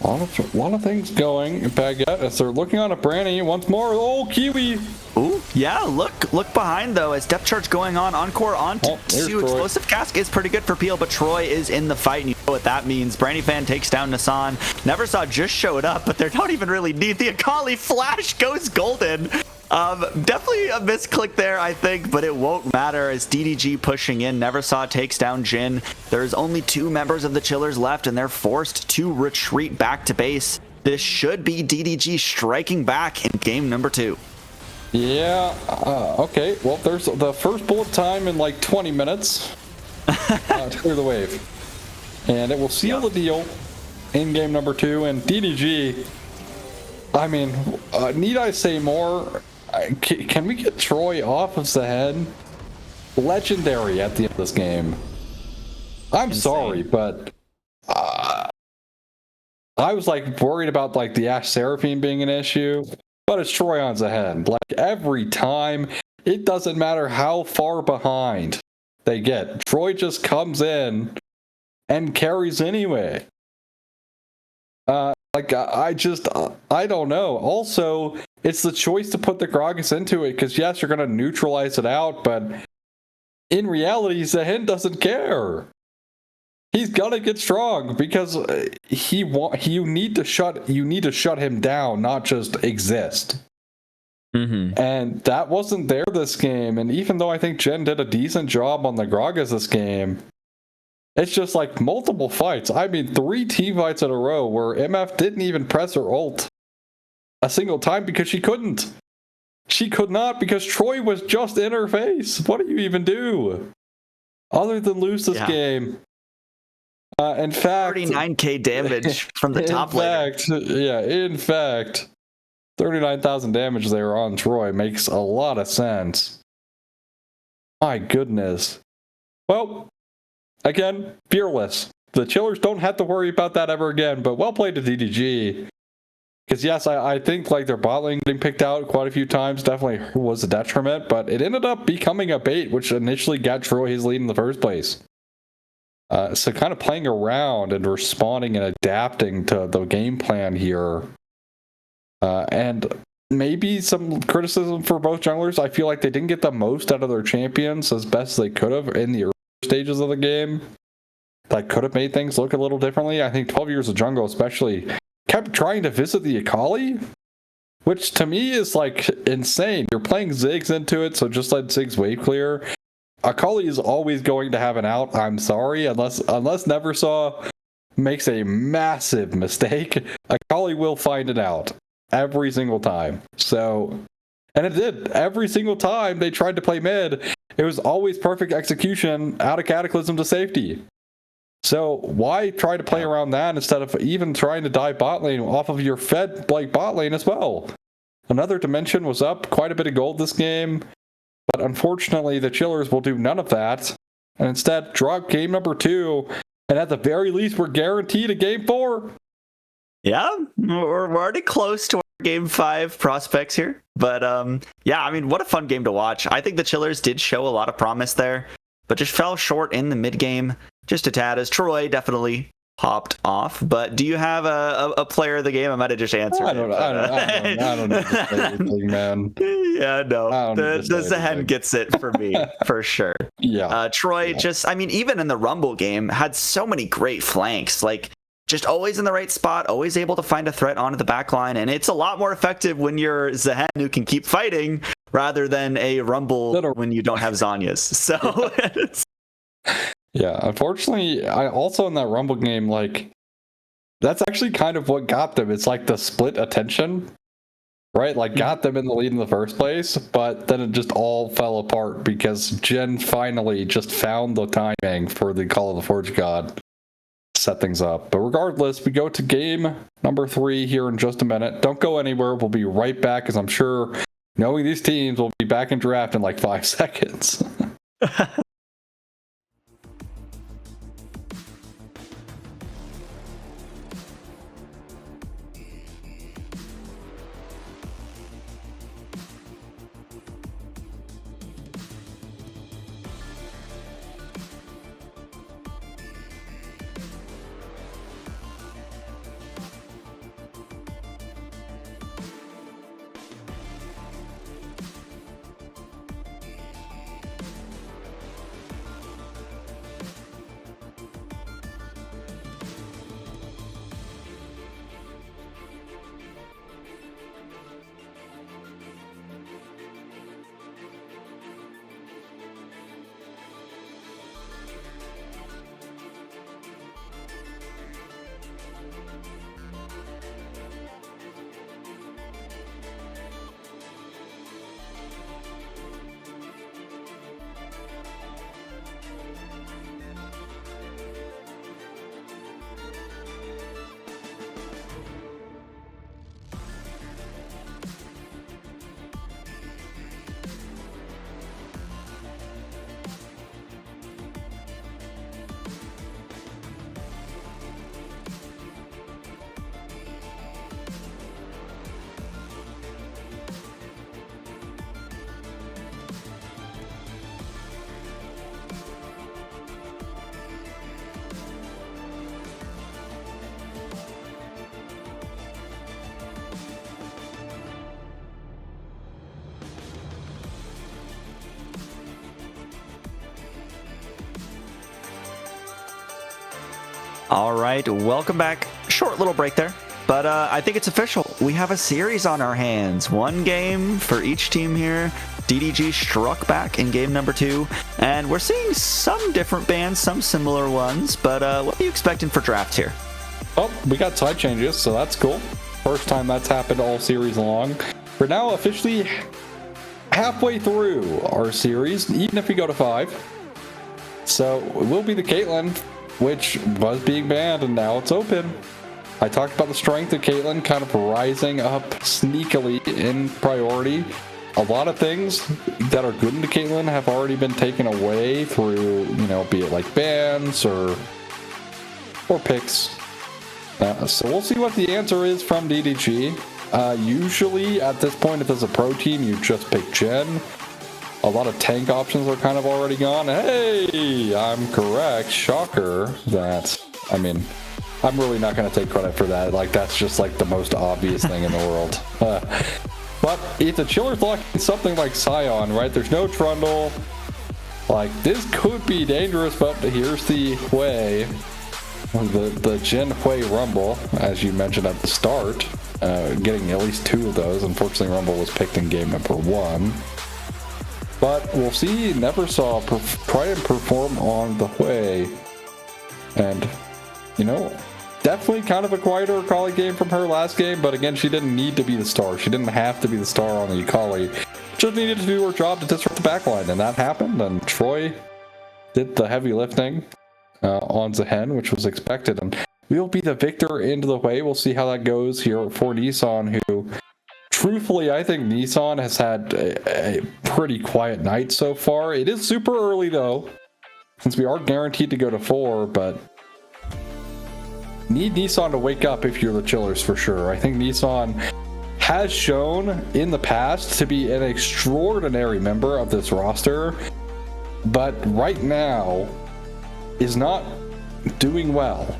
A lot of things going in Baguette as they're looking on a Branny once more. Oh, Kiwi! Ooh, yeah, look behind though as depth charge going on. Encore on to explosive cask is pretty good for Peel, but Troy is in the fight, and you know what that means. Branny fan takes down Nassan. Never saw just showed up, but they don't even really need the Akali flash goes golden. Definitely a misclick there, I think, but it won't matter as DDG pushing in. Never saw takes down Jin. There's only 2 members of the Chillers left, and they're forced to retreat back to base. This should be DDG striking back in game number 2. Yeah, okay. Well, there's the first bullet time in like 20 minutes to clear the wave. And it will seal the deal in game number 2. And DDG, I mean, need I say more? Can we get Troy off of the head? Legendary at the end of this game. I'm sorry, but I was like worried about like the Ashe Seraphine being an issue, but it's Troy on the head. Like every time, it doesn't matter how far behind they get. Troy just comes in and carries anyway. I don't know. Also, it's the choice to put the Gragas into it, because yes, you're going to neutralize it out, but in reality, Zehen doesn't care. He's gonna get strong because you need to shut him down, not just exist. Mm-hmm. And that wasn't there this game. And even though I think Jen did a decent job on the Gragas this game, it's just like multiple fights. I mean, 3 team fights in a row where MF didn't even press her ult a single time because she couldn't. She could not, because Troy was just in her face. What do you even do other than lose this game? In fact, 39k damage from the top laner. In fact, 39,000 damage there on Troy makes a lot of sense. My goodness. Well, again, fearless. The Chillers don't have to worry about that ever again, but well played to DDG. Because yes, I think like their bot lane getting picked out quite a few times definitely was a detriment, but it ended up becoming a bait, which initially got Troy his lead in the first place. So kind of playing around and responding and adapting to the game plan here. And maybe some criticism for both junglers. I feel like they didn't get the most out of their champions as best they could have in the early stages of the game. That could have made things look a little differently. I think 12 Years of Jungle especially kept trying to visit the Akali, which to me is like insane. You're playing Ziggs into it, so just let Ziggs wave clear. Akali is always going to have an out, I'm sorry, unless Neversaw makes a massive mistake. Akali will find it out every single time. So, and it did. Every single time they tried to play mid, it was always perfect execution out of Cataclysm to safety. So why try to play around that instead of even trying to dive bot lane off of your fed like bot lane as well? Another Dimension was up quite a bit of gold this game. But unfortunately, the Chillers will do none of that, and instead drop game number 2, and at the very least, we're guaranteed a game 4. Yeah, we're already close to our game 5 prospects here. But yeah, I mean, what a fun game to watch. I think the Chillers did show a lot of promise there, but just fell short in the mid game, just a tad, as Troy definitely popped off. But do you have a player of the game? I might have just answered. I don't know anything, man. Yeah, no. The Zehen gets it for me, for sure. Yeah. Troy just, I mean, even in the Rumble game, had so many great flanks. Like, just always in the right spot, always able to find a threat onto the back line. And it's a lot more effective when you're Zehen who can keep fighting rather than a Rumble when you don't have Zhonya's. So... Yeah, unfortunately, I also in that Rumble game, like, that's actually kind of what got them. It's like the split attention, right? Like, got them in the lead in the first place, but then it just all fell apart because Jen finally just found the timing for the Call of the Forge God to set things up. But regardless, we go to game number 3 here in just a minute. Don't go anywhere. We'll be right back, because I'm sure knowing these teams, we'll be back in draft in like 5 seconds. All right, welcome back. Short little break there, but I think it's official. We have a series on our hands. One game for each team here. DDG struck back in game number 2, and we're seeing some different bans, some similar ones, but what are you expecting for drafts here? Oh, we got side changes, so that's cool. First time that's happened all series long. We're now officially halfway through our series, even if we go to 5. So it will be the Caitlyn, which was being banned, and now it's open. I talked about the strength of Caitlyn kind of rising up sneakily in priority. A lot of things that are good into Caitlyn have already been taken away through, be it like bans or picks. So we'll see what the answer is from DDG. Usually at this point, if there's a pro team, you just pick Jen. A lot of tank options are kind of already gone. Hey, I'm correct. Shocker. I'm really not going to take credit for that. That's just the most obvious thing in the world. But if the Chiller's locking something like Scion, right? There's no Trundle. This could be dangerous, but here's the Hui. The Jin Hui Rumble, as you mentioned at the start. Getting at least 2 of those. Unfortunately, Rumble was picked in game number 1. But we'll see. Never saw try and perform on the Hui. And, definitely kind of a quieter Akali game from her last game, but again, she didn't need to be the star. She didn't have to be the star on the Akali. Just needed to do her job to disrupt the backline, and that happened, and Troy did the heavy lifting on Zehen, which was expected, and we'll be the victor into the way. We'll see how that goes here for Nissan, who, truthfully, I think Nissan has had a pretty quiet night so far. It is super early, though, since we are guaranteed to go to 4, but need Nissan to wake up if you're the Chillers for sure. I think Nissan has shown in the past to be an extraordinary member of this roster, but right now is not doing well.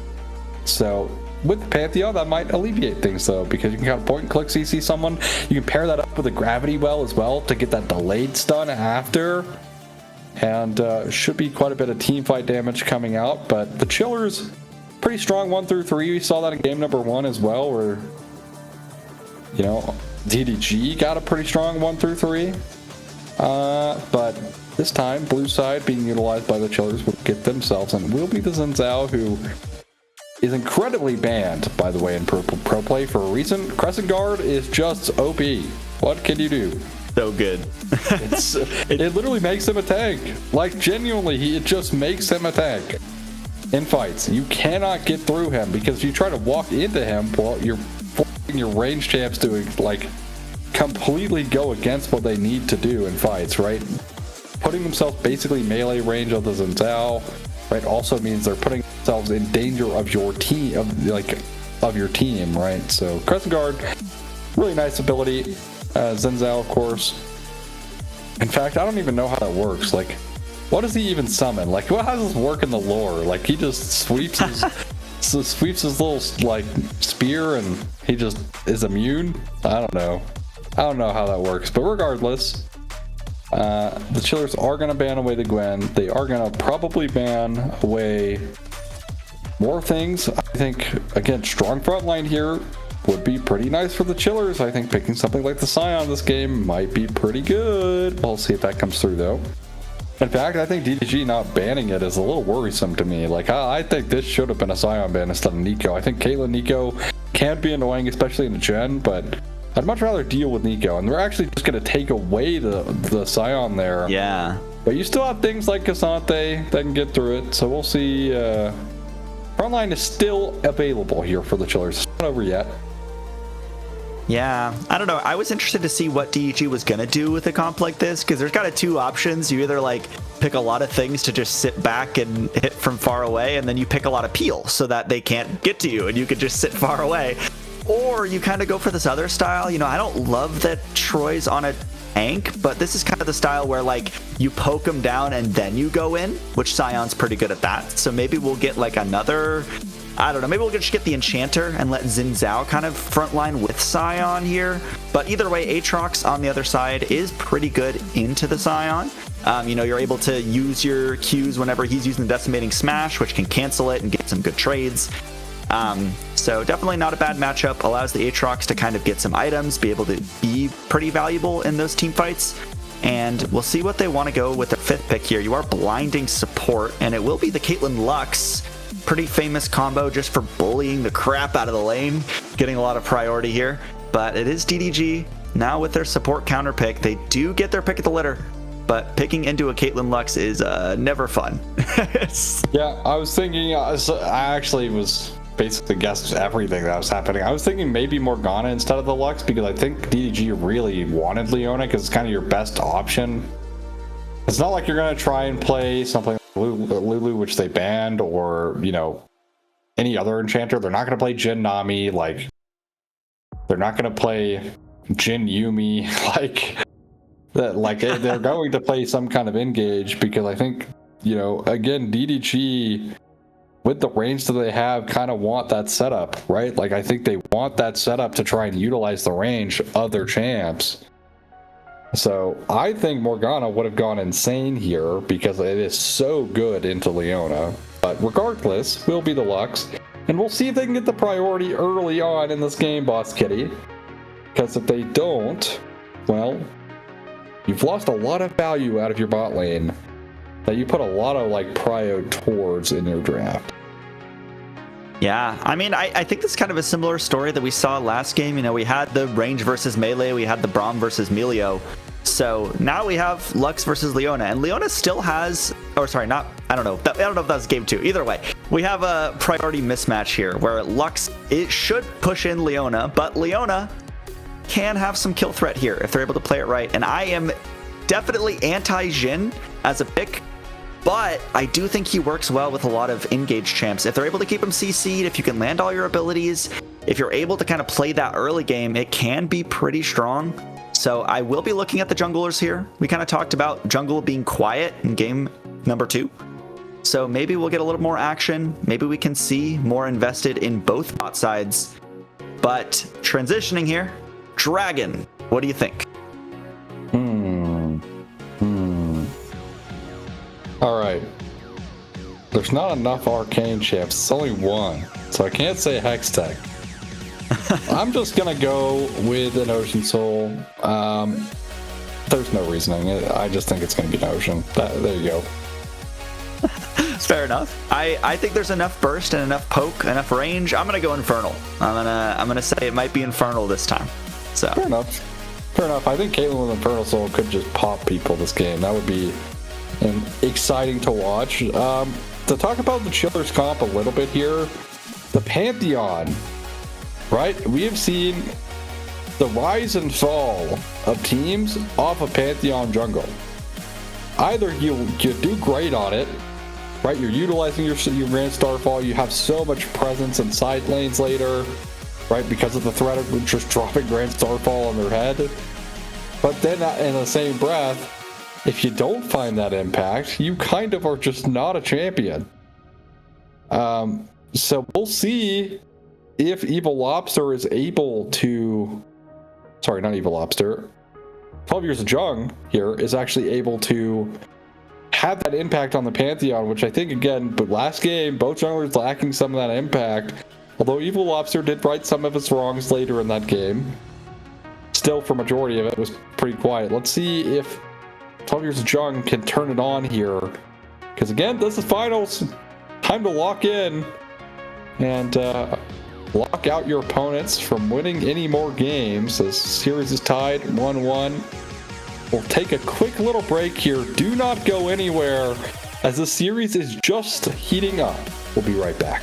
So with Pantheon, that might alleviate things though, because you can kind of point and click CC someone. You can pair that up with a gravity well as well to get that delayed stun after, and should be quite a bit of team fight damage coming out. But the Chillers, pretty strong 1 through 3. We saw that in game number 1 as well, where DDG got a pretty strong 1 through 3. But this time, blue side being utilized by the Chillers will get themselves, and will be the Xin Zhao, who is incredibly banned, by the way, in pro play for a reason. Crescent Guard is just OP. What can you do? So good. It literally makes him a tank. Genuinely, it just makes him a tank. In fights, you cannot get through him, because if you try to walk into him, well, you're forcing your range champs to completely go against what they need to do in fights, right? Putting themselves basically melee range of the Xin Zhao, right, also means they're putting themselves in danger of your team, of your team, right? So Crescent Guard, really nice ability. Xin Zhao, of course. In fact, I don't even know how that works. What does he even summon? How does this work in the lore? He just sweeps his little spear and he just is immune? I don't know how that works, but regardless, the Chillers are going to ban away the Gwen. They are going to probably ban away more things. I think, again, strong front line here would be pretty nice for the Chillers. I think picking something like the Scion this game might be pretty good. We'll see if that comes through though. In fact, I think DDG not banning it is a little worrisome to me. I think this should have been a Scion ban instead of Nico. I think Caitlyn Nico can be annoying, especially in the Gen, but I'd much rather deal with Nico. And we're actually just going to take away the Scion there. Yeah. But you still have things like Cassante that can get through it. So we'll see. Frontline is still available here for the Chillers. It's not over yet. Yeah, I don't know. I was interested to see what DEG was going to do with a comp like this, because there's kind of 2 options. You either pick a lot of things to just sit back and hit from far away, and then you pick a lot of peel so that they can't get to you and you can just sit far away. Or you kind of go for this other style. I don't love that Troy's on a tank, but this is kind of the style where you poke them down and then you go in, which Scion's pretty good at that. So maybe we'll get another, I don't know, maybe we'll just get the Enchanter and let Xin Zhao kind of frontline with Scion here. But either way, Aatrox on the other side is pretty good into the Scion. You're able to use your Qs whenever he's using the Decimating Smash, which can cancel it and get some good trades. So definitely not a bad matchup. Allows the Aatrox to kind of get some items, be able to be pretty valuable in those team fights. And we'll see what they want to go with their 5th pick here. You are blinding support, and it will be the Caitlyn Lux. Pretty famous combo just for bullying the crap out of the lane, getting a lot of priority here. But it is DDG. Now with their support counter pick, they do get their pick of the litter. But picking into a Caitlyn Lux is never fun. Yeah, I was thinking, I actually was basically guessed everything that was happening. I was thinking maybe Morgana instead of the Lux, because I think DDG really wanted Leona because it's kind of your best option. It's not like you're going to try and play something like Lulu, which they banned, or, any other enchanter. They're not going to play Jin Nami, they're not going to play Jin Yumi, they're going to play some kind of engage, because I think, again, DDG, with the range that they have, kind of want that setup, right? I think they want that setup to try and utilize the range of their champs. So I think Morgana would have gone insane here because it is so good into Leona. But regardless, will be the Lux. And we'll see if they can get the priority early on in this game, Boss Kitty. Because if they don't, well, you've lost a lot of value out of your bot lane that you put a lot of prio towards in your draft. Yeah, I think this is kind of a similar story that we saw last game. We had the range versus melee, we had the Braum versus Melio. So now we have Lux versus Leona, and Leona still has, I don't know if that was game 2. Either way, we have a priority mismatch here where Lux, it should push in Leona, but Leona can have some kill threat here if they're able to play it right. And I am definitely anti-Jhin as a pick, but I do think he works well with a lot of engaged champs. If they're able to keep him CC'd, if you can land all your abilities, if you're able to kind of play that early game, it can be pretty strong. So I will be looking at the junglers here. We kind of talked about jungle being quiet in game number 2. So maybe we'll get a little more action. Maybe we can see more invested in both bot sides. But transitioning here, Dragon, what do you think? All right. There's not enough arcane champs. It's only one. So I can't say Hextech. I'm just going to go with an Ocean Soul. There's no reasoning. I just think it's going to be an Ocean. There you go. Fair enough. I think there's enough burst and enough poke, enough range. I'm going to go Infernal. I'm gonna say it might be Infernal this time. So Fair enough. I think Caitlyn with Infernal Soul could just pop people this game. That would be exciting to watch. To talk about the Chillers comp a little bit here, the Pantheon, right? We have seen the rise and fall of teams off of Pantheon jungle. Either you do great on it, right? You're utilizing your Grand Starfall. You have so much presence in side lanes later, right? Because of the threat of just dropping Grand Starfall on their head. But then in the same breath, if you don't find that impact, you kind of are just not a champion. So we'll see if Evil Lobster is able to... Sorry, not Evil Lobster. 12 Years of Jung here is actually able to have that impact on the Pantheon, which I think, again, but last game, both junglers lacking some of that impact. Although Evil Lobster did right some of its wrongs later in that game. Still, for majority of it, was pretty quiet. Let's see if 12 Years of Jung can turn it on here. Because, again, this is finals. Time to lock in and lock out your opponents from winning any more games. This series is tied 1-1. We'll take a quick little break here. Do not go anywhere, as the series is just heating up. We'll be right back.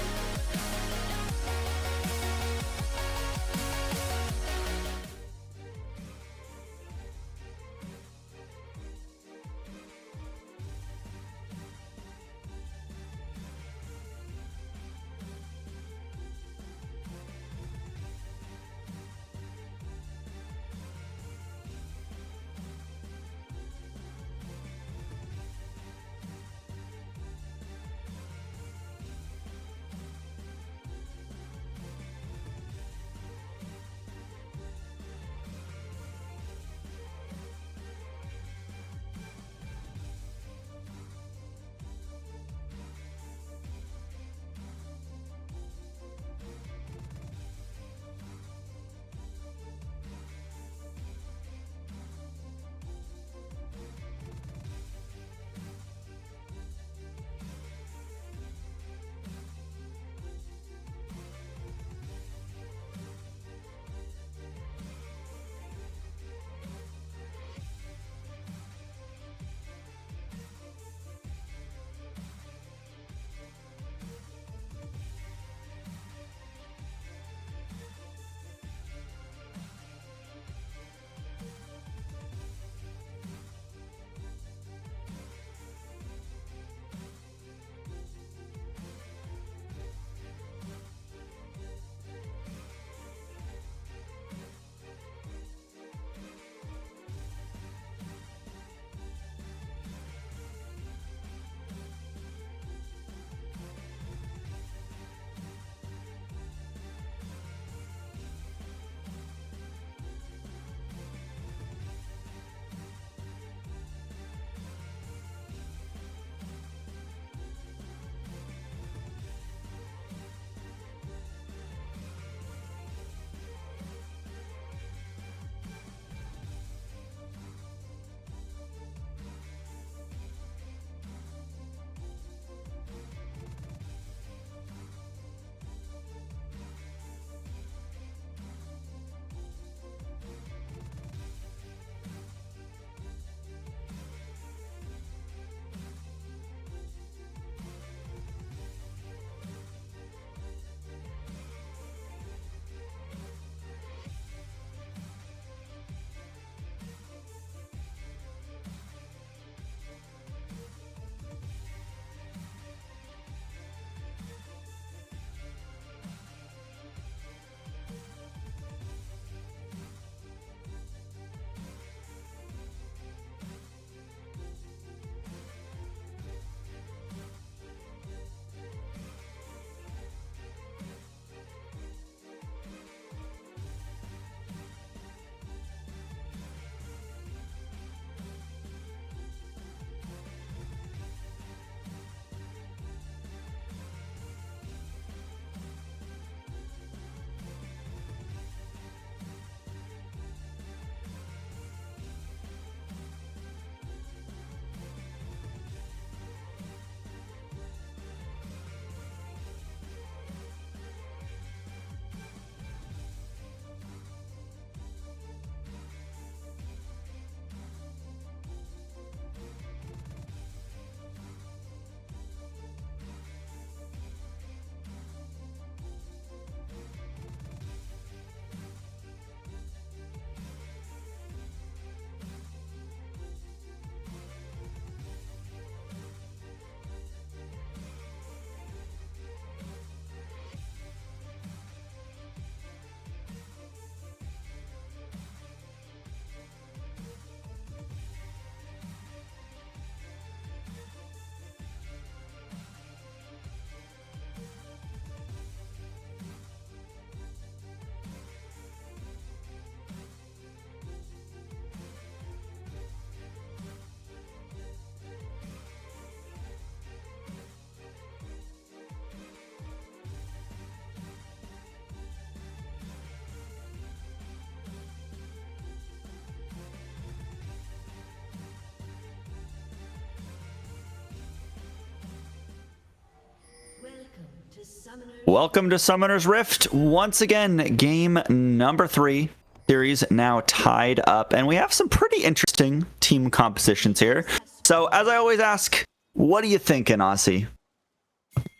Welcome to Summoner's Rift. Once again, game number 3. Series now tied up, and we have some pretty interesting team compositions here. So, as I always ask, what are you thinking, Aussie?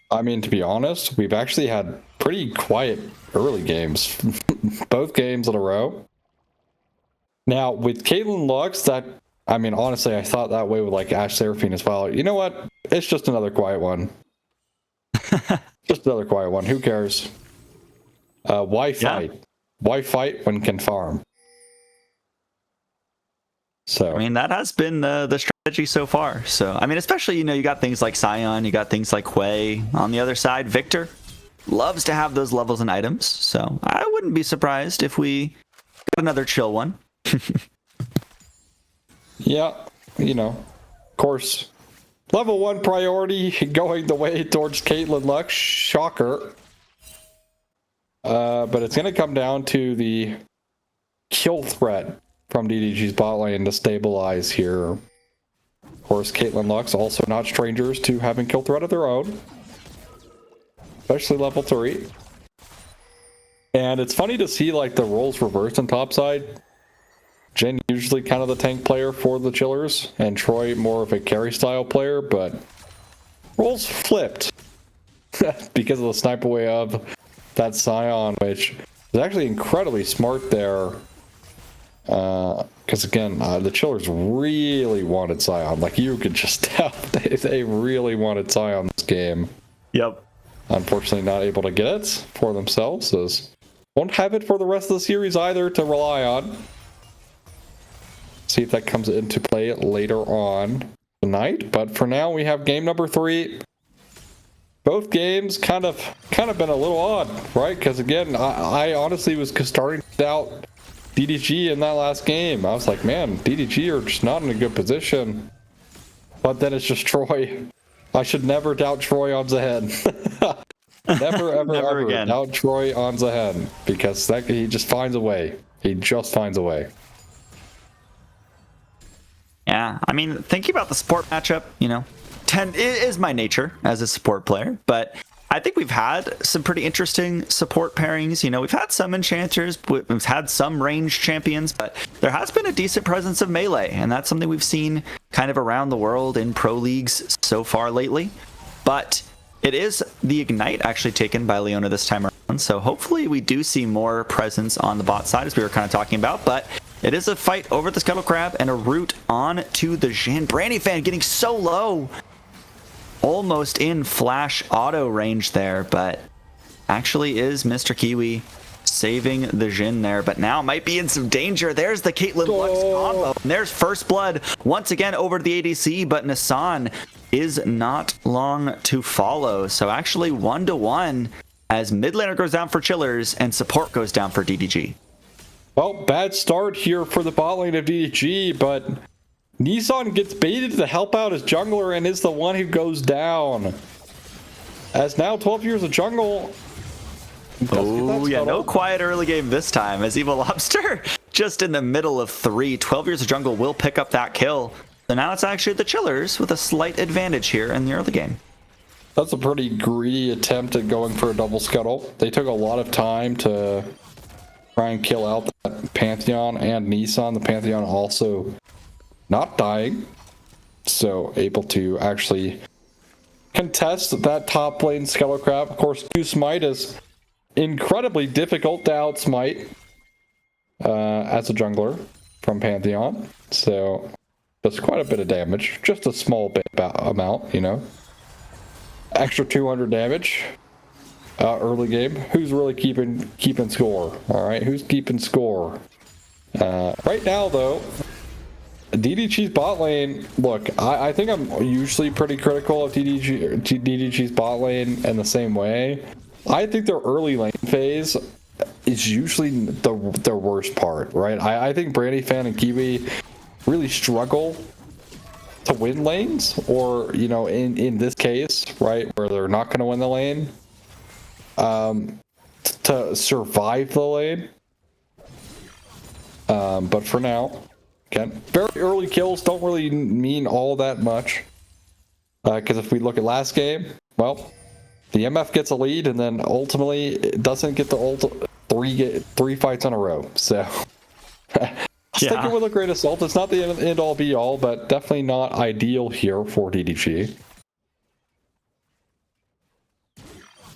I mean, to be honest, we've actually had pretty quiet early games. Both games in a row. Now, with Caitlyn Lux, I mean, honestly, I thought that way with like Ashe Seraphine as well. You know what? It's just another quiet one. Just another quiet one. Who cares? Why fight? Yeah. Why fight when can farm? So I mean, that has been the strategy so far. So I mean, especially, you got things like Sion, you got things like Hwei. On the other side, Victor loves to have those levels and items. So I wouldn't be surprised if we got another chill one. Yeah, of course. Level 1 priority going the way towards Caitlyn Lux. Shocker. But it's going to come down to the kill threat from DDG's bot lane to stabilize here. Of course, Caitlyn Lux also not strangers to having kill threat of their own. Especially level 3. And it's funny to see like the roles reversed on top side. Jhin usually kind of the tank player for the chillers, and Troy more of a carry style player, but roles flipped because of the snipe away of that Sion, which is actually incredibly smart there. Because again, the chillers really wanted Sion. Like, you could just tell they really wanted Sion this game. Yep. Unfortunately, not able to get it for themselves, as won't have it for the rest of the series either to rely on. See if that comes into play later on tonight. But for now, we have game number 3. Both games kind of been a little odd, right? Because again, I honestly was starting to doubt DDG in that last game. I was like, man, DDG are just not in a good position. But then it's just Troy. I should never doubt Troy on Zahen. Never, ever again. Doubt Troy on Zahen, because he just finds a way. He just finds a way. Yeah, I mean, thinking about the support matchup, 10 is my nature as a support player, but I think we've had some pretty interesting support pairings. We've had some enchanters, we've had some ranged champions, but there has been a decent presence of melee, and that's something we've seen kind of around the world in pro leagues so far lately. But it is the Ignite actually taken by Leona this time around, so hopefully we do see more presence on the bot side, as we were kind of talking about. But it is a fight over the Scuttle Crab and a route on to the Jhin. Brandy fan getting so low. Almost in flash auto range there, but actually is Mr. Kiwi saving the Jhin there, but now might be in some danger. There's the Caitlyn Lux combo. And there's first blood once again over to the ADC, but Nassan is not long to follow. So actually 1-1 as mid laner goes down for chillers and support goes down for DDG. Well, bad start here for the bot lane of DDG, but Nissan gets baited to help out his jungler and is the one who goes down. As now 12 years of jungle. Oh, yeah, no quiet early game this time, as Evil Lobster just in the middle of 3. 12 years of jungle will pick up that kill. So now it's actually the chillers with a slight advantage here in the early game. That's a pretty greedy attempt at going for a double scuttle. They took a lot of time to try and kill out that Pantheon and Nissan. The Pantheon also not dying, so able to actually contest that top lane Scuttle Crab. Of course, Q-Smite is incredibly difficult to outsmite as a jungler from Pantheon, so does quite a bit of damage. Just a small bit amount, Extra 200 damage. Early game. Who's really keeping score? All right, who's keeping score? Right now, though, DDG's bot lane. Look, I think I'm usually pretty critical of DDG's bot lane in the same way. I think their early lane phase is usually their worst part, right? I think Brandy Fan and Kiwi really struggle to win lanes, or in this case, right, where they're not going to win the lane. To survive the lane. But for now, again, very early kills don't really mean all that much. Because if we look at last game, well, the MF gets a lead, and then ultimately it doesn't get the three fights in a row. So sticking with a great assault. It's not the end all be all, but definitely not ideal here for DDG.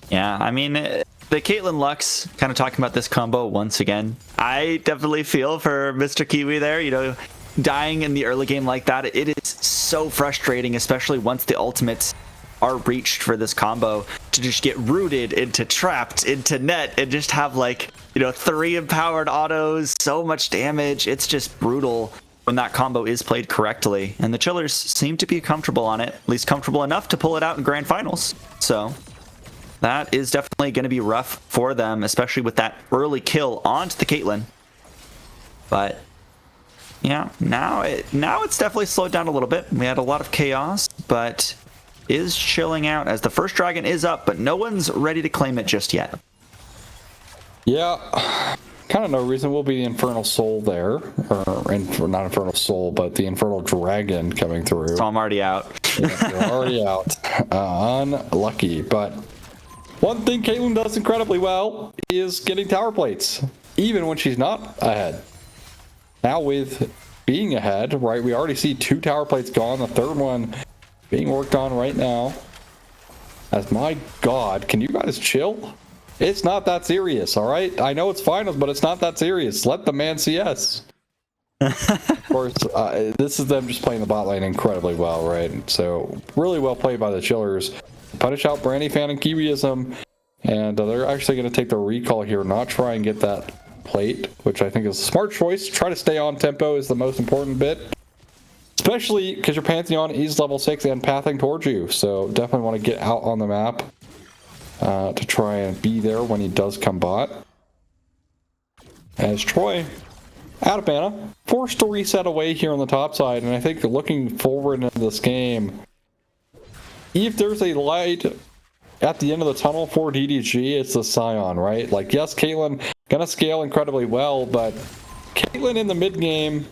Yeah, I mean, the Caitlyn Lux kind of talking about this combo once again. I definitely feel for Mr. Kiwi there, you know, dying in the early game like that. It is so frustrating, especially once the ultimates are reached for this combo, to just get rooted into trapped into net and just have, like, you know, 3 empowered autos, so much damage. It's just brutal when that combo is played correctly. And the Chillers seem to be comfortable on it, at least comfortable enough to pull it out in grand finals. So that is definitely going to be rough for them, especially with that early kill onto the Caitlyn. But yeah, now it's definitely slowed down a little bit. We had a lot of chaos, but is chilling out as the first dragon is up, but no one's ready to claim it just yet. Yeah, kind of no reason. Will be the Infernal Soul there, or not Infernal Soul, but the Infernal Dragon coming through. So I'm already out. Yeah, you're already out. Unlucky, but one thing Caitlyn does incredibly well is getting tower plates, even when she's not ahead. Now with being ahead, right, we already see 2 tower plates gone, the third one being worked on right now. As my god, can you guys chill? It's not that serious, all right? I know it's finals, but it's not that serious. Let the man CS. Of course, this is them just playing the bot lane incredibly well, right? So really well played by the Chillers. Punish out Brandy Fan and Kiwiism, and they're actually going to take the recall here, not try and get that plate, which I think is a smart choice. Try to stay on tempo is the most important bit, especially because your Pantheon is level 6 and pathing towards you. So definitely want to get out on the map to try and be there when he does come bot. As Troy, out of mana, forced to reset away here on the top side, and I think looking forward into this game, if there's a light at the end of the tunnel for DDG, it's the Scion, right? Like, yes, Caitlyn gonna scale incredibly well, but Caitlyn in the mid game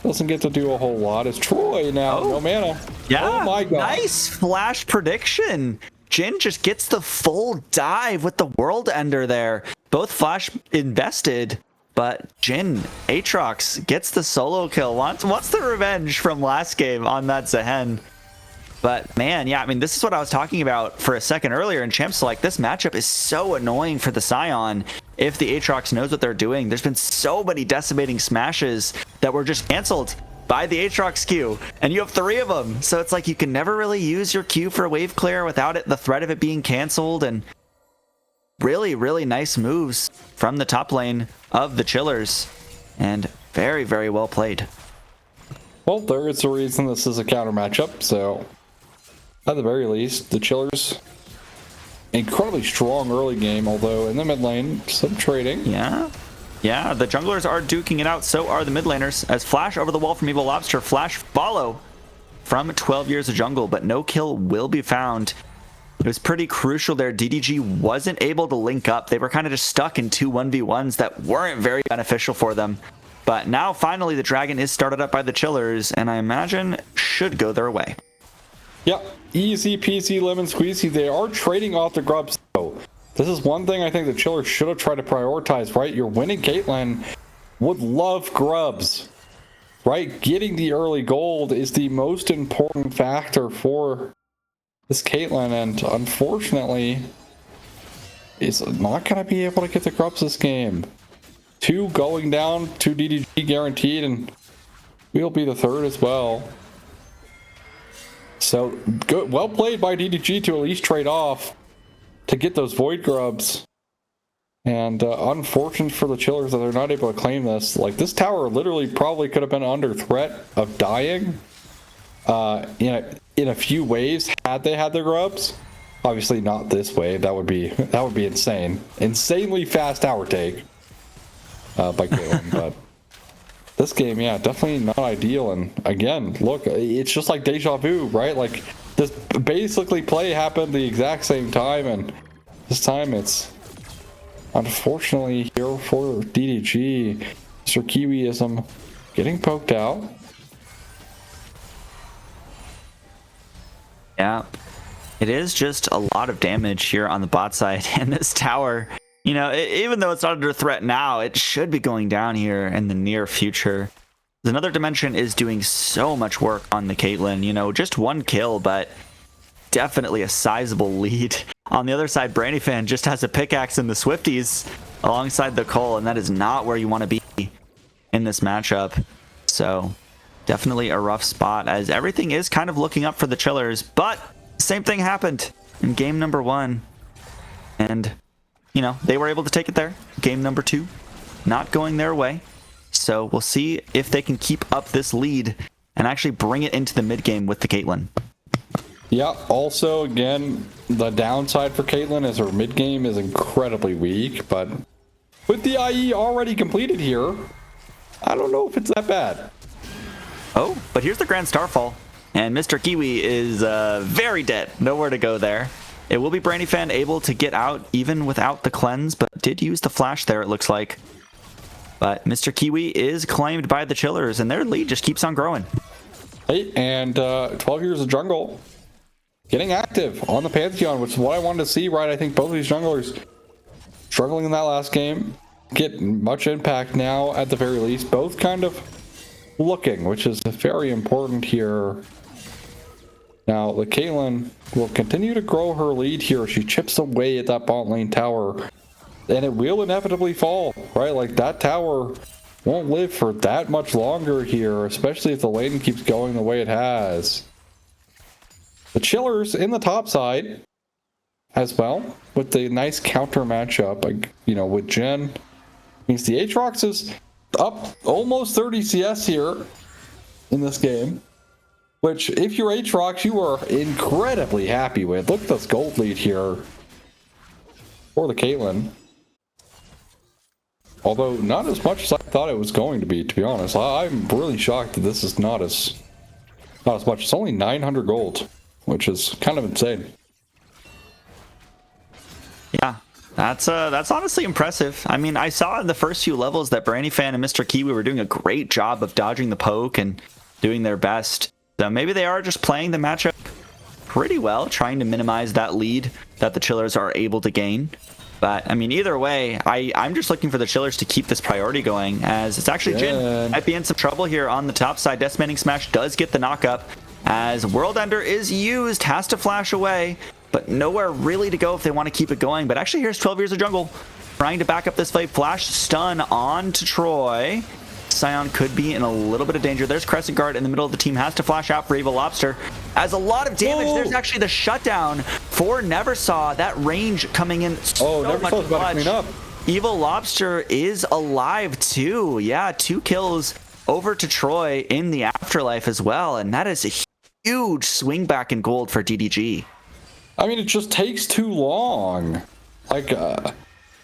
doesn't get to do a whole lot. It's Troy now, no mana. Yeah, oh my god, nice flash prediction. Jhin just gets the full dive with the World Ender there. Both flash invested, but Jhin, Aatrox gets the solo kill. Wants the revenge from last game on that Zehen. But man, yeah, I mean, this is what I was talking about for a second earlier in Champs Select. This matchup is so annoying for the Scion if the Aatrox knows what they're doing. There's been so many decimating smashes that were just canceled by the Aatrox Q, and you have 3 of them. So it's like you can never really use your Q for wave clear without the threat of it being canceled. And really, really nice moves from the top lane of the Chillers, and very, very well played. Well, there is a reason this is a counter matchup, so at the very least, the Chillers, incredibly strong early game, although in the mid lane, some trading. Yeah, the junglers are duking it out, so are the mid laners, as flash over the wall from Evil Lobster, flash follow from 12 Years of Jungle, but no kill will be found. It was pretty crucial there. DDG wasn't able to link up. They were kind of just stuck in 2 1v1s that weren't very beneficial for them. But now, finally, the Dragon is started up by the Chillers, and I imagine should go their way. Yep, easy peasy lemon squeezy. They are trading off the grubs, though. This is one thing I think the Chillers should have tried to prioritize, right? You're winning Caitlyn, would love grubs, right? Getting the early gold is the most important factor for this Caitlyn, and unfortunately, is not going to be able to get the grubs this game. 2 going down, 2 DDG guaranteed, and we'll be the 3rd as well. So good, well played by DDG to at least trade off to get those void grubs. And unfortunate for the Chillers that they're not able to claim this. Like, this tower literally probably could have been under threat of dying in a few waves had they had their grubs. Obviously not this wave. That would be insane. Insanely fast tower take by Caitlyn, but this game, yeah, definitely not ideal. And again, look, it's just like deja vu, right? Like, this basically play happened the exact same time, and this time it's unfortunately here for DDG. Mr. Kiwiism getting poked out. Yeah. It is just a lot of damage here on the bot side, and this tower, you know, even though it's not under threat now, it should be going down here in the near future. Another Dimension is doing so much work on the Caitlyn, you know, just one kill, but definitely a sizable lead. On the other side, Brandyfan just has a pickaxe and the Swifties alongside the Cole, and that is not where you want to be in this matchup. So definitely a rough spot, as everything is kind of looking up for the Chillers, but same thing happened in game number 1, and you know, they were able to take it there. Game number 2 not going their way, so we'll see if they can keep up this lead and actually bring it into the mid game with the Caitlyn. Yeah, also again, the downside for Caitlyn is her mid game is incredibly weak, but with the IE already completed here, I don't know if it's that bad. Oh, but here's the Grand Starfall. And Mr. Kiwi is very dead. Nowhere to go there. It will be Brandyfan able to get out even without the cleanse, but did use the flash there, it looks like. But Mr. Kiwi is claimed by the Chillers, and their lead just keeps on growing. Hey, and 12 Years of Jungle getting active on the Pantheon, which is what I wanted to see, right? I think both of these junglers struggling in that last game, get much impact now at the very least. Both kind of looking, which is very important here. Now, the Caitlyn will continue to grow her lead here. She chips away at that bot lane tower, and it will inevitably fall, right? Like, that tower won't live for that much longer here, especially if the lane keeps going the way it has. The Chillers in the top side as well, with the nice counter matchup, like, you know, with Jen. Means the Aatrox is up almost 30 CS here in this game, which if you're Aatrox, you are incredibly happy with. Look at this gold lead here for the Caitlyn. Although not as much as I thought it was going to be honest. I'm really shocked that this is not as much. It's only 900 gold, which is kind of insane. Yeah, that's honestly impressive. I mean, I saw in the first few levels that Brandyfan and Mr. Kiwi were doing a great job of dodging the poke and doing their best. So maybe they are just playing the matchup pretty well, trying to minimize that lead that the Chillers are able to gain. But I mean, either way, I'm just looking for the Chillers to keep this priority going, as it's actually Jin might be in some trouble here on the top side. Decimating Smash does get the knockup, as World Ender is used, has to flash away, but nowhere really to go if they want to keep it going. But actually, here's 12 Years of Jungle trying to back up this fight. Flash stun on to Troy. Sion could be in a little bit of danger. There's Crescent Guard in the middle of the team, has to flash out for Evil Lobster. As a lot of damage, there's actually the shutdown for Neversaw. That range coming in so much clutch. Evil Lobster is alive too. Yeah, 2 kills over to Troy in the afterlife as well. And that is a huge swing back in gold for DDG. I mean, it just takes too long. Like,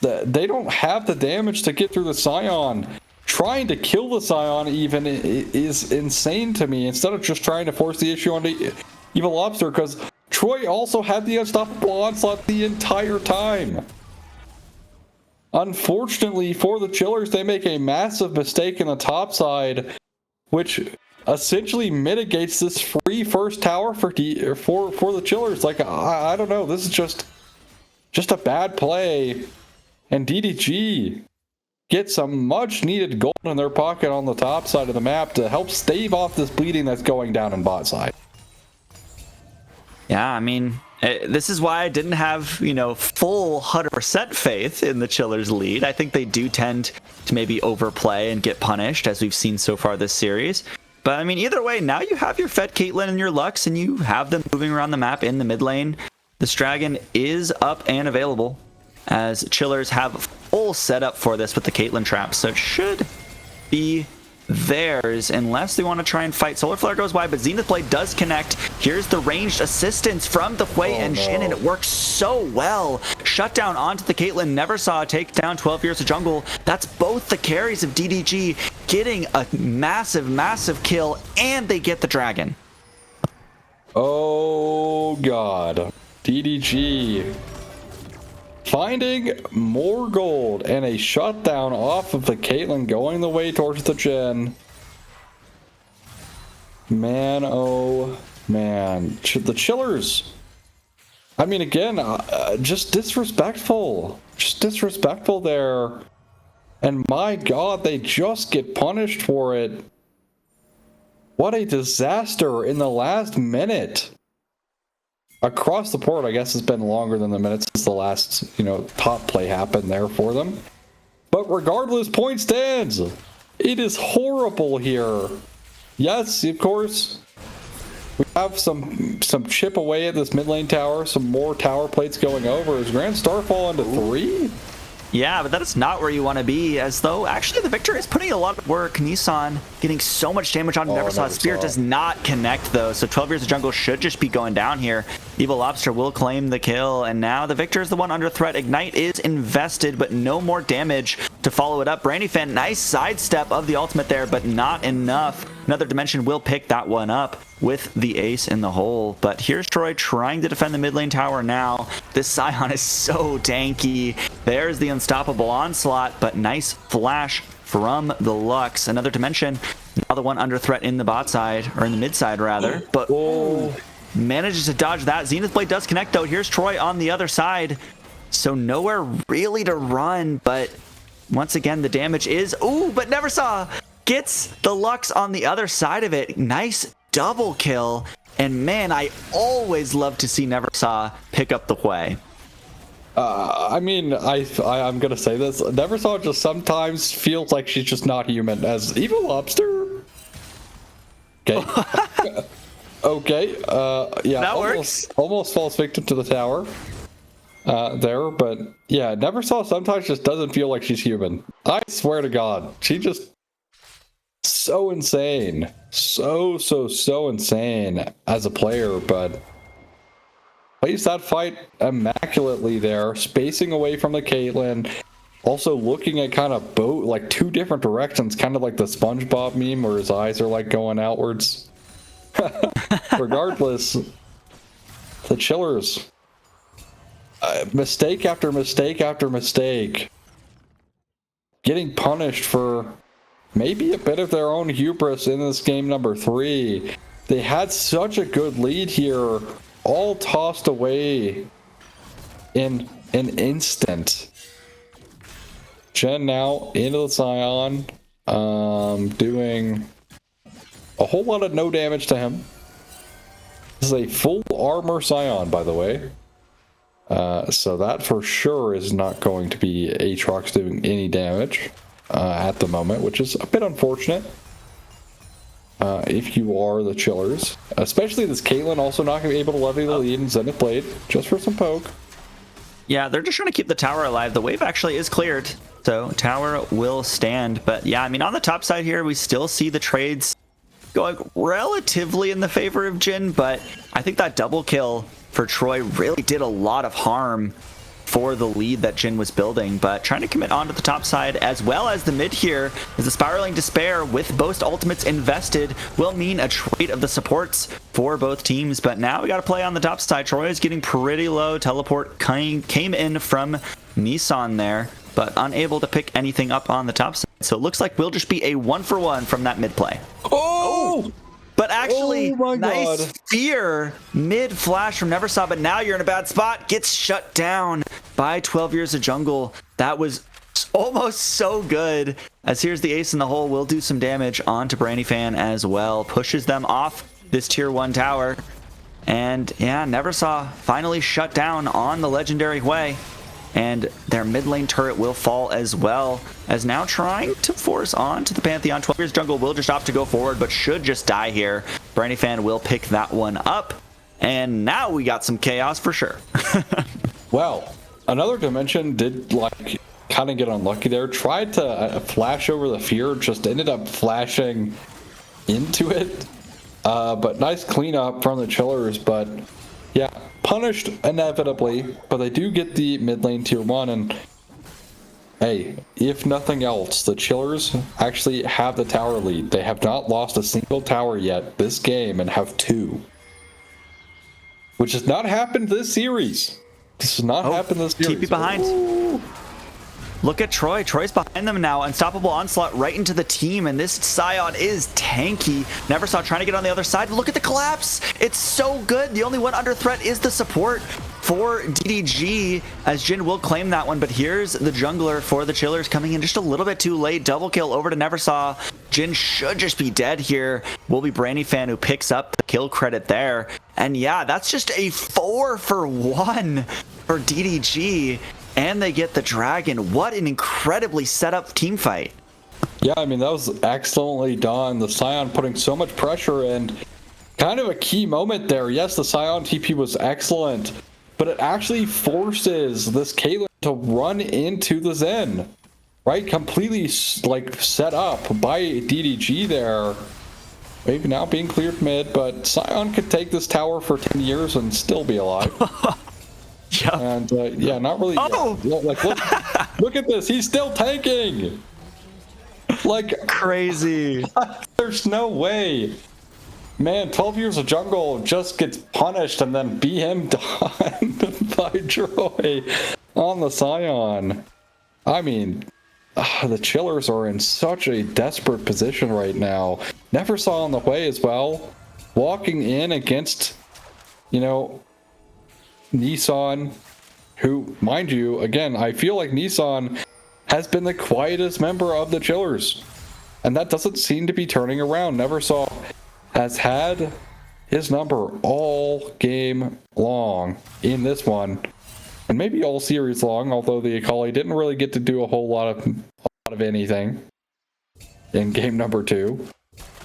they don't have the damage to get through the Sion. Trying to kill the Sion even is insane to me, instead of just trying to force the issue onto Evil Lobster, because Troy also had the unstoppable onslaught the entire time. Unfortunately for the Chillers, they make a massive mistake in the top side, which essentially mitigates this free first tower for the Chillers. Like, I don't know, this is just a bad play, and DDG get some much needed gold in their pocket on the top side of the map to help stave off this bleeding that's going down in bot side. Yeah, I mean, this is why I didn't have, you know, full 100% faith in the Chillers lead. I think they do tend to maybe overplay and get punished, as we've seen so far this series. But I mean, either way, now you have your Fed Caitlyn and your Lux, and you have them moving around the map in the mid lane. This Dragon is up and available, as Chillers have full setup for this with the Caitlyn trap, so it should be theirs unless they want to try and fight. Solar Flare goes by, but Zenith Blade does connect. Here's the ranged assistance from the Hui and Jin, and it works so well. Shutdown onto the Caitlyn. Neversaw take down 12 Years of Jungle. That's both the carries of DDG getting a massive kill, and they get the Dragon. Oh god. DDG finding more gold and a shutdown off of the Caitlyn, going the way towards the Jhin. Man, oh man. The Chillers I mean, again, just disrespectful. Just disrespectful there. And my god, they just get punished for it. What a disaster in the last minute. Across the board, I guess it's been longer than the minute since the last, top play happened there for them. But regardless, point stands. It is horrible here. Yes, of course. We have some chip away at this mid lane tower. Some more tower plates going over. Is Grand Starfall into 3? Yeah, but that is not where you want to be, as though actually the Victor is putting a lot of work. Nissan getting so much damage on Neversaw. Spear does not connect though, so 12 Years of Jungle should just be going down here. Evil Lobster will claim the kill, and now the Victor is the one under threat. Ignite is invested, but no more damage to follow it up. Brandyfan, nice sidestep of the ultimate there, but not enough. Another Dimension will pick that one up with the ace in the hole. But here's Troy trying to defend the mid lane tower now. This Scion is so tanky. There's the unstoppable onslaught, but nice flash from the Lux. Another Dimension, now the one under threat in the bot side, or in the mid side rather. But manages to dodge that. Zenith Blade does connect though. Here's Troy on the other side. So nowhere really to run, but once again the damage is, but Neversaw gets the Lux on the other side of it. Nice double kill. And man, I always love to see Neversaw pick up the play. I mean, I'm gonna say this. Neversaw just sometimes feels like she's just not human. As Evil Lobster. Okay. Okay. Yeah. That works. Almost falls victim to the tower. There, but yeah, Neversaw sometimes just doesn't feel like she's human. I swear to God, she just so insane, so insane as a player, but plays that fight immaculately there, spacing away from the Caitlyn, also looking at kind of both, like two different directions, kind of like the SpongeBob meme where his eyes are like going outwards. Regardless, the Chillers, mistake after mistake after mistake, getting punished for maybe a bit of their own hubris in this game number 3. They had such a good lead here, all tossed away in an instant. Jen now into the Scion, doing a whole lot of no damage to him. This is a full armor Scion, by the way. So that for sure is not going to be Aatrox doing any damage at the moment, which is a bit unfortunate if you are the Chillers. Especially this Caitlyn also not going to be able to levy the lead in Zenith Blade, just for some poke. Yeah, they're just trying to keep the tower alive. The wave actually is cleared, so tower will stand. But yeah, I mean, on the top side here, we still see the trades going relatively in the favor of Jhin, but I think that double kill for Troy really did a lot of harm for the lead that Jhin was building. But trying to commit onto the top side as well as the mid here is the Spiraling Despair with both ultimates invested will mean a trade of the supports for both teams. But now we got to play on the top side. Troy is getting pretty low. Teleport came in from Nissan there, but unable to pick anything up on the top side. So it looks like we'll just be a 1-for-1 from that mid play. Oh! But actually, nice God. fear mid-flash from Neversaw, but now you're in a bad spot. Gets shut down by 12 Years of Jungle. That was almost so good. As here's the ace in the hole. Will do some damage onto Brandyfan as well. Pushes them off this tier 1 tower. And yeah, Neversaw finally shut down on the legendary way. And their mid lane turret will fall as well, as now trying to force on to the Pantheon. 12 Years Jungle will just opt to go forward, but should just die here. Brandyfan will pick that one up, and now we got some chaos for sure. Well, another Dimension did like kind of get unlucky there. Tried to flash over the fear, just ended up flashing into it. But nice cleanup from the Chillers, but yeah, punished inevitably, but they do get the mid lane tier 1, and hey, if nothing else, the Chillers actually have the tower lead. They have not lost a single tower yet this game and have 2, which has not happened this series. This has not happened this series. TP behind. Ooh. Look at Troy. Troy's behind them now. Unstoppable onslaught right into the team, and this Scion is tanky. Neversaw trying to get on the other side. Look at the collapse. It's so good. The only one under threat is the support. for DDG, as Jin will claim that one, but here's the jungler for the Chillers coming in just a little bit too late. Double kill over to Neversaw. Jin should just be dead here. Will be Brandyfan who picks up the kill credit there. And yeah, that's just a 4-for-1 for DDG, and they get the dragon. What an incredibly set up team fight. Yeah, I mean, that was excellently done. The Scion putting so much pressure, and kind of a key moment there. Yes, the Scion TP was excellent, but it actually forces this Caitlyn to run into the Zen, right? Completely like set up by DDG there. Maybe now being cleared mid, but Scion could take this tower for 10 years and still be alive. Yeah. And yeah, not really. Oh! Like, look at this. He's still tanking. Like, crazy. There's no way. Man, 12 years of jungle just gets punished and then BM done by Troy on the Scion. I mean, the Chillers are in such a desperate position right now. Neversaw on the way as well. Walking in against, you know, Nissan, who, mind you, again, I feel like Nissan has been the quietest member of the Chillers. And that doesn't seem to be turning around. Neversaw has had his number all game long in this one. And maybe all series long, although the Akali didn't really get to do a lot of anything in game number 2.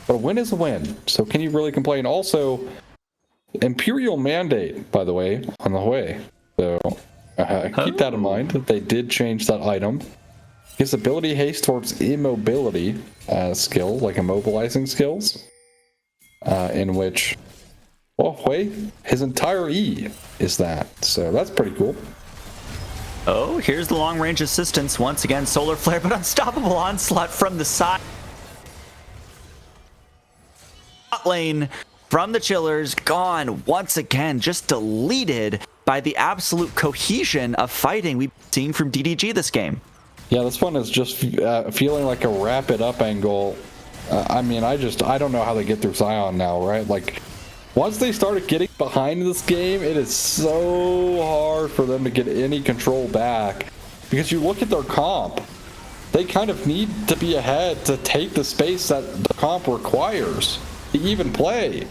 But a win is a win. So can you really complain? Also, Imperial Mandate, by the way, on the way. So keep that in mind, that they did change that item. His ability haste towards immobility skill, like immobilizing skills, in which, well, wait, his entire E is that. So that's pretty cool. Oh, here's the long range assistance. Once again, Solar Flare, but unstoppable onslaught from the side. Bot lane from the Chillers, gone once again, just deleted by the absolute cohesion of fighting we've seen from DDG this game. Yeah, this one is just feeling like a wrap it up angle. I mean, I don't know how they get through Scion now, right? Like, once they started getting behind this game, it is so hard for them to get any control back. Because you look at their comp, they kind of need to be ahead to take the space that the comp requires to even play.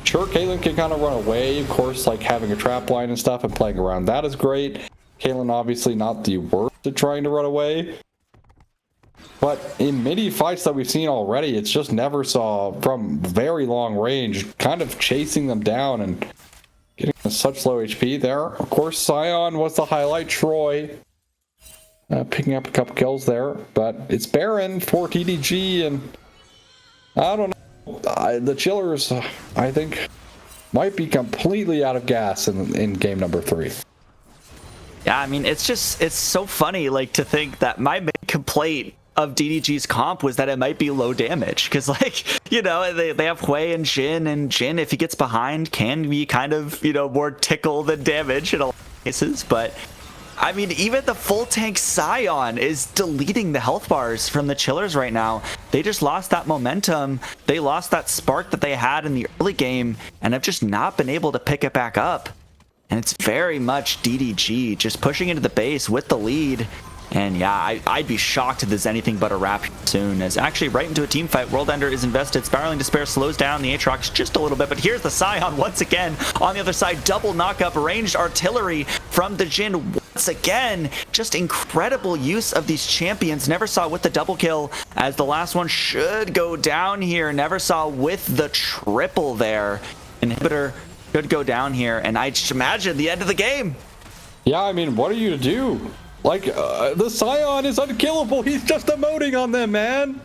Sure, Caitlyn can kind of run away, of course, like having a trap line and stuff and playing around that is great. Caitlyn obviously not the worst at trying to run away. But in many fights that we've seen already, it's just Neversaw from very long range, kind of chasing them down and getting such low HP there. Of course, Scion was the highlight. Troy picking up a couple kills there, but it's Baron for TDG, and I don't know. The Chillers, I think, might be completely out of gas in game number 3. Yeah, I mean, it's so funny, like, to think that my main complaint of DDG's comp was that it might be low damage, because, like, you know, they have Hui and Jin, if he gets behind, can be kind of, you know, more tickle than damage in a lot of cases. But I mean, even the full tank Scion is deleting the health bars from the Chillers right now. They just lost that momentum. They lost that spark that they had in the early game, and have just not been able to pick it back up. And it's very much DDG just pushing into the base with the lead. And yeah, I'd be shocked if there's anything but a wrap soon, as actually right into a team fight. World Ender is invested. Spiraling Despair slows down the Aatrox just a little bit, but here's the Scion once again on the other side. Double knockup, ranged artillery from the Jin once again. Just incredible use of these champions. Neversaw with the double kill, as the last one should go down here. Neversaw with the triple there. Inhibitor could go down here, and I just imagine the end of the game. Yeah, I mean, what are you to do? Like, the Scion is unkillable. He's just emoting on them, man.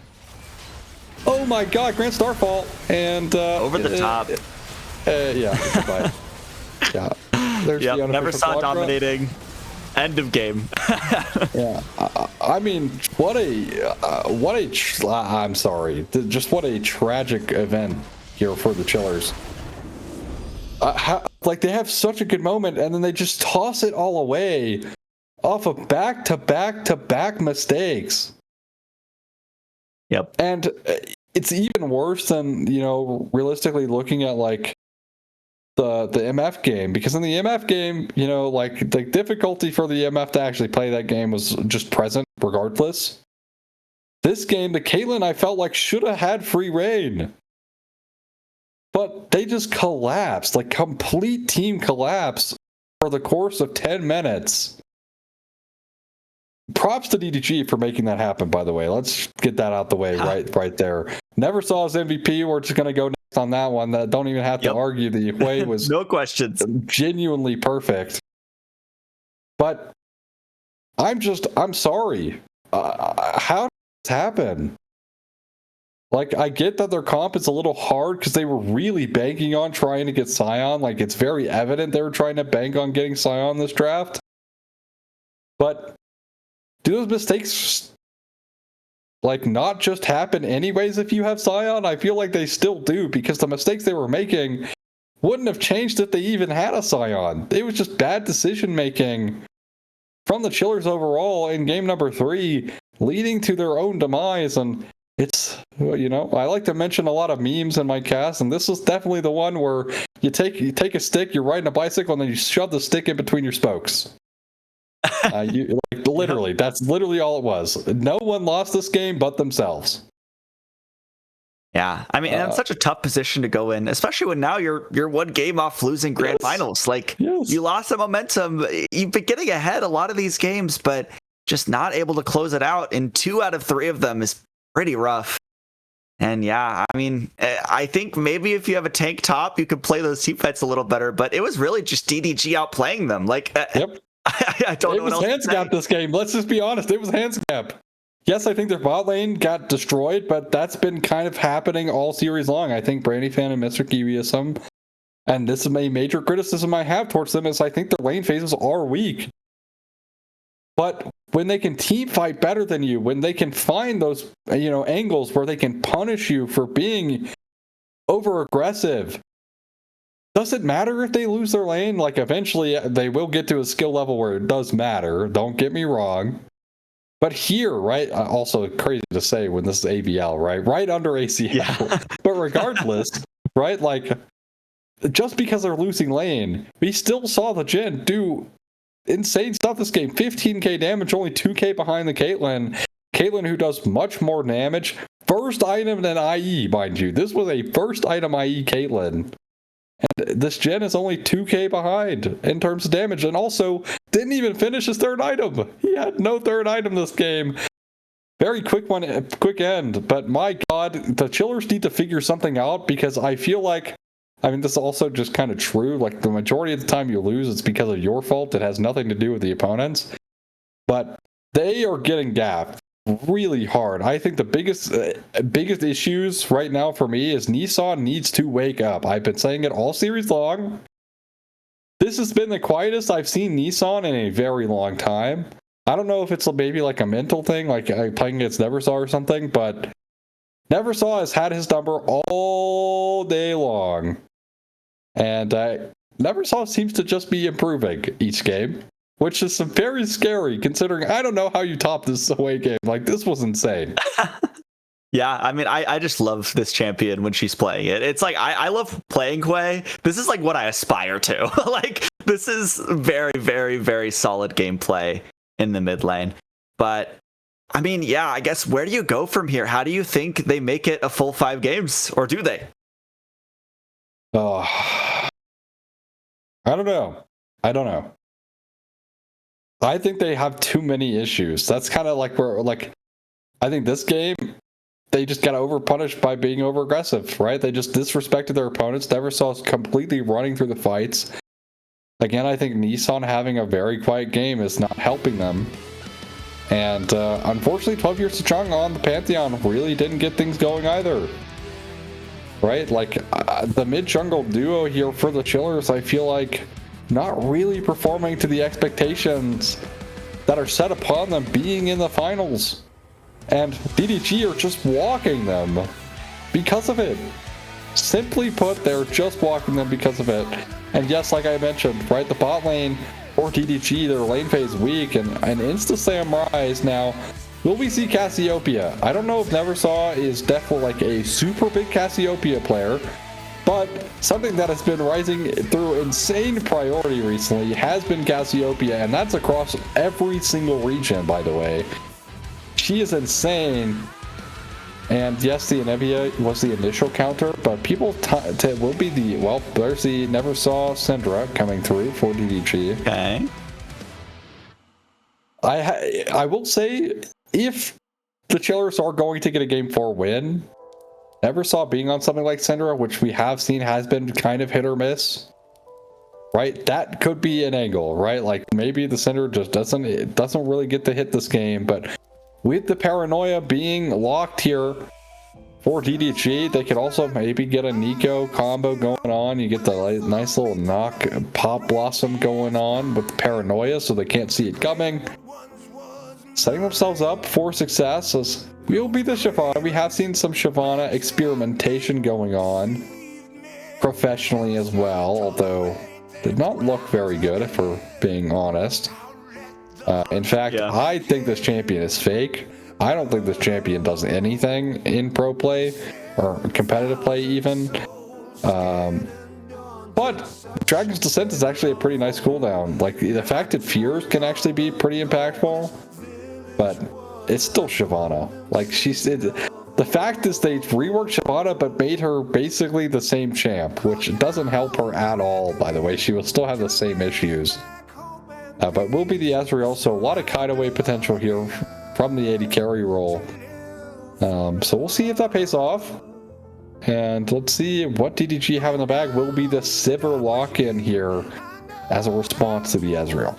Oh my god, Grand Starfall. And over the top. Yeah, goodbye. Yeah. There's yep, the Neversaw dominating. End of game. Yeah. I mean, I'm sorry. Just what a tragic event here for the Chillers. Like, they have such a good moment, and then they just toss it all away off of back-to-back-to-back mistakes. Yep. And it's even worse than, you know, realistically looking at, like, the MF game, because in the MF game, you know, like the difficulty for the MF to actually play that game was just present regardless. This game, the Caitlyn, I felt like should have had free reign. But they just collapsed, like complete team collapse for the course of 10 minutes. Props to DDG for making that happen, by the way. Let's get that out the way right there. Never saw his MVP. We're just going to go next on that one. That don't even have to argue. The way was no questions. Genuinely perfect. But I'm sorry. How did this happen? Like, I get that their comp is a little hard because they were really banking on trying to get Sion. Like, it's very evident they were trying to bank on getting Sion this draft. But do those mistakes, like, not just happen anyways if you have Sion? I feel like they still do, because the mistakes they were making wouldn't have changed if they even had a Sion. It was just bad decision-making from the Chillers overall in game number 3, leading to their own demise. And it's, you know, I like to mention a lot of memes in my cast, and this is definitely the one where you take a stick, you're riding a bicycle, and then you shove the stick in between your spokes. Literally, that's literally all it was. No one lost this game but themselves. Yeah, I mean, it's such a tough position to go in, especially when now you're one game off losing grand finals. Like, you lost the momentum. You've been getting ahead a lot of these games, but just not able to close it out in 2 out of 3 of them is pretty rough. And yeah, I mean, I think maybe if you have a tank top, you could play those team fights a little better, but it was really just DDG outplaying them. Like, I don't know what else to say. It was hands-cap this game. Let's just be honest. It was hands-cap. Yes, I think their bot lane got destroyed, but that's been kind of happening all series long. I think Brandyfan and Mr. Kiwi is some, and this is a major criticism I have towards them, is I think their lane phases are weak. But when they can team fight better than you, when they can find those, you know, angles where they can punish you for being over aggressive, does it matter if they lose their lane? Like, eventually they will get to a skill level where it does matter. Don't get me wrong. But here, right, also crazy to say when this is AVL, right? Right under ACL. Yeah. But regardless, right, like, just because they're losing lane, we still saw the Jhin do insane stuff this game. 15k damage, only 2k behind the Caitlyn. Caitlyn, who does much more damage. First item than IE, mind you. This was a first item IE Caitlyn. And this Jhin is only 2k behind in terms of damage, and also didn't even finish his third item. He had no third item this game. Very quick end, but my god, the Chillers need to figure something out, because I feel like, I mean, this is also just kind of true, like the majority of the time you lose, it's because of your fault. It has nothing to do with the opponents. But they are getting gapped really hard. I think the biggest issues right now for me is Nissan needs to wake up. I've been saying it all series long. This has been the quietest I've seen Nissan in a very long time. I don't know if it's maybe like a mental thing, like playing against Neversaw or something, but Neversaw has had his number all day long. And Neversaw seems to just be improving each game, which is very scary, considering I don't know how you top this away game. Like, this was insane. Yeah, I mean, I just love this champion when she's playing it. It's like, I love playing Quay. This is like what I aspire to. Like, this is very, very, very solid gameplay in the mid lane. But, I mean, yeah, I guess where do you go from here? How do you think they make it a full 5 games? Or do they? I don't know. I think they have too many issues. That's kind of like where, like, I think this game, they just got over-punished by being over-aggressive, right? They just disrespected their opponents. Neversaw us completely running through the fights. Again, I think Nissan having a very quiet game is not helping them. And unfortunately, 12 Years to Chung on the Pantheon really didn't get things going either. Right? Like, the mid-jungle duo here for the Chillers, I feel like, not really performing to the expectations that are set upon them being in the finals. And DDG are just walking them because of it. Simply put, they're just walking them because of it. And yes, like I mentioned, right, the bot lane for DDG, their lane phase weak, and Insta-Sam Rise now. Will we see Cassiopeia? I don't know if Neversaw is definitely like a super big Cassiopeia player, But something that has been rising through insane priority recently has been Cassiopeia, and that's across every single region, by the way. She is insane. And yes, the Anivia was the initial counter, but people will be the, well, there's the Never Saw Syndra coming through for DDG. Okay. I will say, if the Chillers are going to get a Game 4 win, Never Saw being on something like Syndra, which we have seen has been kind of hit or miss, right? That could be an angle, right? Like maybe the Syndra just doesn't really get to hit this game, but with the Paranoia being locked here for DDG, they could also maybe get a Nico combo going on. You get the nice little knock Pop Blossom going on with the Paranoia so they can't see it coming. Setting themselves up for success as we'll be the Shyvana. We have seen some Shyvana experimentation going on professionally as well, although did not look very good if we're being honest. In fact, yeah. I think this champion is fake. I don't think this champion does anything in pro play or competitive play even. But Dragon's Descent is actually a pretty nice cooldown. Like the fact that Fears can actually be pretty impactful, but it's still Shyvana. Like she said, the fact is they reworked Shyvana but made her basically the same champ, which doesn't help her at all, by the way. She will still have the same issues. But will be the Ezreal, so a lot of kite-away potential here from the AD carry role. So we'll see if that pays off. And let's see what DDG have in the bag. Will be the Sivir lock-in here as a response to the Ezreal.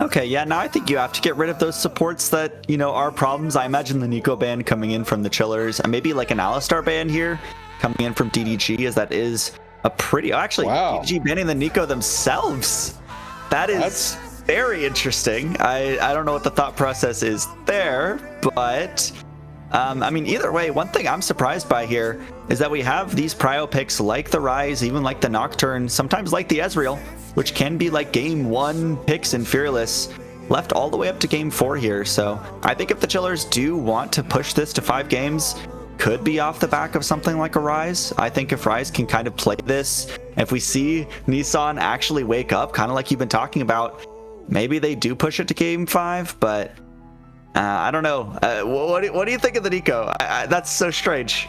Okay, yeah, now I think you have to get rid of those supports that, are problems. I imagine the Nico ban coming in from the Chillers, and maybe like an Alistar ban here coming in from DDG, as that is a pretty... Actually, wow. DDG banning the Nico themselves. That's very interesting. I don't know what the thought process is there, but I mean, either way, one thing I'm surprised by here is that we have these prio picks like the Rise, even like the Nocturne, sometimes like the Ezreal, which can be like game 1 picks in Fearless, left all the way up to game 4 here. So I think if the Chillers do want to push this to 5 games, could be off the back of something like a Rise. I think if Rise can kind of play this, if we see Nissan actually wake up, kind of like you've been talking about, maybe they do push it to game 5, but I don't know. What do you think of the Nico? That's so strange.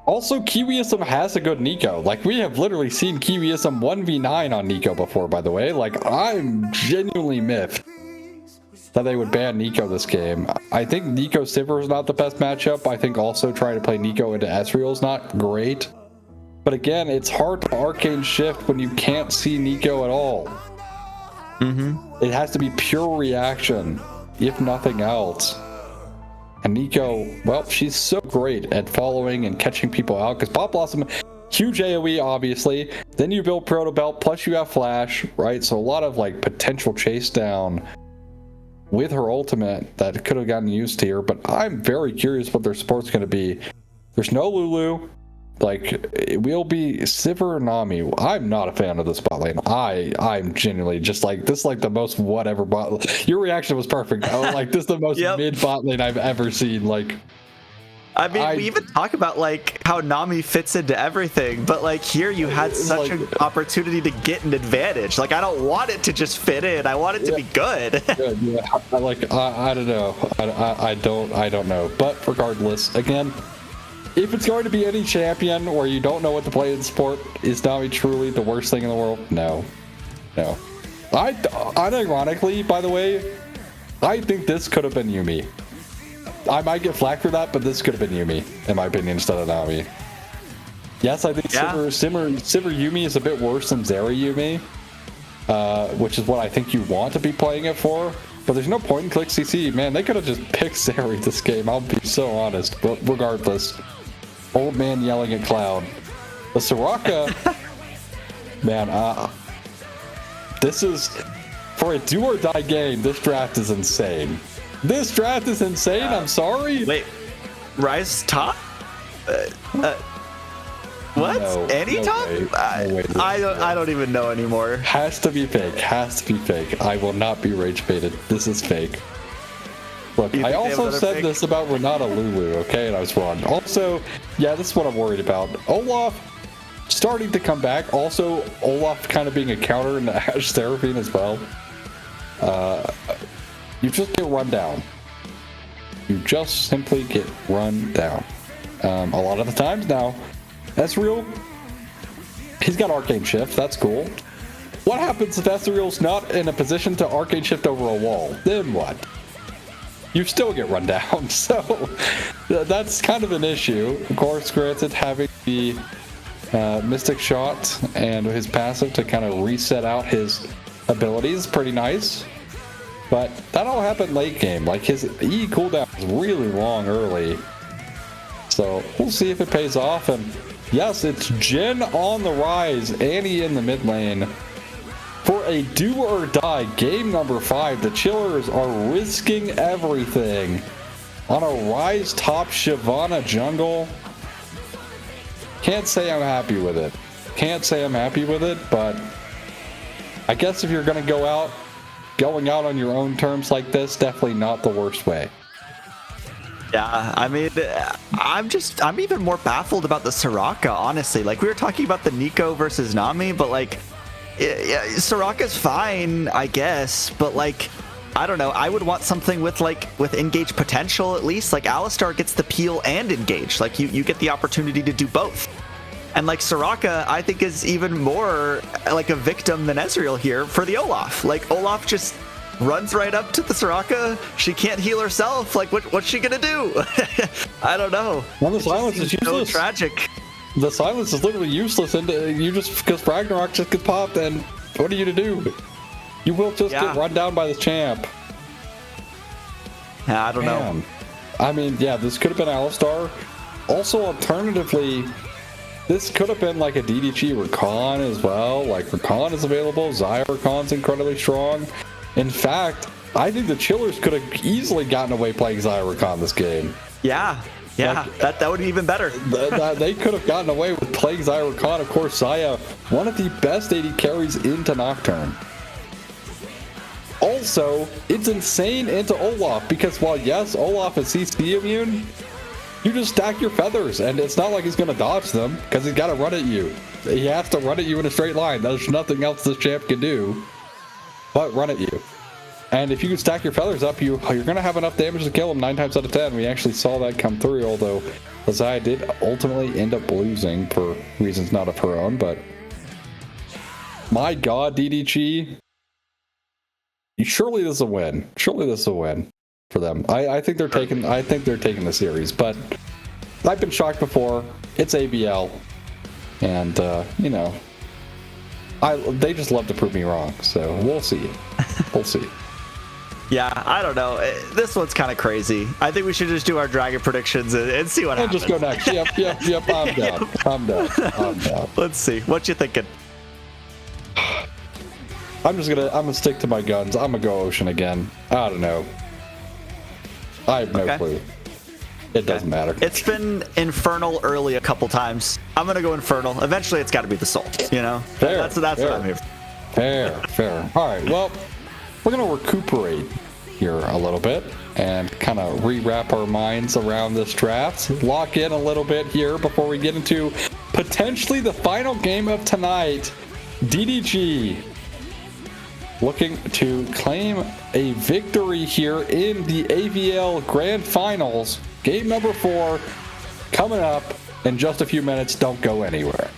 Also, Kiwiism has a good Nico. Like, we have literally seen Kiwiism 1v9 on Nico before, by the way. Like, I'm genuinely miffed that they would ban Nico this game. I think Nico Sivir is not the best matchup. I think also trying to play Nico into Ezreal is not great. But again, it's hard to arcane shift when you can't see Nico at all. Mm-hmm. It has to be pure reaction, if nothing else. And Nico, well, she's so great at following and catching people out, because Pop Blossom, huge AoE, obviously. Then you build Proto Belt, plus you have Flash, right? So a lot of like potential chase down with her ultimate that could have gotten used here, but I'm very curious what their support's going to be. There's no Lulu. Like, it will be Sivir and Nami. I'm not a fan of this bot lane. I'm genuinely just like, this is like the most whatever bot lane. Your reaction was perfect. I was like, this is the most mid bot lane I've ever seen. Like, I mean, we even talk about like how Nami fits into everything, but like here you had such like, an opportunity to get an advantage. Like, I don't want it to just fit in. I want it to be good. Good, yeah. I don't know. I don't know. But regardless, again, if it's going to be any champion where you don't know what to play in sport, is Nami truly the worst thing in the world? No. Unironically, by the way, I think this could have been Yuumi. I might get flack for that, but this could have been Yuumi, in my opinion, instead of Nami. Yes, I think Sivir Yuumi is a bit worse than Zeri Yuumi, which is what I think you want to be playing it for. But there's no point in click CC. Man, they could have just picked Zeri this game, I'll be so honest. But regardless, old man yelling at Cloud. The Soraka, man, this is, for a do or die game, this draft is insane. This draft is insane, I'm sorry. Wait, Rise top? What? No, Any top? I don't even know anymore. Has to be fake. I will not be rage baited. This is fake. Look, I also said this about Renata Lulu, okay, and I was wrong. Also, yeah, this is what I'm worried about. Olaf starting to come back. Also, Olaf kind of being a counter in the Ashe Seraphine as well. You just get run down. You just simply get run down. A lot of the times now, Ezreal, he's got Arcane Shift. That's cool. What happens if Ezreal's not in a position to Arcane Shift over a wall? Then what? You still get run down. So that's kind of an issue. Of course, granted, having the Mystic Shot and his passive to kind of reset out his abilities is pretty nice. But that all happened late game. Like, his E cooldown is really long early. So we'll see if it pays off. And yes, it's Jhin on the rise, Annie in the mid lane. For a do or die game number 5, the Chillers are risking everything on a rise top Shyvana jungle. Can't say I'm happy with it. Can't say I'm happy with it, but I guess if you're going to going out on your own terms like this, definitely not the worst way. Yeah, I mean, I'm even more baffled about the Soraka, honestly. Like, we were talking about the Nico versus Nami, but like, yeah, Soraka's fine, I guess, but like, I don't know. I would want something with engage potential at least. Like, Alistar gets the peel and engage. Like, you get the opportunity to do both. And like, Soraka, I think, is even more like a victim than Ezreal here for the Olaf. Like, Olaf just runs right up to the Soraka. She can't heal herself. Like, what's she gonna do? I don't know. Well, the silence is useless. So tragic. The silence is literally useless, and you just, because Ragnarok just gets popped, and what are you to do? You will just get run down by this champ. Yeah, I don't know. I mean, yeah, this could have been Alistar. Also, alternatively, this could have been like a DDG Rakan as well. Like, Rakan is available. Xayah Rakan's incredibly strong. In fact, I think the Chillers could have easily gotten away playing Xayah Rakan this game. Yeah. Like, that would be even better. They could have gotten away with playing Xayah Rakan. Of course, Xayah, one of the best AD carries into Nocturne. Also, it's insane into Olaf, because while yes, Olaf is CC immune, you just stack your feathers, and it's not like he's going to dodge them, because he's got to run at you. He has to run at you in a straight line. There's nothing else this champ can do but run at you. And if you can stack your feathers up, you're going to have enough damage to kill him 9 times out of 10. We actually saw that come through, although Xayah did ultimately end up losing for reasons not of her own. But my God, DDG, surely this is a win. Surely this is a win for them. I think they're taking the series, but I've been shocked before. It's ABL, and they just love to prove me wrong. So we'll see. We'll see. Yeah, I don't know. This one's kind of crazy. I think we should just do our dragon predictions and see what happens. Just go next. Yep. I'm down. I'm down. Let's see. What you thinking? I'm gonna stick to my guns. I'm gonna go Ocean again. I don't know. I have no clue. It doesn't matter. It's been Infernal early a couple times. I'm gonna go Infernal. Eventually, it's got to be the Soul. You know, that's what I'm here for. Fair. All right. Well, we're gonna recuperate here a little bit and kind of re-wrap our minds around this draft. Lock in a little bit here before we get into potentially the final game of tonight. DDG looking to claim a victory here in the AVL Grand Finals. Game number 4 coming up in just a few minutes. Don't go anywhere.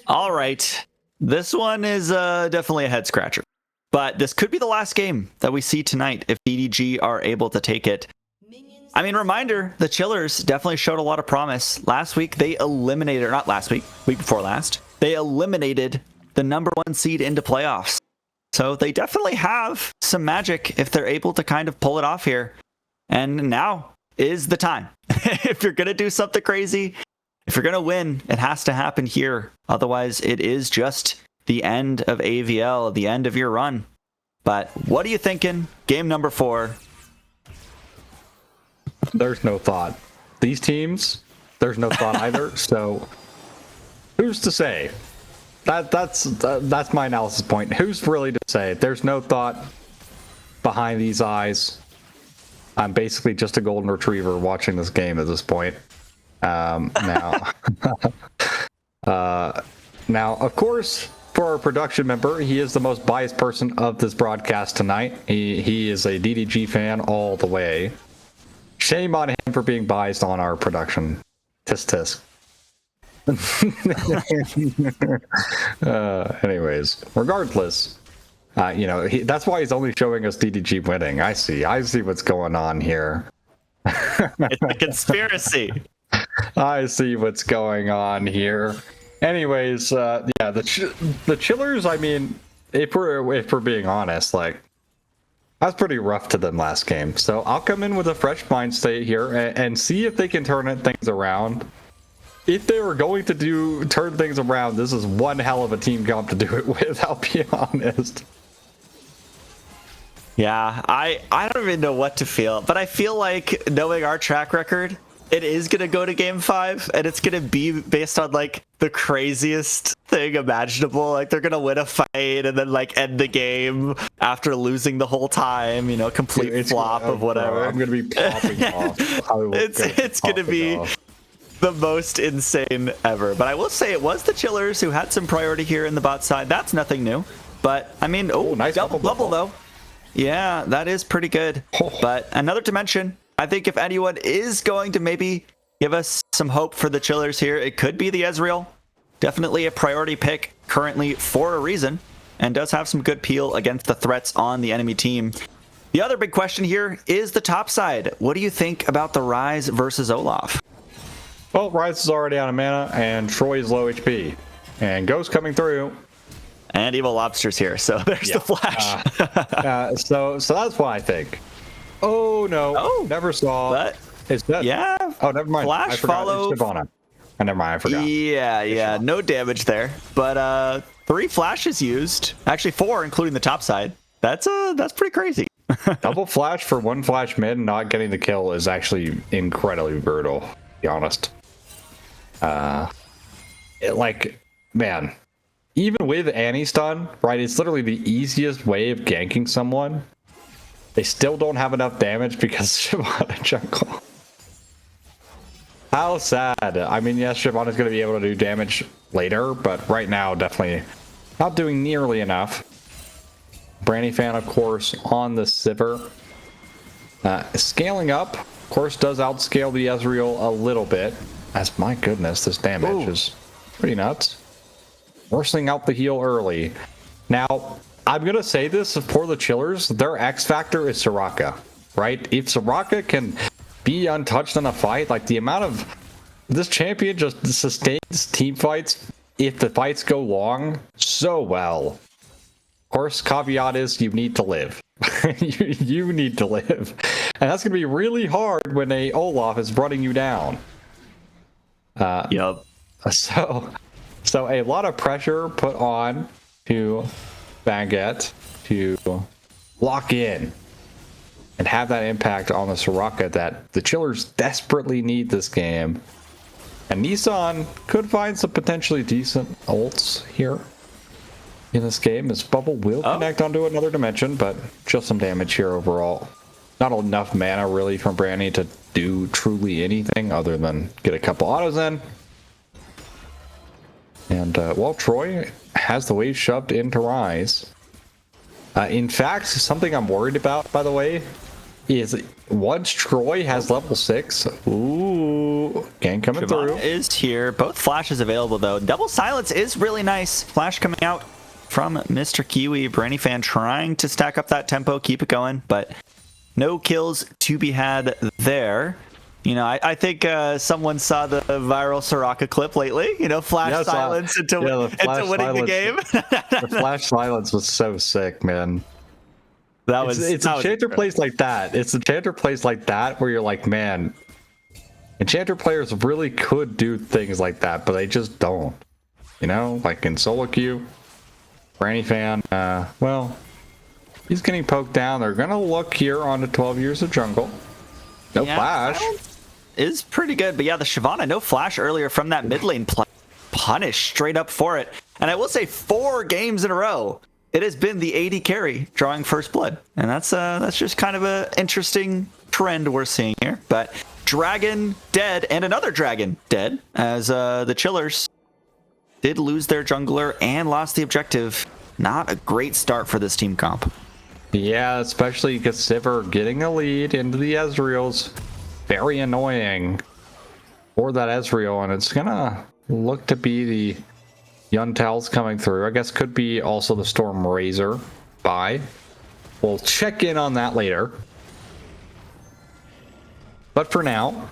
All right. This one is definitely a head scratcher. But this could be the last game that we see tonight if DDG are able to take it. I mean, reminder, the Chillers definitely showed a lot of promise. Last week, they eliminated, or not last week, week before last, they eliminated the #1 seed into playoffs. So they definitely have some magic if they're able to kind of pull it off here. And now is the time. If you're going to do something crazy, if you're going to win, it has to happen here. Otherwise, it is just the end of AVL, the end of your run. But what are you thinking? Game number 4. There's no thought. These teams, there's no thought either. So who's to say? That's my analysis point. Who's really to say? There's no thought behind these eyes. I'm basically just a golden retriever watching this game at this point. Now, now, of course, for our production member, he is the most biased person of this broadcast tonight. He is a DDG fan all the way. Shame on him for being biased on our production. Tisk tisk. Anyways, regardless, that's why he's only showing us DDG winning. I see what's going on here. It's a conspiracy. I see what's going on here. Anyways, yeah, the Chillers. I mean, if we're being honest, like, that's pretty rough to them last game. So I'll come in with a fresh mind state here and see if they can turn things around. If they were going to turn things around, this is one hell of a team comp to do it with, I'll be honest. Yeah, I don't even know what to feel, but I feel like, knowing our track record, it is going to go to game 5, and it's going to be based on, like, the craziest thing imaginable. Like, they're going to win a fight and then, like, end the game after losing the whole time, complete flop of whatever. Bro, I'm going to be popping off. It's going to be the most insane ever. But I will say it was the Chillers who had some priority here in the bot side. That's nothing new. But, I mean, nice double bubble, though. Yeah, that is pretty good. But another dimension. I think if anyone is going to maybe give us some hope for the Chillers here, it could be the Ezreal. Definitely a priority pick currently for a reason, and does have some good peel against the threats on the enemy team. The other big question here is the top side. What do you think about the Ryze versus Olaf? Well, Ryze is already out of mana, and Troy is low HP. And Ghost coming through. And Evil Lobster's here, so there's the flash. So that's what I think. Oh no! Oh, never saw. But it's dead. Yeah. Oh, never mind. Flash follow. Never mind. I forgot. Yeah. No damage there, but 3 flashes used. Actually 4, including the top side. That's pretty crazy. Double flash for 1 flash mid and not getting the kill is actually incredibly brutal. To be honest. Man, even with Annie stun, right? It's literally the easiest way of ganking someone. They still don't have enough damage because Shyvana jungle. How sad. I mean, yes, Shyvana's going to be able to do damage later, but right now, definitely not doing nearly enough. Branny fan, of course, on the Sivir. Scaling up, of course, does outscale the Ezreal a little bit. As my goodness, this damage is pretty nuts. Forcing out the heal early. Now, I'm going to say this for the Chillers, their X factor is Soraka, right? If Soraka can be untouched in a fight, like the amount of this champion just sustains team fights if the fights go long so well. Of course, caveat is you need to live. you need to live. And that's going to be really hard when a Olaf is running you down. Yep. So a lot of pressure put on to Vanguard to lock in and have that impact on the Soraka that the Chillers desperately need this game. And Nissan could find some potentially decent ults here in this game, as Bubble will connect onto another dimension, but just some damage here overall. Not enough mana really from Branny to do truly anything other than get a couple autos in. And while Troy has the wave shoved into Ryze. In fact, something I'm worried about, by the way, is once Troy has level 6, ooh, Gang coming through. Is here. Both flashes available though. Double silence is really nice. Flash coming out from Mr. Kiwi. Branny fan trying to stack up that tempo, keep it going, but no kills to be had there. You know, I think someone saw the viral Soraka clip lately. You know, flash silence into winning the game. The flash silence was so sick, man. It's Enchanter plays like that. It's Enchanter plays like that where you're like, man, Enchanter players really could do things like that, but they just don't. You know, like in solo queue, Branny fan, well, he's getting poked down. They're gonna look here on the 12 years of jungle. No flash. Is pretty good, but yeah, the Shyvana, no flash earlier from that mid lane play. Punished straight up for it. And I will say 4 games in a row, it has been the AD carry drawing first blood. And that's just kind of an interesting trend we're seeing here. But Dragon dead and another Dragon dead as the Chillers did lose their jungler and lost the objective. Not a great start for this team comp. Yeah, especially because Sivir getting a lead into the Ezreal's very annoying for that Ezreal, and it's gonna look to be the Yuntels coming through. I guess could be also the Storm Razor buy. We'll check in on that later. But for now,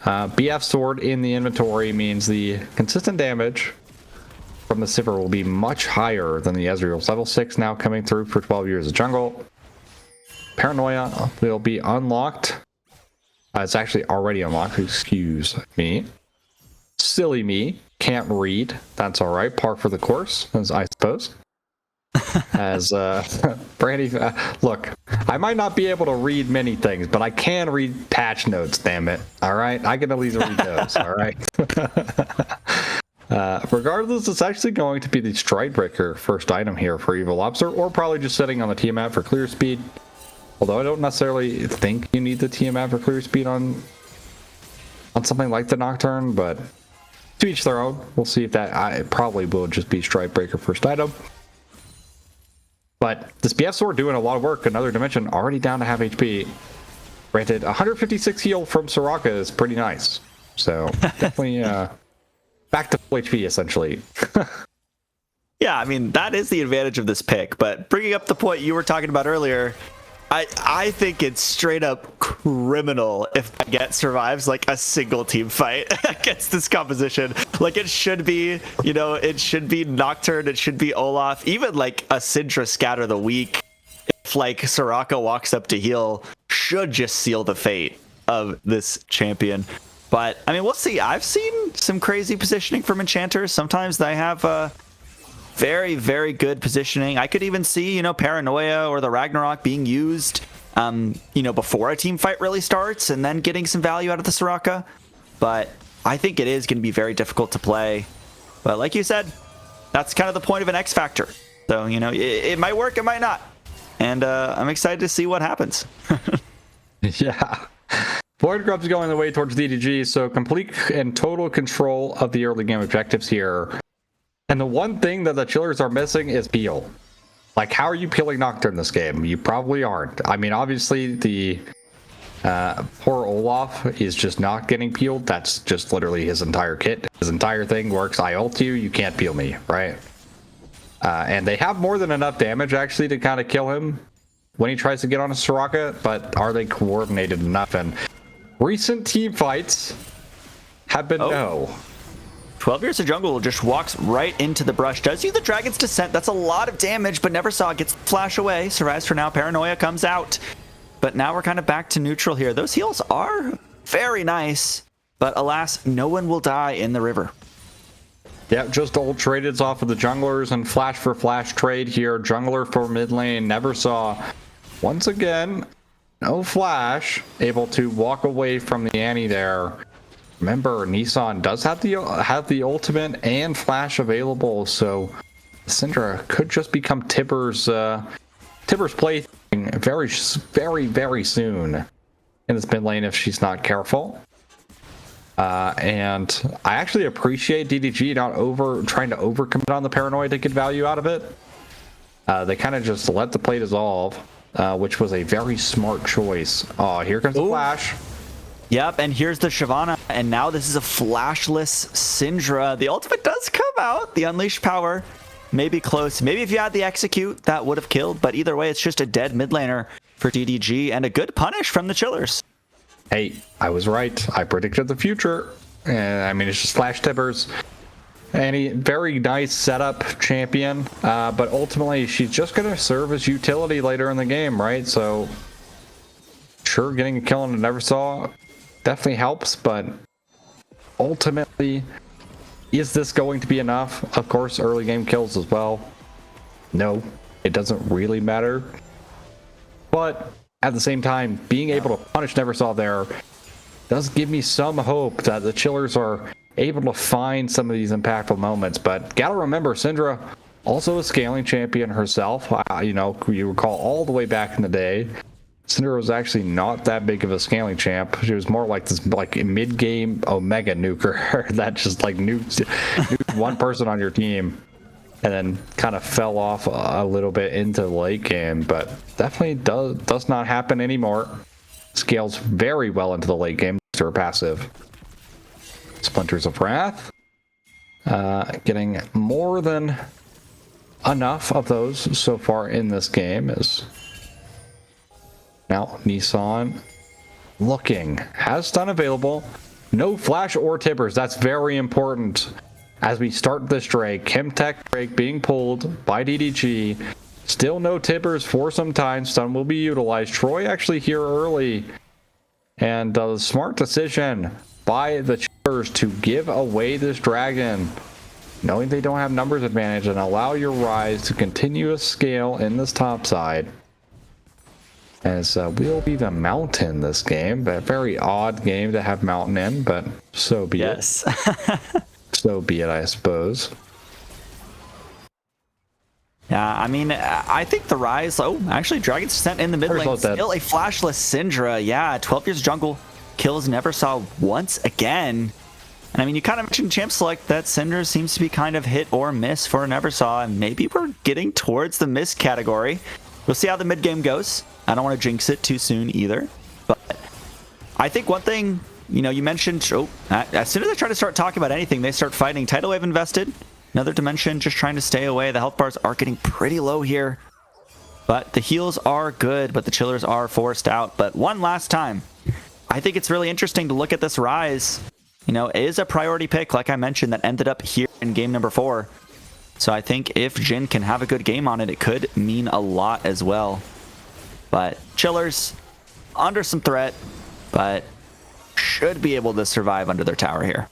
BF Sword in the inventory means the consistent damage from the Sivir will be much higher than the Ezreal's. Level 6 now coming through for 12 years of jungle. Paranoia will be unlocked. It's actually already unlocked, excuse me. Silly me, can't read. That's all right, par for the course, as I suppose. As Brandy, look, I might not be able to read many things, but I can read patch notes, damn it. All right, I can at least read those, all right? Regardless, it's actually going to be the Stridebreaker first item here for Evil Lobster, or probably just sitting on the Tiamat for clear speed. Although I don't necessarily think you need the Tiamat for clear speed on something like the Nocturne, but to each their own. We'll see if that it probably will just be Stridebreaker first item. But this BF Sword doing a lot of work. Another dimension already down to half HP. Granted, 156 heal from Soraka is pretty nice. So definitely back to full HP essentially. Yeah, I mean, that is the advantage of this pick. But bringing up the point you were talking about earlier, I think it's straight up criminal if Baguette survives like a single team fight against this composition. Like it should be, you know, it should be Nocturne, it should be Olaf, even like a Syndra Scatter the Weak. If like Soraka walks up to heal, should just seal the fate of this champion. But I mean, we'll see. I've seen some crazy positioning from enchanters. Sometimes they have very, very good positioning. I could even see, you know, Paranoia or the Ragnarok being used, you know, before a team fight really starts and then getting some value out of the Soraka. But I think it is going to be very difficult to play. But like you said, that's kind of the point of an X Factor. So, you know, it might work, it might not. And I'm excited to see what happens. Yeah. Void Grub's going the way towards DDG, so complete and total control of the early game objectives here. And the one thing that the Chillers are missing is peel. Like, how are you peeling Nocturne in this game? You probably aren't. I mean, obviously, the poor Olaf is just not getting peeled. That's just literally his entire kit. His entire thing works. I ult you can't peel me, right? And they have more than enough damage, actually, to kind of kill him when he tries to get on a Soraka, but are they coordinated enough? And recent team fights have been no. 12 Years of Jungle just walks right into the brush. Does use the Dragon's Descent. That's a lot of damage, but never saw. Gets flash away. Survives for now. Paranoia comes out. But now we're kind of back to neutral here. Those heals are very nice, but alas, no one will die in the river. Yeah, just old tradeds off of the junglers and flash for flash trade here. Jungler for mid lane. Never saw. Once again, no flash. Able to walk away from the Annie there. Remember, Nissan does have the ultimate and flash available, so Syndra could just become Tibber's plaything very soon in this mid lane if she's not careful. And I actually appreciate DDG not trying to overcommit on the Paranoia to get value out of it. They kind of just let the play dissolve, which was a very smart choice. Oh, here comes the flash. Yep, and here's the Shyvana, and now this is a flashless Syndra. The ultimate does come out. The unleashed power may be close. Maybe if you had the execute, that would have killed, but either way, it's just a dead mid laner for DDG, and a good punish from the Chillers. Hey, I was right. I predicted the future. I mean, it's just Flash Tibbers. And a very nice setup champion, but ultimately she's just going to serve as utility later in the game, right? So, sure, getting a kill on a Neversaw definitely helps, but ultimately, is this going to be enough? Of course, early game kills as well. No, it doesn't really matter. But at the same time, being able to punish Neversaw there does give me some hope that the Chillers are able to find some of these impactful moments. But gotta remember, Syndra also a scaling champion herself. You know, you recall all the way back in the day, Syndra was actually not that big of a scaling champ. She was more like this mid-game Omega nuker that just like nuked one person on your team and then kind of fell off a little bit into the late game. But definitely does not happen anymore. Scales very well into the late game to her passive. Splinters of Wrath, getting more than enough of those so far in this game. Is now Nissan looking, has stun available, no flash or tippers. That's very important as we start this Drake. Chemtech Drake being pulled by DDG, still no tippers for some time. Stun will be utilized. Troy actually here early, and the smart decision by the Chillers to give away this dragon, knowing they don't have numbers advantage, and allow your Rise to continue to scale in this top side. As will be the Mountain this game, but a very odd game to have Mountain in, but so be it. So be it, I suppose. Yeah, I mean, I think the Rise... Oh, actually, Dragon's Descent in the mid lane. Still a flashless Syndra. Yeah, 12 years jungle. Kills Neversaw once again. And I mean, you kind of mentioned Champ Select that Syndra seems to be kind of hit or miss for Neversaw, and maybe we're getting towards the miss category. We'll see how the mid game goes. I don't want to jinx it too soon either. But I think one thing, you know, you mentioned, as soon as I try to start talking about anything, they start fighting. Tidal Wave invested. Another dimension just trying to stay away. The health bars are getting pretty low here. But the heals are good, but the Chillers are forced out. But one last time, I think it's really interesting to look at this Rise. You know, it is a priority pick, like I mentioned, that ended up here in game number 4. So I think if Jhin can have a good game on it, it could mean a lot as well. But Chillers, under some threat, but should be able to survive under their tower here.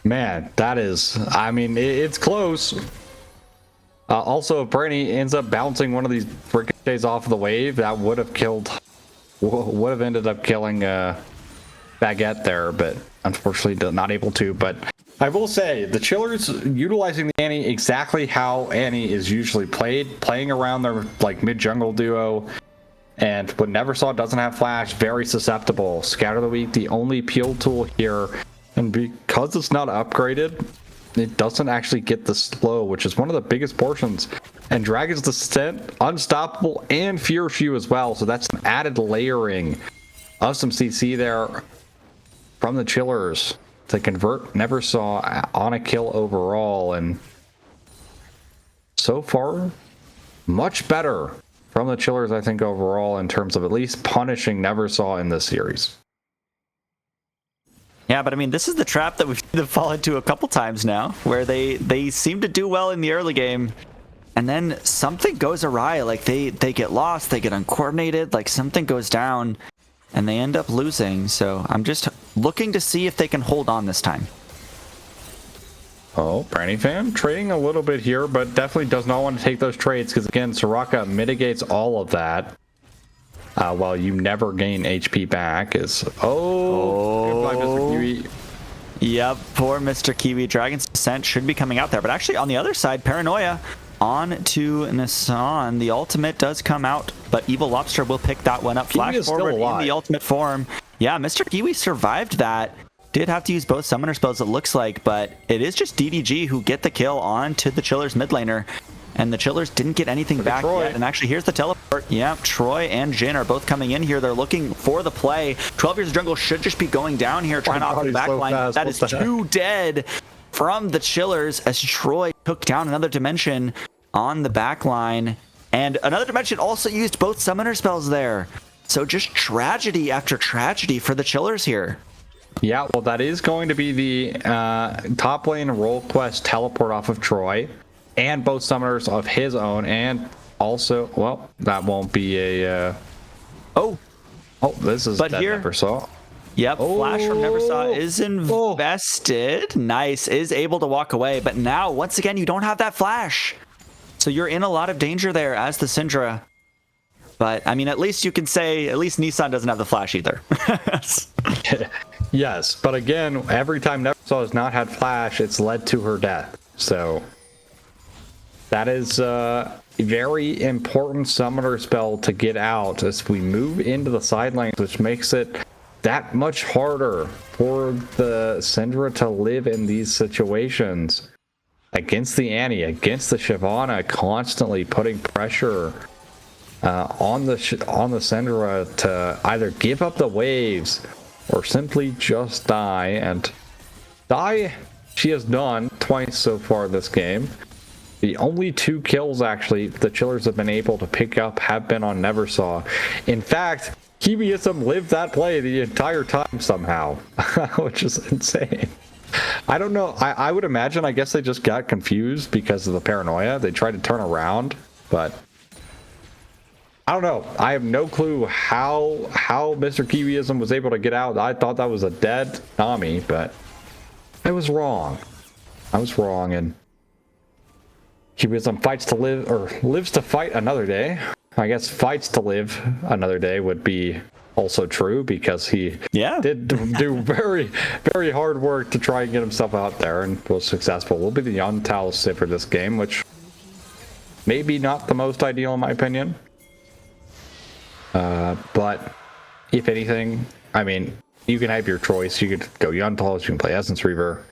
Man, that is, I mean, it's close. Also, if Brandy ends up bouncing one of these ricochets off of the wave, that would have ended up killing Baguette there, but unfortunately not able to. But I will say, the Chillers utilizing the Annie exactly how Annie is usually played, playing around their like mid-jungle duo. And when Neversaw doesn't have flash, very susceptible. Scatter the Weak, the only peel tool here. And because it's not upgraded, it doesn't actually get the slow, which is one of the biggest portions. And Dragon's Descent, Unstoppable, and Fierce View as well. So that's an added layering of some CC there from the Chillers to convert Neversaw on a kill overall. And so far, much better from the Chillers, I think, overall, in terms of at least punishing Neversaw in this series. Yeah, but I mean, this is the trap that we've fallen into a couple times now, where they seem to do well in the early game, and then something goes awry. Like they get lost, they get uncoordinated, like something goes down, and they end up losing. So I'm just looking to see if they can hold on this time. Oh, Brandy fam trading a little bit here, but definitely does not want to take those trades because, again, Soraka mitigates all of that. While you never gain HP back is... Oh, goodbye, Mr. Kiwi. Yep, poor Mr. Kiwi. Dragon's Descent should be coming out there. But actually, on the other side, Paranoia on to Nissan. The ultimate does come out, but Evil Lobster will pick that one up. Flash forward in the ultimate form. Yeah, Mr. Kiwi survived that. Did have to use both summoner spells, it looks like, but it is just DDG who get the kill on to the Chillers mid laner. And the Chillers didn't get anything back yet. And actually, here's the teleport. Yeah, Troy and Jin are both coming in here. They're looking for the play. 12 Years of Jungle should just be going down here, trying to off the back line. That is 2 dead from the Chillers as Troy took down another dimension on the back line. And another dimension also used both summoner spells there. So just tragedy after tragedy for the Chillers here. Yeah, well, that is going to be the top lane role quest teleport off of Troy. And both summoners of his own, and also, well, that won't be a. Oh, this is. But here, Neversaw. Yep, Flash from Neversaw is invested. Nice, is able to walk away, but now once again you don't have that flash, so you're in a lot of danger there as the Syndra. But I mean, at least you can say at least Nissan doesn't have the flash either. Yes, but again, every time Neversaw has not had flash, it's led to her death. So. That is a very important summoner spell to get out as we move into the side lanes, which makes it that much harder for the Syndra to live in these situations. Against the Annie, against the Shyvana, constantly putting pressure on the Syndra to either give up the waves or simply just die. And die she has done twice so far this game. The only 2 kills, actually, the Chillers have been able to pick up have been on Neversaw. In fact, Kiwiism lived that play the entire time somehow, which is insane. I don't know. I would imagine, I guess they just got confused because of the paranoia. They tried to turn around, but I don't know. I have no clue how Mr. Kiwiism was able to get out. I thought that was a dead Nami, but I was wrong. And Kiwiism fights to live, or lives to fight another day. I guess fights to live another day would be also true because he did do very, very hard work to try and get himself out there and was successful. Will be the Yantao Civ for this game, which maybe not the most ideal in my opinion. But if anything, I mean, you can have your choice. You could go Yantao, you can play Essence Reaver.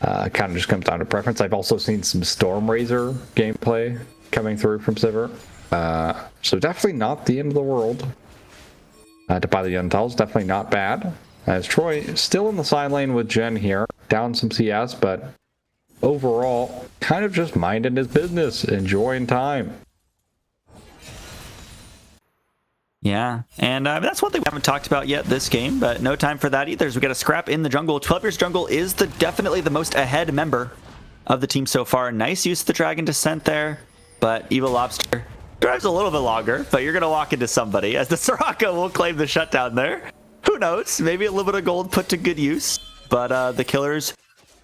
Kind of just comes down to preference. I've also seen some Stormrazor gameplay coming through from Sivir. So definitely not the end of the world. To buy the Yuntal is definitely not bad. As Troy still in the side lane with Jen here. Down some CS, but overall, kind of just minding his business. Enjoying time. Yeah, and that's one thing we haven't talked about yet this game, but no time for that either, as we got a scrap in the jungle. 12 Years Jungle is definitely the most ahead member of the team so far. Nice use of the Dragon Descent there, but Evil Lobster drives a little bit longer, but you're going to walk into somebody, as the Soraka will claim the shutdown there. Who knows? Maybe a little bit of gold put to good use, but the Killers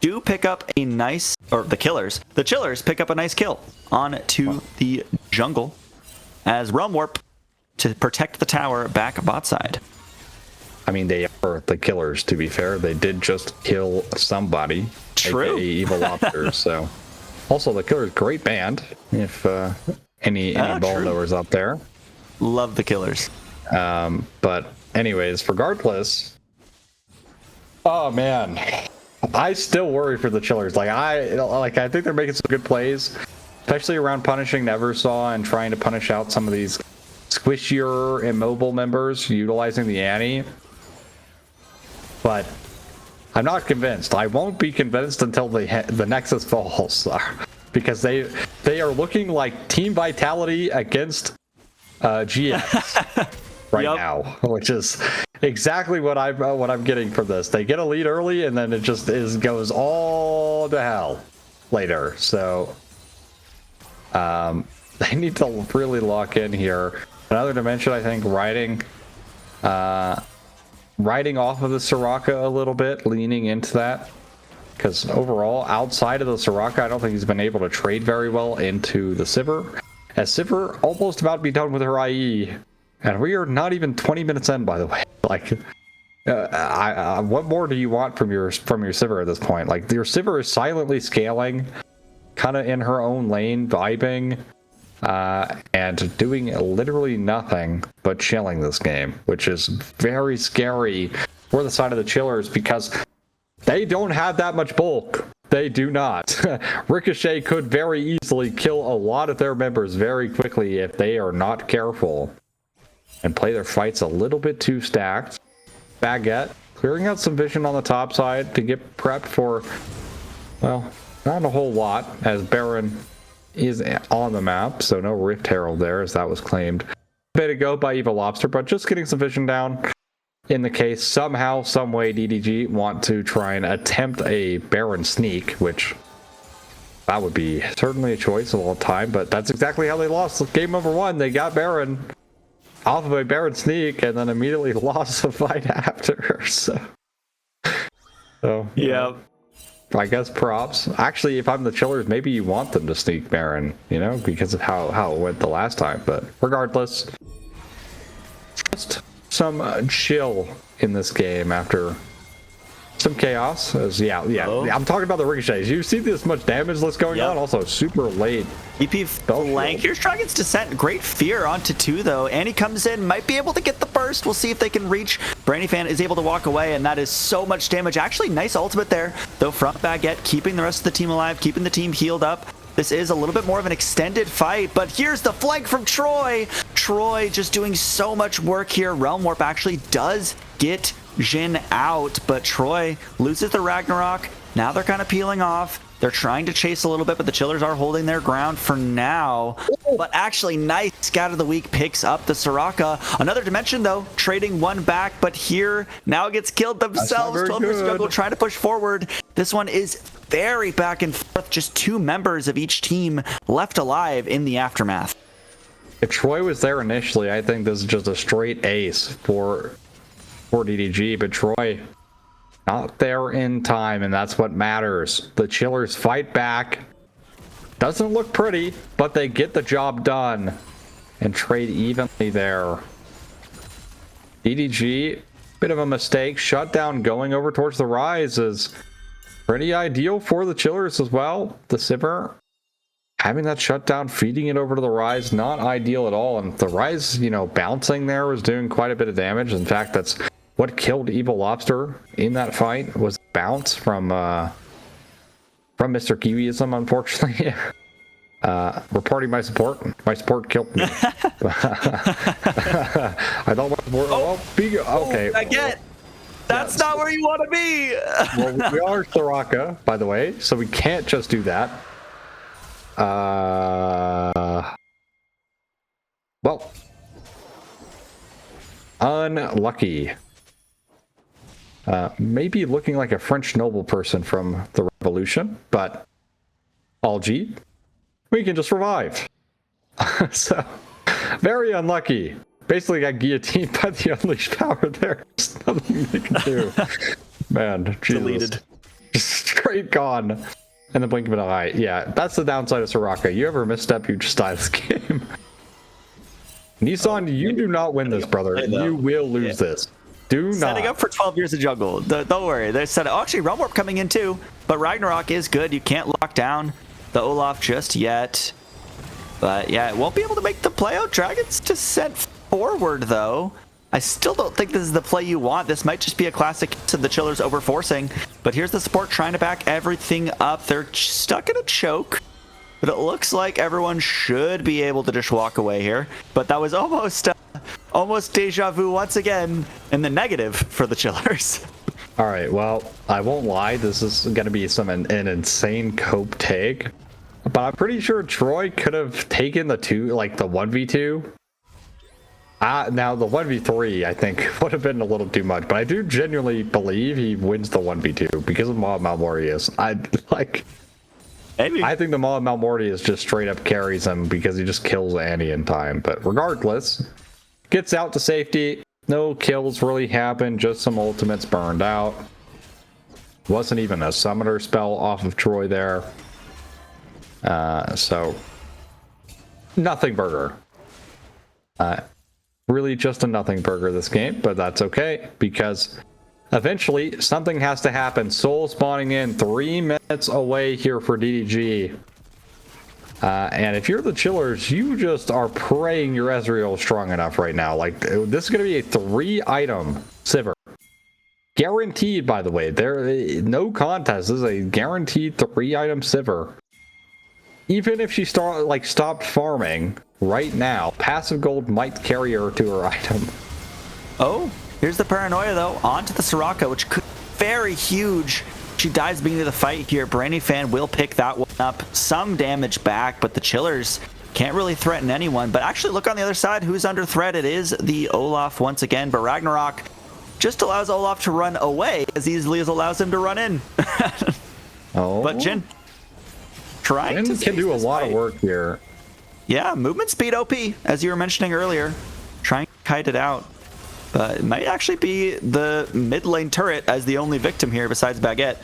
do pick up a nice, or the Chillers pick up a nice kill onto the jungle, as Realm Warp to protect the tower back bot side. I mean, they are the Killers, to be fair. They did just kill somebody. True. AKA Evil Lobster. So, also, the Killers, great band. If any ball knowers out there. Love the Killers. But anyways, regardless, oh man, I still worry for the Chillers. I think they're making some good plays, especially around punishing Neversaw and trying to punish out some of these squishier immobile members utilizing the Annie. But I'm not convinced. I won't be convinced until the Nexus falls, because they are looking like Team Vitality against GX right now, which is exactly what I'm getting from this. They get a lead early and then it just goes all to hell later. So they need to really lock in here. Another dimension, I think, riding off of the Soraka a little bit, leaning into that. Because overall, outside of the Soraka, I don't think he's been able to trade very well into the Sivir. As Sivir almost about to be done with her IE, and we are not even 20 minutes in, by the way. Like, what more do you want from your Sivir at this point? Like, your Sivir is silently scaling, kind of in her own lane, vibing. And doing literally nothing but chilling this game, which is very scary for the side of the Chillers because they don't have that much bulk. They do not. Ricochet could very easily kill a lot of their members very quickly if they are not careful and play their fights a little bit too stacked. Baguette clearing out some vision on the top side to get prepped for, well, not a whole lot, as Baron is on the map, so no Rift Herald there, as that was claimed a bit ago by Evil Lobster, but just getting some vision down in the case somehow, some way DDG want to try and attempt a Baron sneak, which that would be certainly a choice of all time, but that's exactly how they lost game over 1. They got Baron off of a Baron sneak and then immediately lost the fight after. So yeah, I guess props. Actually, if I'm the Chillers, maybe you want them to sneak Baron, you know, because of how it went the last time. But regardless, just some chill in this game after some chaos. I'm talking about the ricochets. You see this much damage that's going on, also super late. EP flank. Here's Dragon's Descent. Great fear onto 2 though. Annie comes in, might be able to get the burst. We'll see if they can reach. Brandy Fan is able to walk away, and that is so much damage. Actually, nice ultimate there, though, from Baguette, keeping the rest of the team alive, keeping the team healed up. This is a little bit more of an extended fight, but here's the flank from Troy. Troy just doing so much work here. Realm Warp actually does get Jhin out, but Troy loses the Ragnarok. Now they're kind of peeling off. They're trying to chase a little bit, but the Chillers are holding their ground for now. But actually, nice Scout of the Week picks up the Soraka. Another dimension, though, trading 1 back, but here now gets killed themselves. 12-year struggle, trying to push forward. This one is very back and forth. Just 2 members of each team left alive in the aftermath. If Troy was there initially, I think this is just a straight ace for DDG, but Troy not there in time, and that's what matters. The Chillers fight back. Doesn't look pretty, but they get the job done and trade evenly there. DDG, bit of a mistake. Shutdown going over towards the Rise is pretty ideal for the Chillers as well. The Sivir having that shutdown, feeding it over to the Rise, not ideal at all. And the Rise, you know, bouncing there was doing quite a bit of damage. In fact, that's what killed Evil Lobster in that fight, was bounce from Mr. Kiwiism, unfortunately. Reporting my support. My support killed me. I thought my support. Okay. Again, that's not where you want to be. Well, we are Soraka, by the way, so we can't just do that. Well, unlucky. Maybe looking like a French noble person from the Revolution, but all G, we can just revive. So, very unlucky. Basically got guillotined by the unleashed power there. There's nothing they can do. Man, Jesus. Deleted. Straight gone. And the blink of an eye. Yeah, that's the downside of Soraka. You ever misstep, you just die this game. Nissan, you do not win this, brother. You will lose this. Do not. Setting up for 12 years of jungle. Don't worry. They said, actually, Realm Warp coming in too. But Ragnarok is good. You can't lock down the Olaf just yet. But yeah, it won't be able to make the play out. Dragon's Descent forward, though. I still don't think this is the play you want. This might just be a classic case of the Chillers overforcing. But here's the support trying to back everything up. They're stuck in a choke. But it looks like everyone should be able to just walk away here. But that was almost deja vu once again in the negative for the Chillers. All right, well, I won't lie. This is going to be an insane cope take. But I'm pretty sure Troy could have taken the 1v2. Now, the 1v3, I think, would have been a little too much. But I do genuinely believe he wins the 1v2 because of Maw Malmortius. Maybe. I think the Maw Malmortius just straight up carries him because he just kills Annie in time. But regardless, gets out to safety. No kills really happened, just some ultimates burned out. Wasn't even a summoner spell off of Troy there. So, nothing burger. Really just a nothing burger this game, but that's okay because eventually something has to happen. Soul spawning in 3 minutes away here for DDG. And if you're the Chillers, you just are praying your Ezreal strong enough right now. Like, this is going to be a 3-item Sivir. Guaranteed, by the way. There, no contest. This is a guaranteed 3-item Sivir. Even if she stopped farming right now, passive gold might carry her to her item. Oh, here's the paranoia though. Onto the Soraka, which could be very huge. She dies beginning of the fight here. Brandy Fan will pick that one up. Some damage back, but the Chillers can't really threaten anyone. But actually, look on the other side. Who's under threat? It is the Olaf once again. But Ragnarok just allows Olaf to run away as easily as allows him to run in. Oh. But Jin trying Jin to can do a lot of work here. Yeah, movement speed OP, as you were mentioning earlier. Trying to kite it out. But it might actually be the mid lane turret as the only victim here besides Baguette.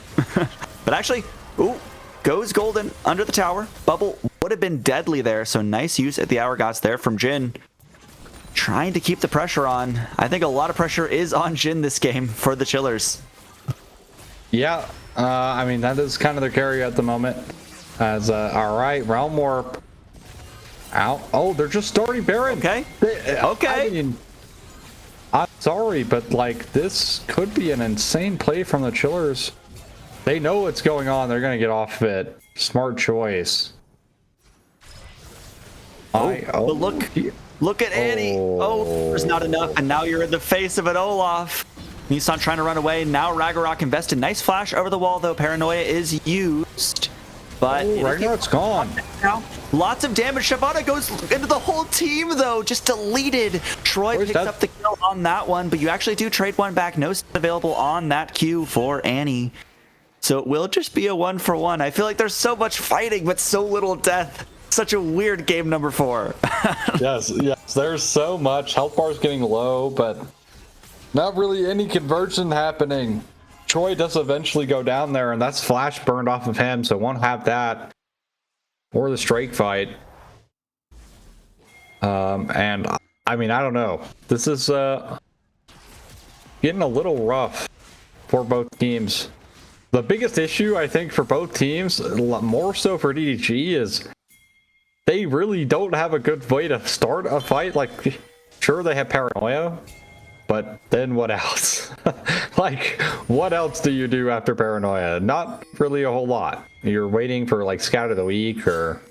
But actually, ooh, goes Golden under the tower. Bubble would have been deadly there, so nice use at the Hourglass there from Jin. Trying to keep the pressure on. I think a lot of pressure is on Jin this game for the Chillers. Yeah, I mean, that is kind of their carry at the moment. As, all right, Realm Warp out. Oh, they're just starting Baron. Okay. Okay. I mean, I'm sorry, but like, this could be an insane play from the Chillers. They know what's going on. They're going to get off of it. Smart choice. But look at Annie. Oh, there's not enough. And now you're in the face of an Olaf. Nissan trying to run away. Now Ragnarok invested. Nice flash over the wall, though. Paranoia is used. But Ragnarok's gone. Now, lots of damage. Shyvana goes into the whole team, though. Just deleted. Troy picks up the kill on that one, but you actually do trade one back. No set available on that queue for Annie. So it will just be a 1-for-1. I feel like there's so much fighting, but so little death. Such a weird game number 4. Yes, there's so much. Health bar's getting low, but not really any conversion happening. Troy does eventually go down there, and that's flash burned off of him, so won't have that. Or the strike fight. And, I mean, I don't know. This is getting a little rough for both teams. The biggest issue, I think, for both teams, more so for DDG, is they really don't have a good way to start a fight. Like, sure, they have Paranoia, but then what else? Like, what else do you do after Paranoia? Not really a whole lot. You're waiting for, like, Scout of the Week, or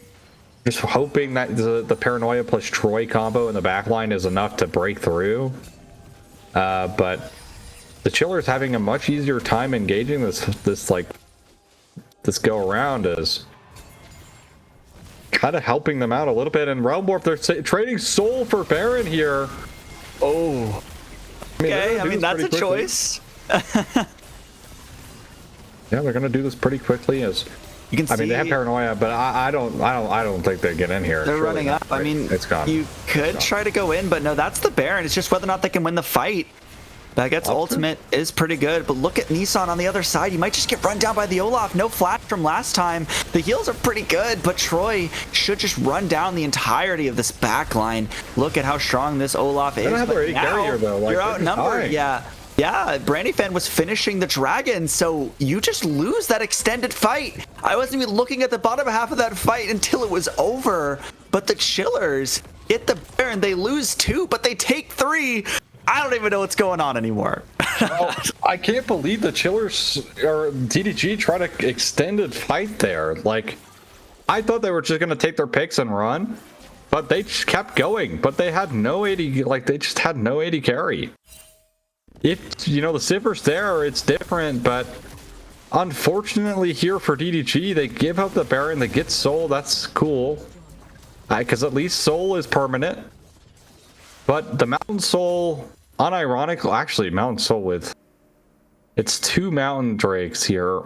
just hoping that the Paranoia plus Troy combo in the backline is enough to break through. But the Chillers having a much easier time engaging this go around is kind of helping them out a little bit. And Realm Warp, they're trading Soul for Baron here. Oh, I mean that's a choice. Yeah, they're gonna do this pretty quickly. As you can see, I mean, they have Paranoia, but I don't think they get in here. They're running up. I mean, it's gone. You could try to go in, but no, that's the Baron. It's just whether or not they can win the fight. Baguette's ultimate is pretty good, but look at Nissan on the other side. You might just get run down by the Olaf. No flash from last time. The heals are pretty good, but Troy should just run down the entirety of this backline. Look at how strong this Olaf is. They don't have their carrier, though. Like, you're outnumbered. Yeah. Yeah, Brandyfan was finishing the dragon, so you just lose that extended fight. I wasn't even looking at the bottom half of that fight until it was over. But the Chillers get the Baron. They lose 2, but they take 3. I don't even know what's going on anymore. Well, I can't believe the Chillers or DDG try to extended fight there. Like, I thought they were just gonna take their picks and run, but they just kept going. But they had no AD, like they just had no AD carry. If you know the Sivir's there, it's different. But unfortunately, here for DDG, they give up the Baron, they get Soul. That's cool, because at least Soul is permanent. But the Mountain Soul, unironically, actually, Mountain Soul with it's 2 Mountain Drakes here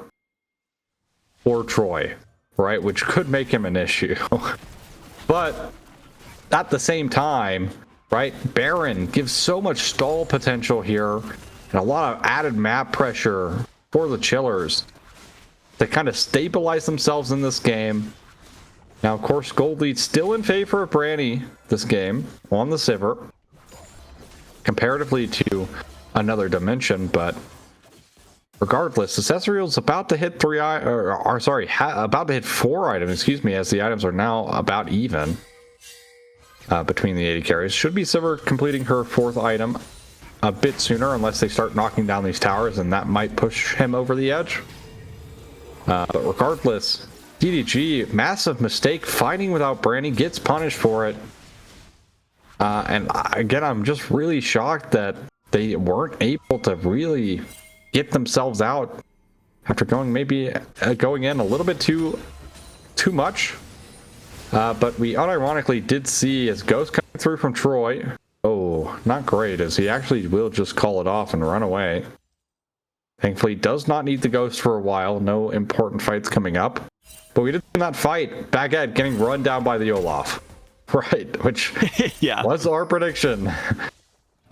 for Troy, right? Which could make him an issue. But at the same time, right, Baron gives so much stall potential here and a lot of added map pressure for the Chillers to kind of stabilize themselves in this game. Now, of course, Gold Lead's still in favor of Brandy this game on the Sivir, comparatively to another dimension, but regardless, Accessorial's about to hit about to hit 4 items, excuse me, as the items are now about even between the 80 carries. Should be Sivir completing her 4th item a bit sooner unless they start knocking down these towers, and that might push him over the edge. But regardless, DDG, massive mistake, fighting without Branny, gets punished for it. And again, I'm just really shocked that they weren't able to really get themselves out after going in a little bit too much. But we unironically did see as Ghost coming through from Troy. Oh, not great, as he actually will just call it off and run away. Thankfully, does not need the Ghost for a while. No important fights coming up. But we did see that fight. Baguette getting run down by the Olaf. Right, which was our prediction.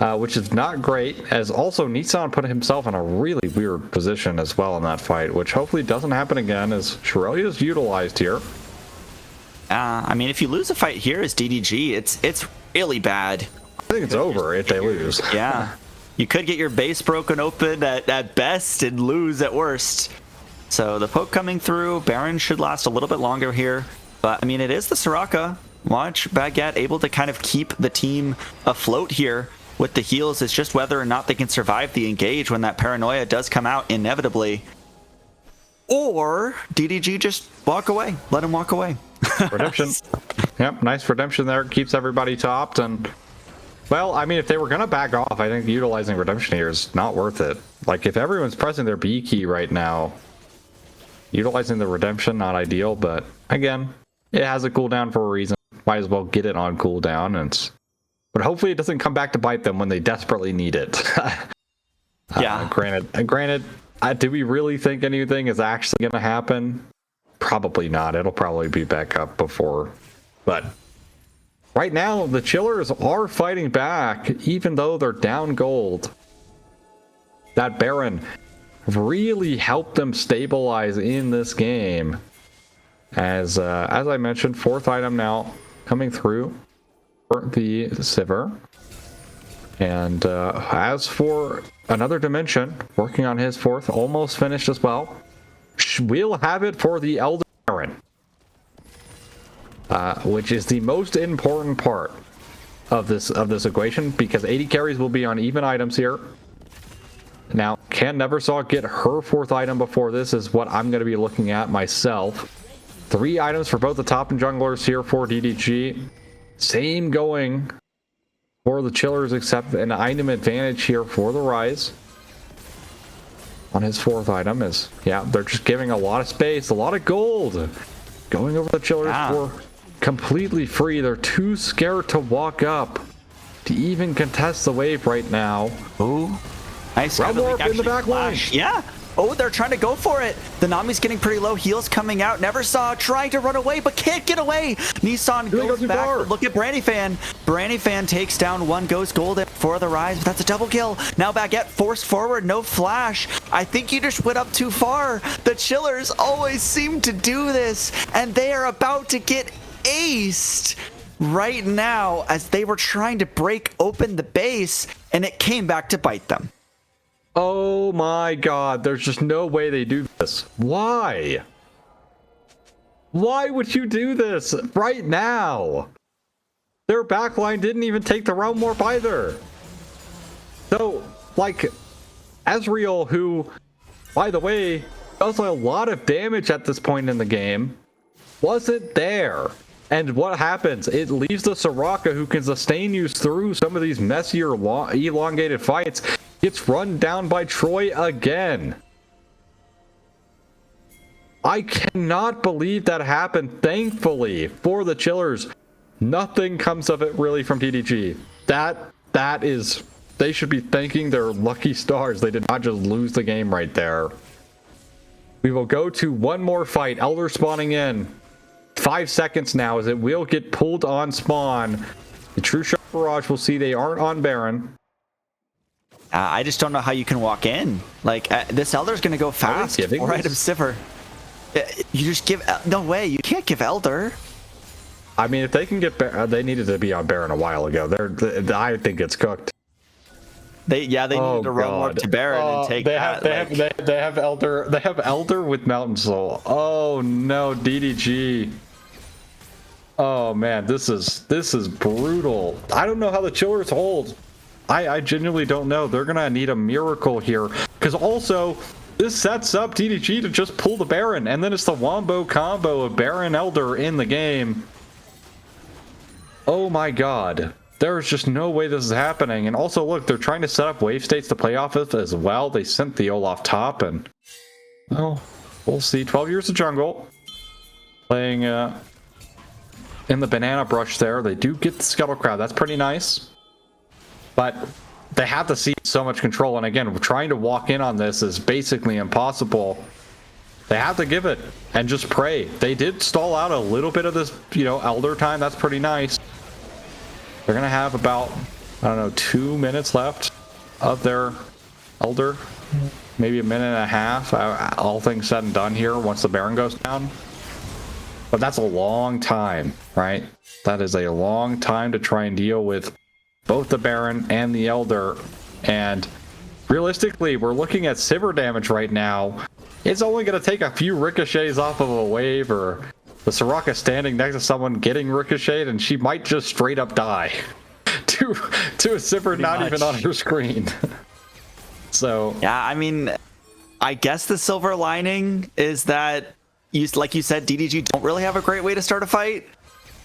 Which is not great, as also Nissan put himself in a really weird position as well in that fight, which hopefully doesn't happen again, as Shirelli is utilized here. I mean, if you lose a fight here as DDG, it's really bad. I think it's over if they lose. Yeah. You could get your base broken open at best and lose at worst. So the poke coming through, Baron should last a little bit longer here. But, I mean, it is the Soraka. Watch Baguette able to kind of keep the team afloat here with the heals. It's just whether or not they can survive the engage when that paranoia does come out inevitably. Or DDG just walk away. Let him walk away. Redemption. Yep, nice redemption there. Keeps everybody topped. And, well, I mean, if they were going to back off, I think utilizing redemption here is not worth it. Like, if everyone's pressing their B key right now, utilizing the redemption, not ideal. But, again, it has a cooldown for a reason. Might as well get it on cooldown. But hopefully it doesn't come back to bite them when they desperately need it. Yeah. Granted, do we really think anything is actually going to happen? Probably not. It'll probably be back up before. But right now, the Chillers are fighting back, even though they're down gold. That Baron really helped them stabilize in this game. As I mentioned, 4th item now coming through for the Sivir. And as for another dimension, working on his 4th, almost finished as well. We'll have it for the Elder Baron, which is the most important part of this equation, because 80 carries will be on even items here. Now, can Neversaw get her 4th item before this is what I'm going to be looking at myself. 3 items for both the top and junglers here for DDG. Same going for the Chillers, except an item advantage here for the Rise. On his 4th item is, yeah, they're just giving a lot of space, a lot of gold. Going over the Chillers for completely free. They're too scared to walk up to even contest the wave right now. Ooh. Nice. Realm Warp in the back line. Yeah. Oh, they're trying to go for it. The Nami's getting pretty low. Heals coming out. Neversaw trying to run away, but can't get away. Nissan goes back. Look at Brandyfan. Brandyfan takes down 1 Ghost Golden for the Rise, but that's a double kill. Now Baguette forced forward. No flash. I think you just went up too far. The Chillers always seem to do this, and they are about to get aced right now as they were trying to break open the base, and it came back to bite them. Oh my god, there's just no way they do this. Why? Why would you do this right now? Their backline didn't even take the Realm Warp either. So, like, Ezreal, who, by the way, does a lot of damage at this point in the game, wasn't there. And what happens? It leaves the Soraka, who can sustain you through some of these messier, elongated fights, gets run down by Troy again. I cannot believe that happened. Thankfully, for the Chillers, nothing comes of it really from DDG. That is, they should be thanking their lucky stars. They did not just lose the game right there. We will go to one more fight. Elder spawning in. 5 seconds now, as it will get pulled on spawn. The True Shot Barrage will see they aren't on Baron. I just don't know how you can walk in. Like, this Elder's going to go fast. 4 item Sivir. You just give... No way. You can't give Elder. I mean, if they can get... they needed to be on Baron a while ago. I think it's cooked. They needed to run more to Baron and take that. They have Elder. They have Elder with Mountain Soul. Oh no, DDG. Oh man, this is brutal. I don't know how the Chillers hold. I genuinely don't know. They're gonna need a miracle here, because also this sets up DDG to just pull the Baron, and then it's the wombo combo of Baron Elder in the game. Oh my god. There's just no way this is happening. And also, look, they're trying to set up wave states to play off of as well. They sent the Olaf top, and well, we'll see. 12 years of jungle. Playing in the banana brush there. They do get the scuttle crab. That's pretty nice. But they have to see so much control. And again, trying to walk in on this is basically impossible. They have to give it and just pray. They did stall out a little bit of this, Elder time. That's pretty nice. They're going to have about, I don't know, 2 minutes left of their Elder. Maybe a minute and a half, all things said and done here, once the Baron goes down. But that's a long time, right? That is a long time to try and deal with both the Baron and the Elder. And realistically, we're looking at Sivir damage right now. It's only going to take a few ricochets off of a wave, or the Soraka standing next to someone getting ricocheted, and she might just straight up die to a Sivir not even on her screen. So yeah, I mean, I guess the silver lining is that like you said, DDG don't really have a great way to start a fight.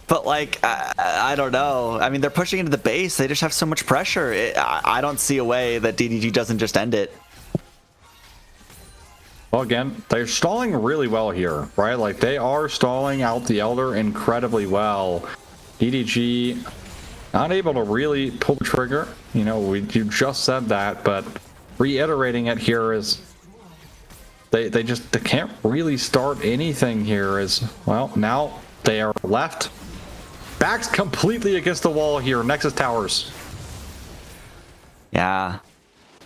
But like, I don't know. I mean, they're pushing into the base. They just have so much pressure. I don't see a way that DDG doesn't just end it. Well, again, they're stalling really well here, right? Like, they are stalling out the Elder incredibly well. DDG not able to really pull the trigger. You just said that, but reiterating it here is they can't really start anything here. As well, now they are left backs completely against the wall here. Nexus towers. Yeah.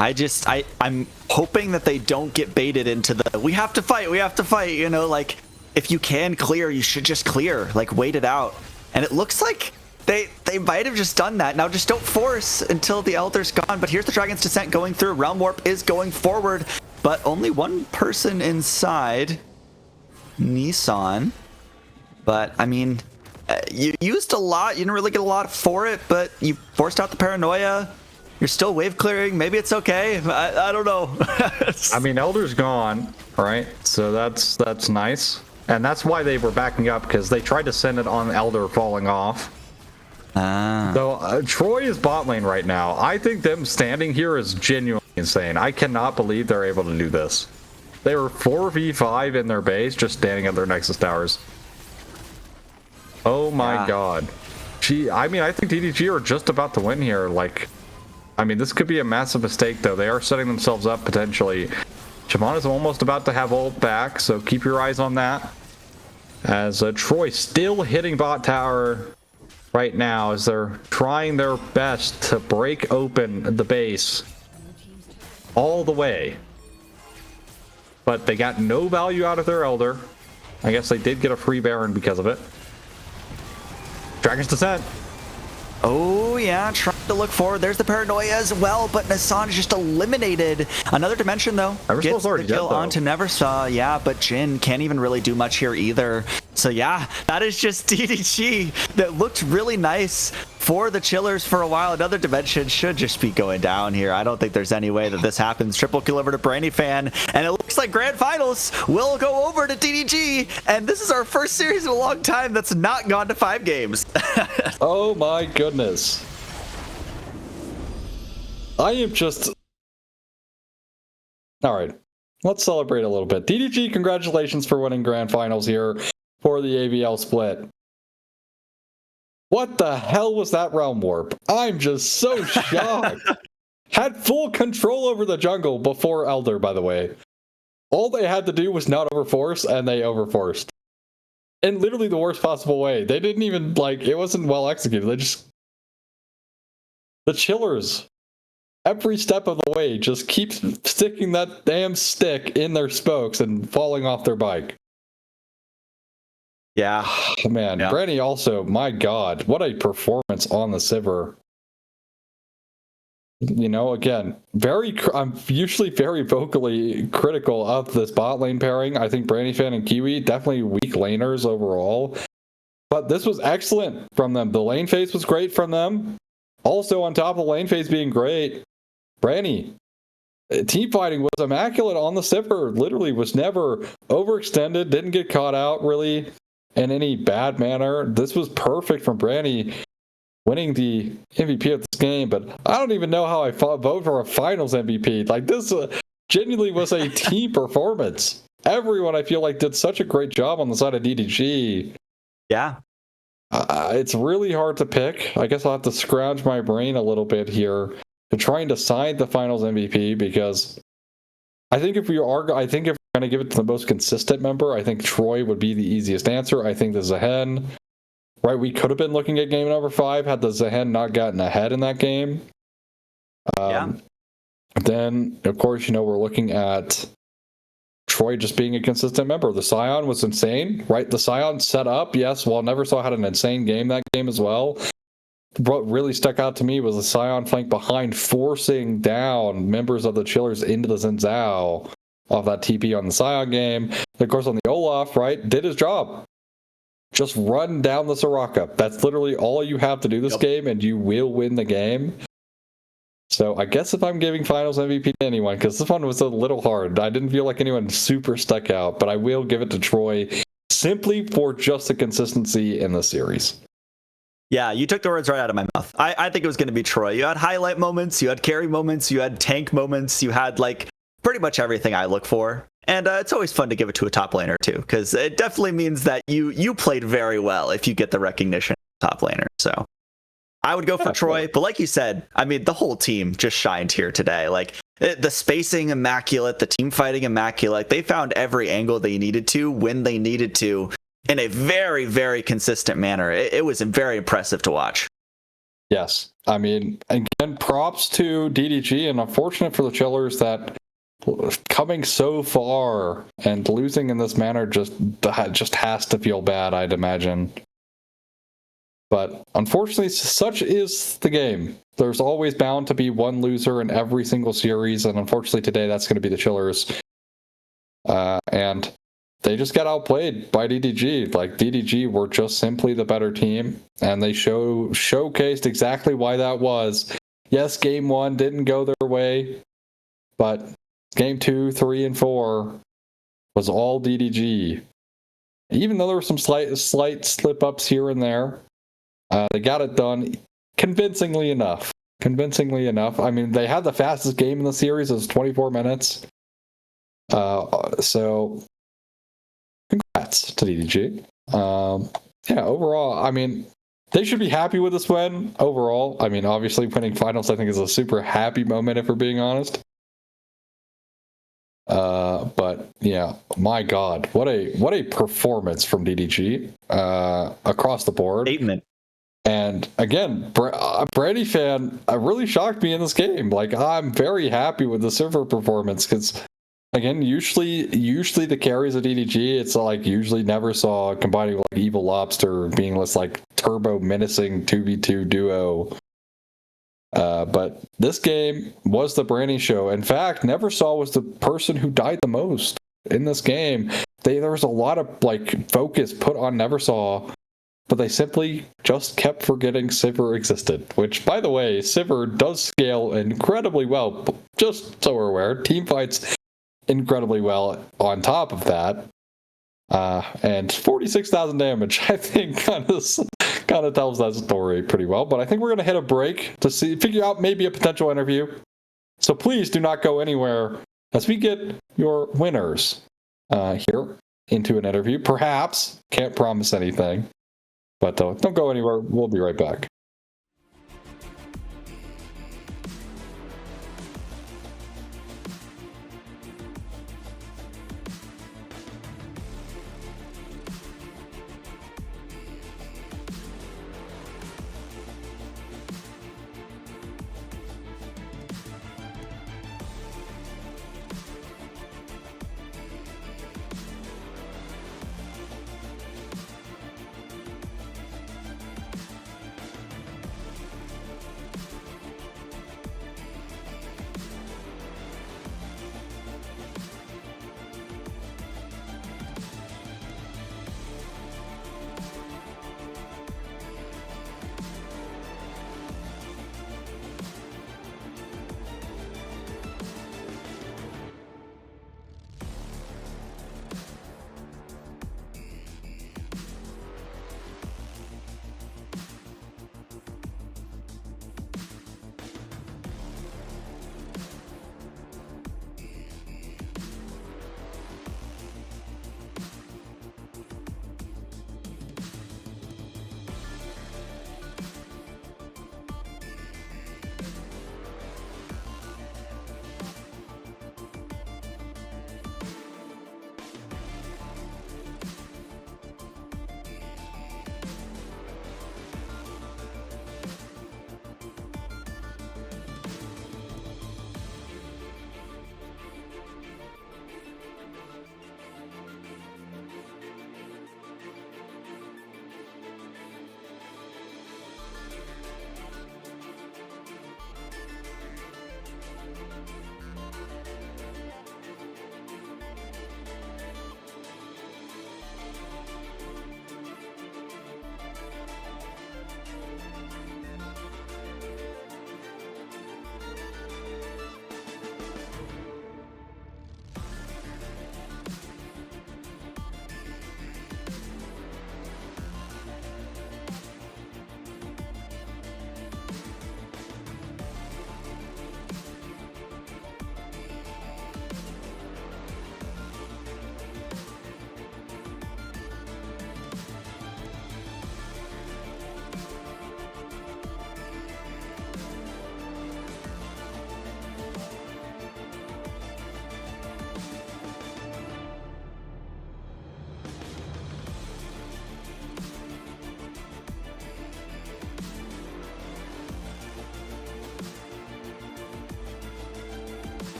I'm hoping that they don't get baited into the we have to fight, like, if you can clear, you should just clear, like, wait it out. And it looks like they might have just done that. Now just don't force until the Elder's gone. But here's the Dragon's Descent going through. Realm Warp is going forward, but only one person inside. Nissan. But I mean, you used a lot. You didn't really get a lot for it, but you forced out the paranoia. You're still wave clearing. Maybe it's okay. I don't know. I mean, Elder's gone, right? So that's nice. And that's why they were backing up, because they tried to send it on Elder falling off. So Troy is bot lane right now. I think them standing here is genuinely insane. I cannot believe they're able to do this. They were 4v5 in their base, just standing at their Nexus towers. Oh my god. I mean, I think DDG are just about to win here. Like, I mean, this could be a massive mistake, though. They are setting themselves up, potentially. Shaman is almost about to have ult back, so keep your eyes on that. As Troy still hitting bot tower right now, as they're trying their best to break open the base all the way. But they got no value out of their Elder. I guess they did get a free Baron because of it. Dragon's Descent. Oh yeah, trying to look forward. There's the paranoia as well, but Nissan is just eliminated. Another dimension though. Gets the kill onto Neversaw. Yeah, but Jhin can't even really do much here either. So yeah, that is just DDG that looked really nice for the chillers for a while. Another dimension should just be going down here. I don't think there's any way that this happens. Triple kill over to Brainy Fan, and it looks like Grand Finals will go over to DDG, and this is our first series in a long time that's not gone to 5 games. Oh my goodness. I am just... Alright, let's celebrate a little bit. DDG, congratulations for winning Grand Finals here for the AVL split. What the hell was that Realm Warp? I'm just so shocked. Had full control over the jungle before Elder, by the way. All they had to do was not overforce, and they overforced. In literally the worst possible way. They didn't even, like, it wasn't well executed. They just... The chillers, every step of the way, just keep sticking that damn stick in their spokes and falling off their bike. Yeah. Oh, man, yeah. Branny also, my god, what a performance on the Sivir. Again, I'm usually very vocally critical of this bot lane pairing. I think Branny Fan and Kiwi, definitely weak laners overall. But this was excellent from them. The lane phase was great from them. Also, on top of lane phase being great, Branny, team fighting was immaculate on the Sivir. Literally was never overextended, didn't get caught out really in any bad manner. This was perfect from Branny, winning the MVP of this game. But I don't even know how I vote for a finals MVP. Like, this genuinely was a team performance. Everyone, I feel like, did such a great job on the side of DDG. Yeah. It's really hard to pick. I guess I'll have to scrounge my brain a little bit here to try and decide the finals MVP, because I think if we're going to give it to the most consistent member, I think Troy would be the easiest answer. I think the Zehen, right? We could have been looking at game number 5 had the Zehen not gotten ahead in that game. Then, of course, we're looking at Troy just being a consistent member. The Scion was insane, right? The Scion set up, yes, while Neversaw had an insane game that game as well. What really stuck out to me was the Scion flank behind, forcing down members of the Chillers into the Xin Zhao off that TP on the Scion game. And of course, on the Olaf, right, did his job. Just run down the Soraka. That's literally all you have to do this game, and you will win the game. So I guess if I'm giving finals MVP to anyone, because this one was a little hard, I didn't feel like anyone super stuck out, but I will give it to Troy simply for just the consistency in the series. Yeah, you took the words right out of my mouth. I think it was going to be Troy. You had highlight moments, you had carry moments, you had tank moments, you had like pretty much everything I look for. And it's always fun to give it to a top laner too, because it definitely means that you played very well if you get the recognition top laner. So I would go for Troy, but like you said, I mean, the whole team just shined here today. Like the spacing immaculate, the team fighting immaculate. They found every angle they needed to when they needed to in a very, very consistent manner. It was very impressive to watch. Yes. I mean, again, props to DDG, and unfortunate for the Chillers that coming so far and losing in this manner just has to feel bad, I'd imagine. But unfortunately, such is the game. There's always bound to be one loser in every single series, and unfortunately today that's going to be the Chillers. And they just got outplayed by DDG. Like, DDG were just simply the better team, and they showcased exactly why that was. Yes, game 1 didn't go their way, but game 2, 3, and 4 was all DDG. Even though there were some slight slip-ups here and there, they got it done convincingly enough. I mean, they had the fastest game in the series. It was 24 minutes. So congrats to DDG. Yeah, overall, I mean, they should be happy with this win. Overall, I mean, obviously winning finals, I think, is a super happy moment, if we're being honest. But yeah, my God, what a performance from DDG across the board. Statement. And again, Brandy fan really shocked me in this game. Like, I'm very happy with the Sivir performance, because again, usually the carries of DDG, it's like usually Neversaw combining with like Evil Lobster being this like turbo menacing 2v2 duo. But this game was the Brandy show. In fact, Neversaw was the person who died the most in this game. There was a lot of like focus put on Neversaw, but they simply just kept forgetting Sivir existed, which, by the way, Sivir does scale incredibly well, just so we're aware. Team fights incredibly well on top of that. And 46,000 damage, I think, kind of tells that story pretty well. But I think we're going to hit a break to figure out maybe a potential interview. So please do not go anywhere as we get your winners here into an interview. Perhaps, can't promise anything. But don't go anywhere. We'll be right back.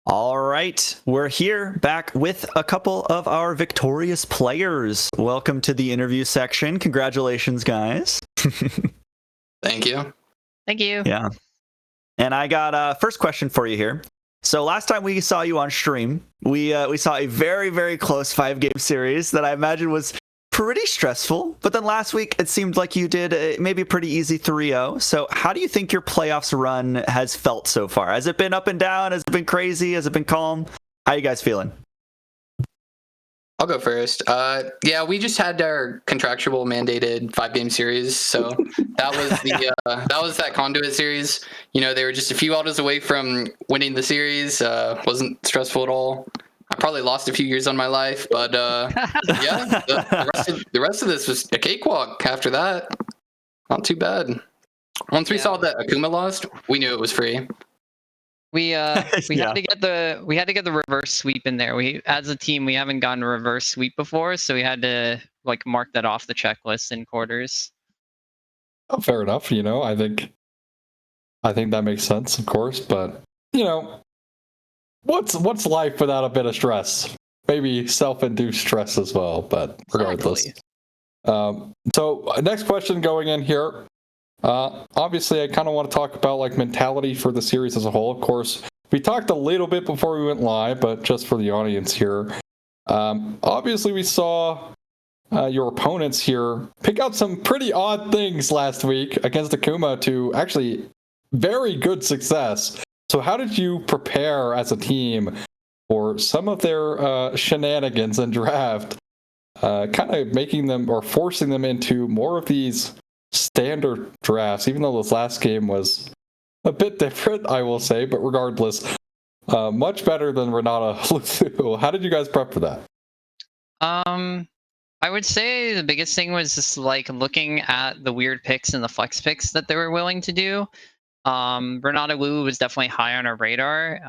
All right, we're here back with a couple of our victorious players. Welcome to the interview section. Congratulations, guys. Thank you. Thank you. Yeah. And I got a first question for you here. So last time we saw you on stream, we saw a very, very close 5-game series that I imagine was pretty stressful. But then last week, it seemed like you did maybe a pretty easy 3-0. So how do you think your playoffs run has felt so far? Has it been up and down? Has it been crazy? Has it been calm? How are you guys feeling? I'll go first. Yeah, we just had our contractual mandated 5-game series, so that was the that was that conduit series. You know, they were just a few autos away from winning the series. Wasn't stressful at all. I probably lost a few years on my life, but yeah, the rest of this was a cakewalk. After that, not too bad. Once we saw that Akuma lost, we knew it was free. We had to get the reverse sweep in there. We, as a team, we haven't gotten a reverse sweep before, so we had to like mark that off the checklist in quarters. Oh, fair enough. You know, I think that makes sense, of course. But you know, what's life without a bit of stress? Maybe self-induced stress as well. But regardless, so next question going in here. Obviously, I kind of want to talk about like mentality for the series as a whole. Of course, we talked a little bit before we went live, but just for the audience here, obviously we saw your opponents here pick out some pretty odd things last week against Akuma to actually very good success. So how did you prepare as a team for some of their shenanigans in draft, kind of making them or forcing them into more of these standard drafts, even though this last game was a bit different, I will say, but regardless, much better than Renata Luthu. How did you guys prep for that? I would say the biggest thing was just like looking at the weird picks and the flex picks that they were willing to do. Renata Lulu was definitely high on our radar,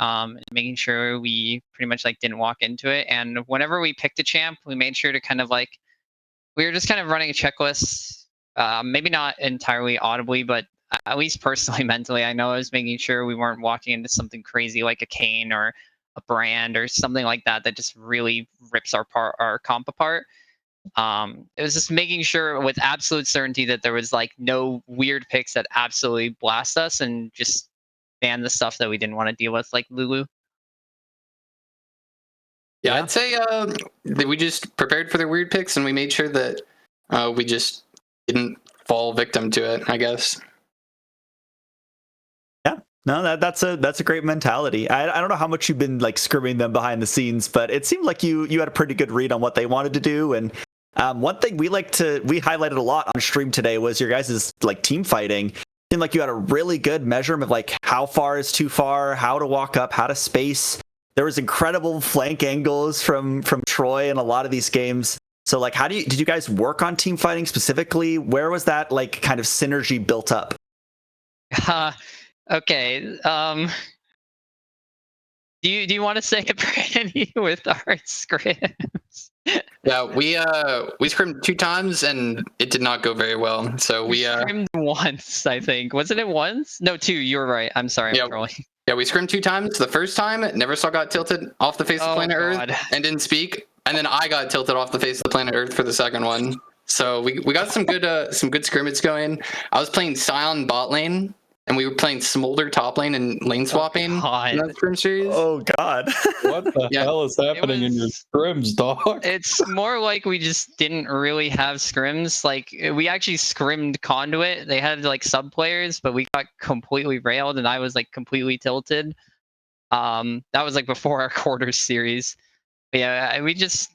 making sure we pretty much like didn't walk into it. And whenever we picked a champ, we made sure to kind of like, we were just kind of running a checklist. Maybe not entirely audibly, but at least personally, mentally, I know I was making sure we weren't walking into something crazy like a Kane or a Brand or something like that that just really rips our comp apart. It was just making sure with absolute certainty that there was like no weird picks that absolutely blast us and just ban the stuff that we didn't want to deal with, like Lulu. Yeah, I'd say that we just prepared for their weird picks and we made sure that we just didn't fall victim to it, I guess. Yeah, no, that's a great mentality. I don't know how much you've been like scrimming them behind the scenes, but it seemed like you had a pretty good read on what they wanted to do. And one thing we highlighted a lot on stream today was your guys' like team fighting. It seemed like you had a really good measurement of like how far is too far, how to walk up, how to space. There was incredible flank angles from Troy in a lot of these games. So like, did you guys work on team fighting specifically? Where was that like kind of synergy built up? Okay. Do you want to say it, Brandy, with our scrims? Yeah, we scrimmed 2 times and it did not go very well. So we scrimmed once, I think. Wasn't it once? No, 2. You're right. I'm sorry. I'm trolling. Yeah, we scrimmed 2 times. The first time, Neversaw got tilted off the face of planet Earth and didn't speak. And then I got tilted off the face of the planet Earth for the second one. So we got some good scrimmage going. I was playing Scion bot lane, and we were playing Smolder top lane and lane swapping in that scrim series. Oh God! What the hell is happening in your scrims, dog? It's more like we just didn't really have scrims. Like we actually scrimmed Conduit. They had like sub players, but we got completely railed, and I was like completely tilted. That was like before our quarters series. But yeah, we just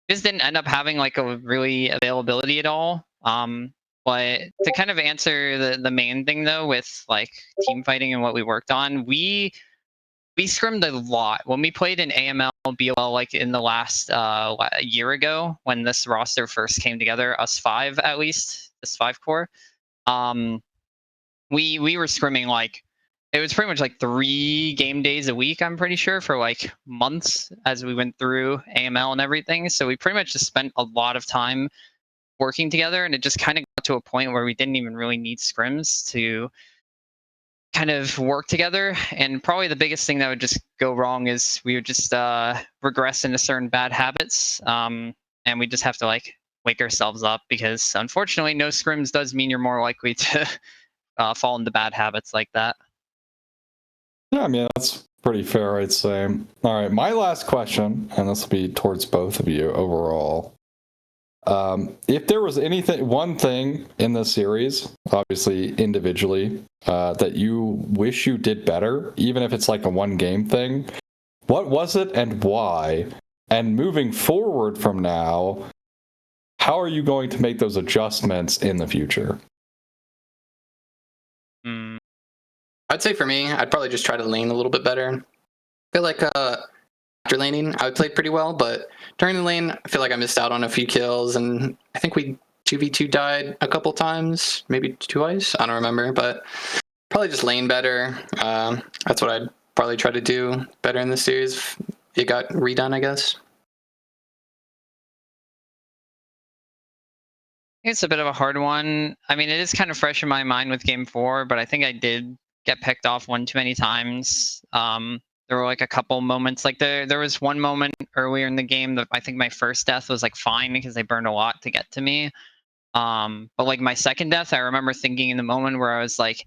didn't end up having like a really availability at all. But to kind of answer the main thing though, with like team fighting and what we worked on, we scrimmed a lot when we played in AML BOL like in the last year ago when this roster first came together, us 5 at least, this 5 core. We were scrimming like, it was pretty much like 3 game days a week, I'm pretty sure, for like months as we went through AML and everything. So we pretty much just spent a lot of time working together, and it just kind of got to a point where we didn't even really need scrims to kind of work together. And probably the biggest thing that would just go wrong is we would just regress into certain bad habits. And we just have to like wake ourselves up, because unfortunately no scrims does mean you're more likely to fall into bad habits like that. Yeah, I mean, that's pretty fair, I'd say. All right, my last question, and this will be towards both of you overall. If there was one thing in this series, obviously individually, that you wish you did better, even if it's like a one game thing, what was it and why? And moving forward from now, how are you going to make those adjustments in the future? I'd say for me, I'd probably just try to lane a little bit better. I feel like after laning, I played pretty well, but during the lane, I feel like I missed out on a few kills, and I think we 2v2 died a couple times, maybe twice. I don't remember, but probably just lane better. That's what I'd probably try to do better in this series. It got redone, I guess. It's a bit of a hard one. I mean, it is kind of fresh in my mind with game 4, but I think I did get picked off one too many times. There were like a couple moments, like there was one moment earlier in the game that I think my first death was like fine because they burned a lot to get to me. But like my second death, I remember thinking in the moment where I was like,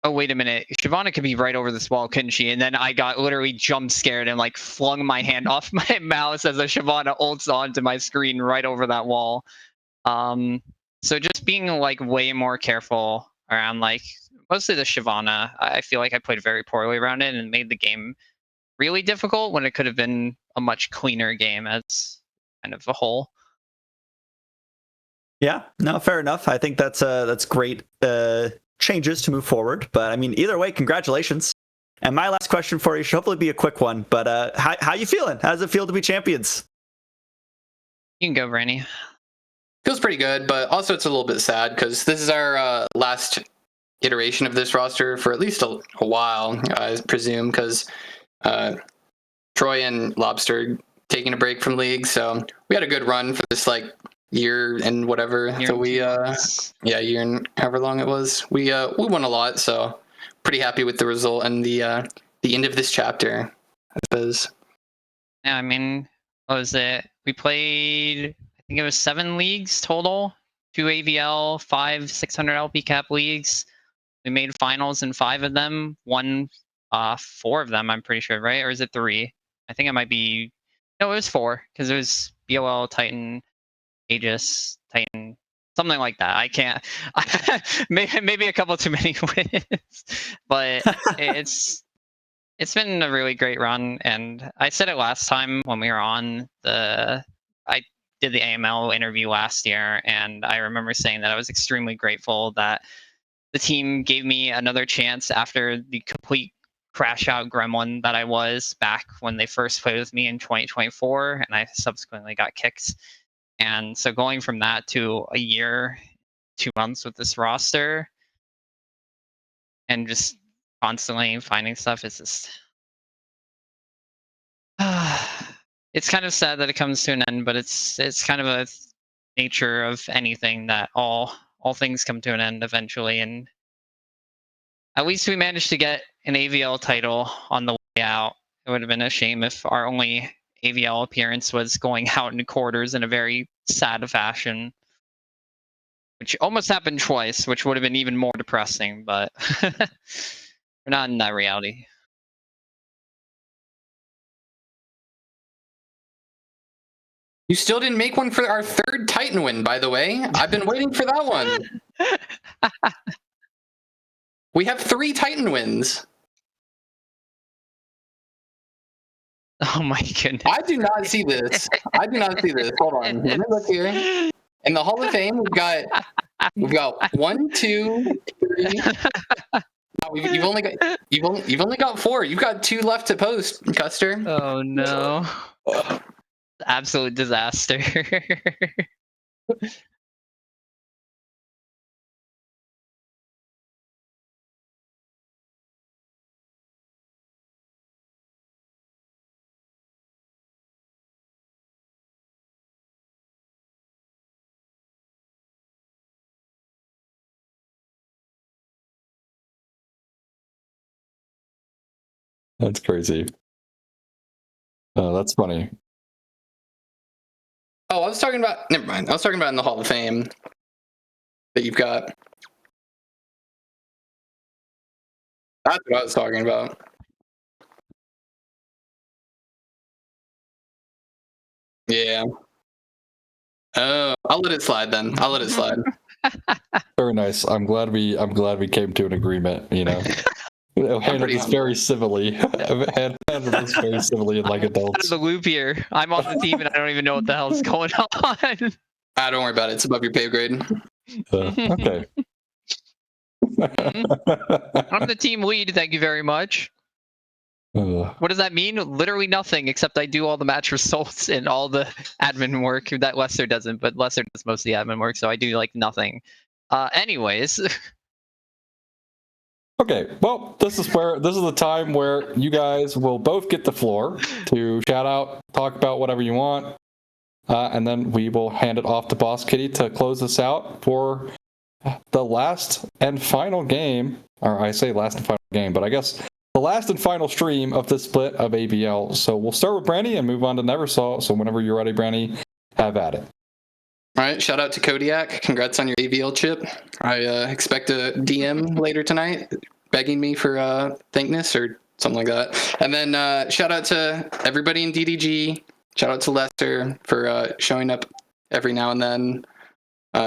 oh, wait a minute, Shyvana could be right over this wall, couldn't she? And then I got literally jump scared and like flung my hand off my mouse as a Shyvana ults onto my screen right over that wall. So just being like way more careful around like mostly the Shyvana. I feel like I played very poorly around it and made the game really difficult when it could have been a much cleaner game as kind of a whole. Yeah, no, fair enough. I think that's great changes to move forward. But I mean, either way, congratulations. And my last question for you should hopefully be a quick one. But how you feeling? How does it feel to be champions? You can go, Branny. Feels pretty good, but also it's a little bit sad because this is our last iteration of this roster for at least a while, I presume, because Troy and Lobster taking a break from League, so we had a good run for this like year and whatever. So we year and however long it was. We won a lot, so pretty happy with the result and the end of this chapter, I suppose. Yeah, I mean, what was it? We played, I think it was 7 leagues total, 2 AVL, 5 600 LP cap leagues. We made finals in 5 of them, won 4 of them, I'm pretty sure, right? Or is it 3? I think it might be, no, it was 4, because it was BOL, Titan, Aegis, Titan, something like that. I can't, maybe a couple too many wins, but it's been a really great run, and I said it last time when we were on I did the AML interview last year, and I remember saying that I was extremely grateful that the team gave me another chance after the complete crash out gremlin that I was back when they first played with me in 2024, and I subsequently got kicked. And so going from that to a year, 2 months with this roster, and just constantly finding stuff is just it's kind of sad that it comes to an end, but it's kind of a nature of anything that all things come to an end eventually. And at least we managed to get an AVL title on the way out. It would have been a shame if our only AVL appearance was going out in quarters in a very sad fashion, which almost happened twice, which would have been even more depressing, but we're not in that reality. You still didn't make one for our 3rd Titan win, by the way. I've been waiting for that one. We have 3 Titan wins. Oh my goodness. I do not see this. I do not see this. Hold on. Let me look here. In the Hall of Fame, we've got 1, 2, 3. No, you've only got 4. You've got 2 left to post, Custer. Oh no. Absolute disaster. That's crazy. Oh, that's funny. Oh, I was talking about. Never mind. I was talking about in the Hall of Fame that you've got. That's what I was talking about. Yeah. Oh, I'll let it slide then. I'll let it slide. Very nice. I'm glad we came to an agreement. You know, handled this very civilly. Handled this very civilly and like Out of adults. the loop here. I'm on the team and I don't even know what the hell's going on. Don't worry about it. It's above your pay grade. Okay. I'm the team lead. Thank you very much. What does that mean? Literally nothing, except I do all the match results and all the admin work that Lester doesn't, but Lester does most of the admin work, so I do like nothing. Anyways. Okay, well, this is the time where you guys will both get the floor to shout out, talk about whatever you want, and then we will hand it off to Boss Kitty to close this out for the last and final game. Or I say last and final game, but I guess the last and final stream of this split of AVL. So we'll start with Brandy and move on to Neversaw. So whenever you're ready, Brandy, have at it. All right, shout out to Kodiak. Congrats on your AVL chip. I expect a DM later tonight begging me for thankness or something like that. And then shout out to everybody in DDG. Shout out to Lester for showing up every now and then.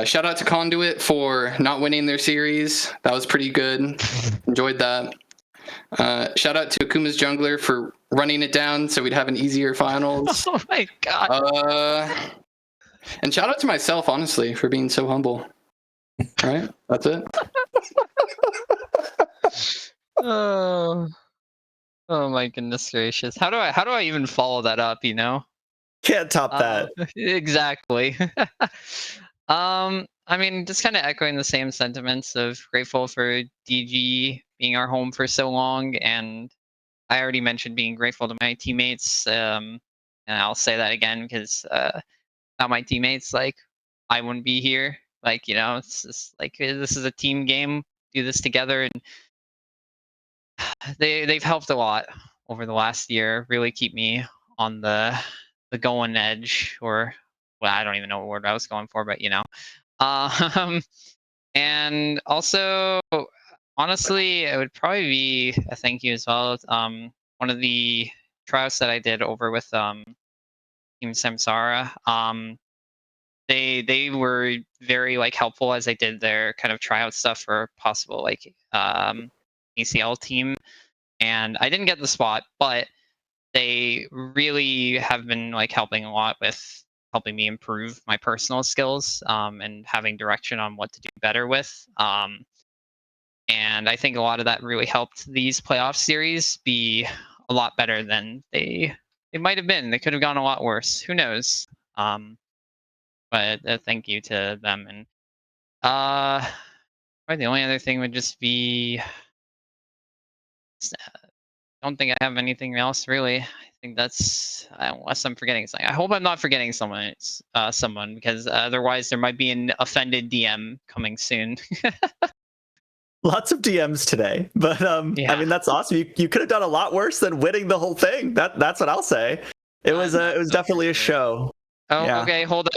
Shout out to Conduit for not winning their series. That was pretty good. Enjoyed that. Shout out to Akuma's Jungler for running it down so we'd have an easier finals. Oh my god. And shout out to myself, honestly, for being so humble. All right, that's it. Oh my goodness gracious. How do I even follow that up, you know? Can't top that. Exactly. I mean, just kind of echoing the same sentiments of grateful for DG being our home for so long, and I already mentioned being grateful to my teammates, and I'll say that again because without my teammates, like, I wouldn't be here. Like, you know, it's just like this is a team game. Do this together, and they've helped a lot over the last year. Really keep me on the going edge, or well, I don't even know what word I was going for, but you know. And also, honestly, it would probably be a thank you as well. One of the tryouts that I did over with Team Samsara, they were very like helpful as I did their kind of tryout stuff for possible like ACL team, and I didn't get the spot, but they really have been like helping a lot with helping me improve my personal skills and having direction on what to do better with. And I think a lot of that really helped these playoff series be a lot better than they might have been. They could have gone a lot worse. Who knows? But thank you to them. And probably the only other thing would just be, I don't think I have anything else really. I think that's, unless I'm forgetting something. I hope I'm not forgetting someone, because otherwise there might be an offended DM coming soon. Lots of DMs today, but Yeah. I mean, that's awesome. You could have done a lot worse than winning the whole thing. That's what I'll say. It was definitely a show. Oh, Yeah. okay. Hold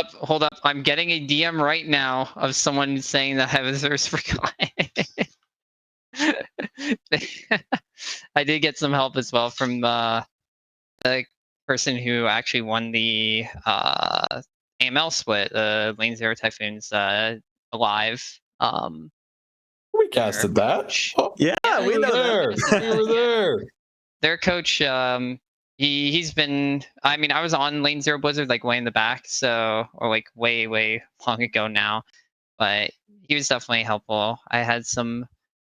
up. I'm getting a DM right now of someone saying that Heathers forgot. I did get some help as well from the person who actually won the AML split, Lane Zero Typhoons alive. We casted that. Oh, Yeah, we know that. We were there. Their coach, he's been. I mean, I was on Lane Zero Blizzard like way in the back, or like way long ago now, but he was definitely helpful. I had some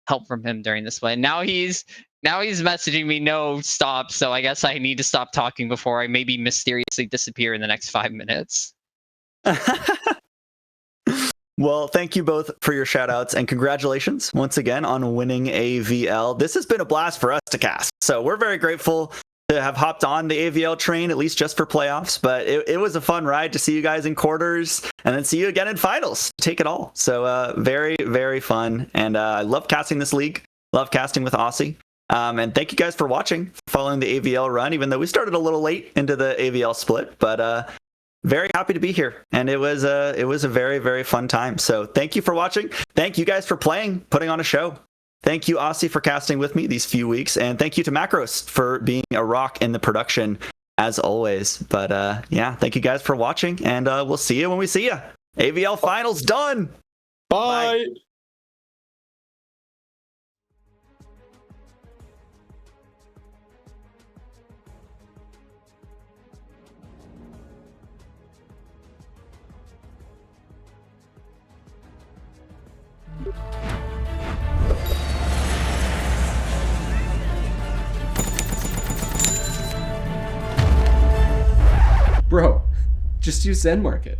help from him during this play. Now he's messaging me, no, stop. So I guess I need to stop talking before I maybe mysteriously disappear in the next 5 minutes. Well, thank you both for your shout outs and congratulations once again on winning AVL. This has been a blast for us to cast. So we're very grateful to have hopped on the AVL train, at least just for playoffs. But it was a fun ride to see you guys in quarters and then see you again in finals. Take it all. So very, very fun. And I love casting this league. Love casting with Aussie. And thank you guys for watching, following the AVL run, even though we started a little late into the AVL split, but very happy to be here. And it was a very, very fun time. So thank you for watching. Thank you guys for playing, putting on a show. Thank you, Aussie, for casting with me these few weeks. And thank you to Macros for being a rock in the production, as always. But yeah, thank you guys for watching, and we'll see you when we see you. AVL Finals done. Bye. Bye. Bro, just use Zen Market.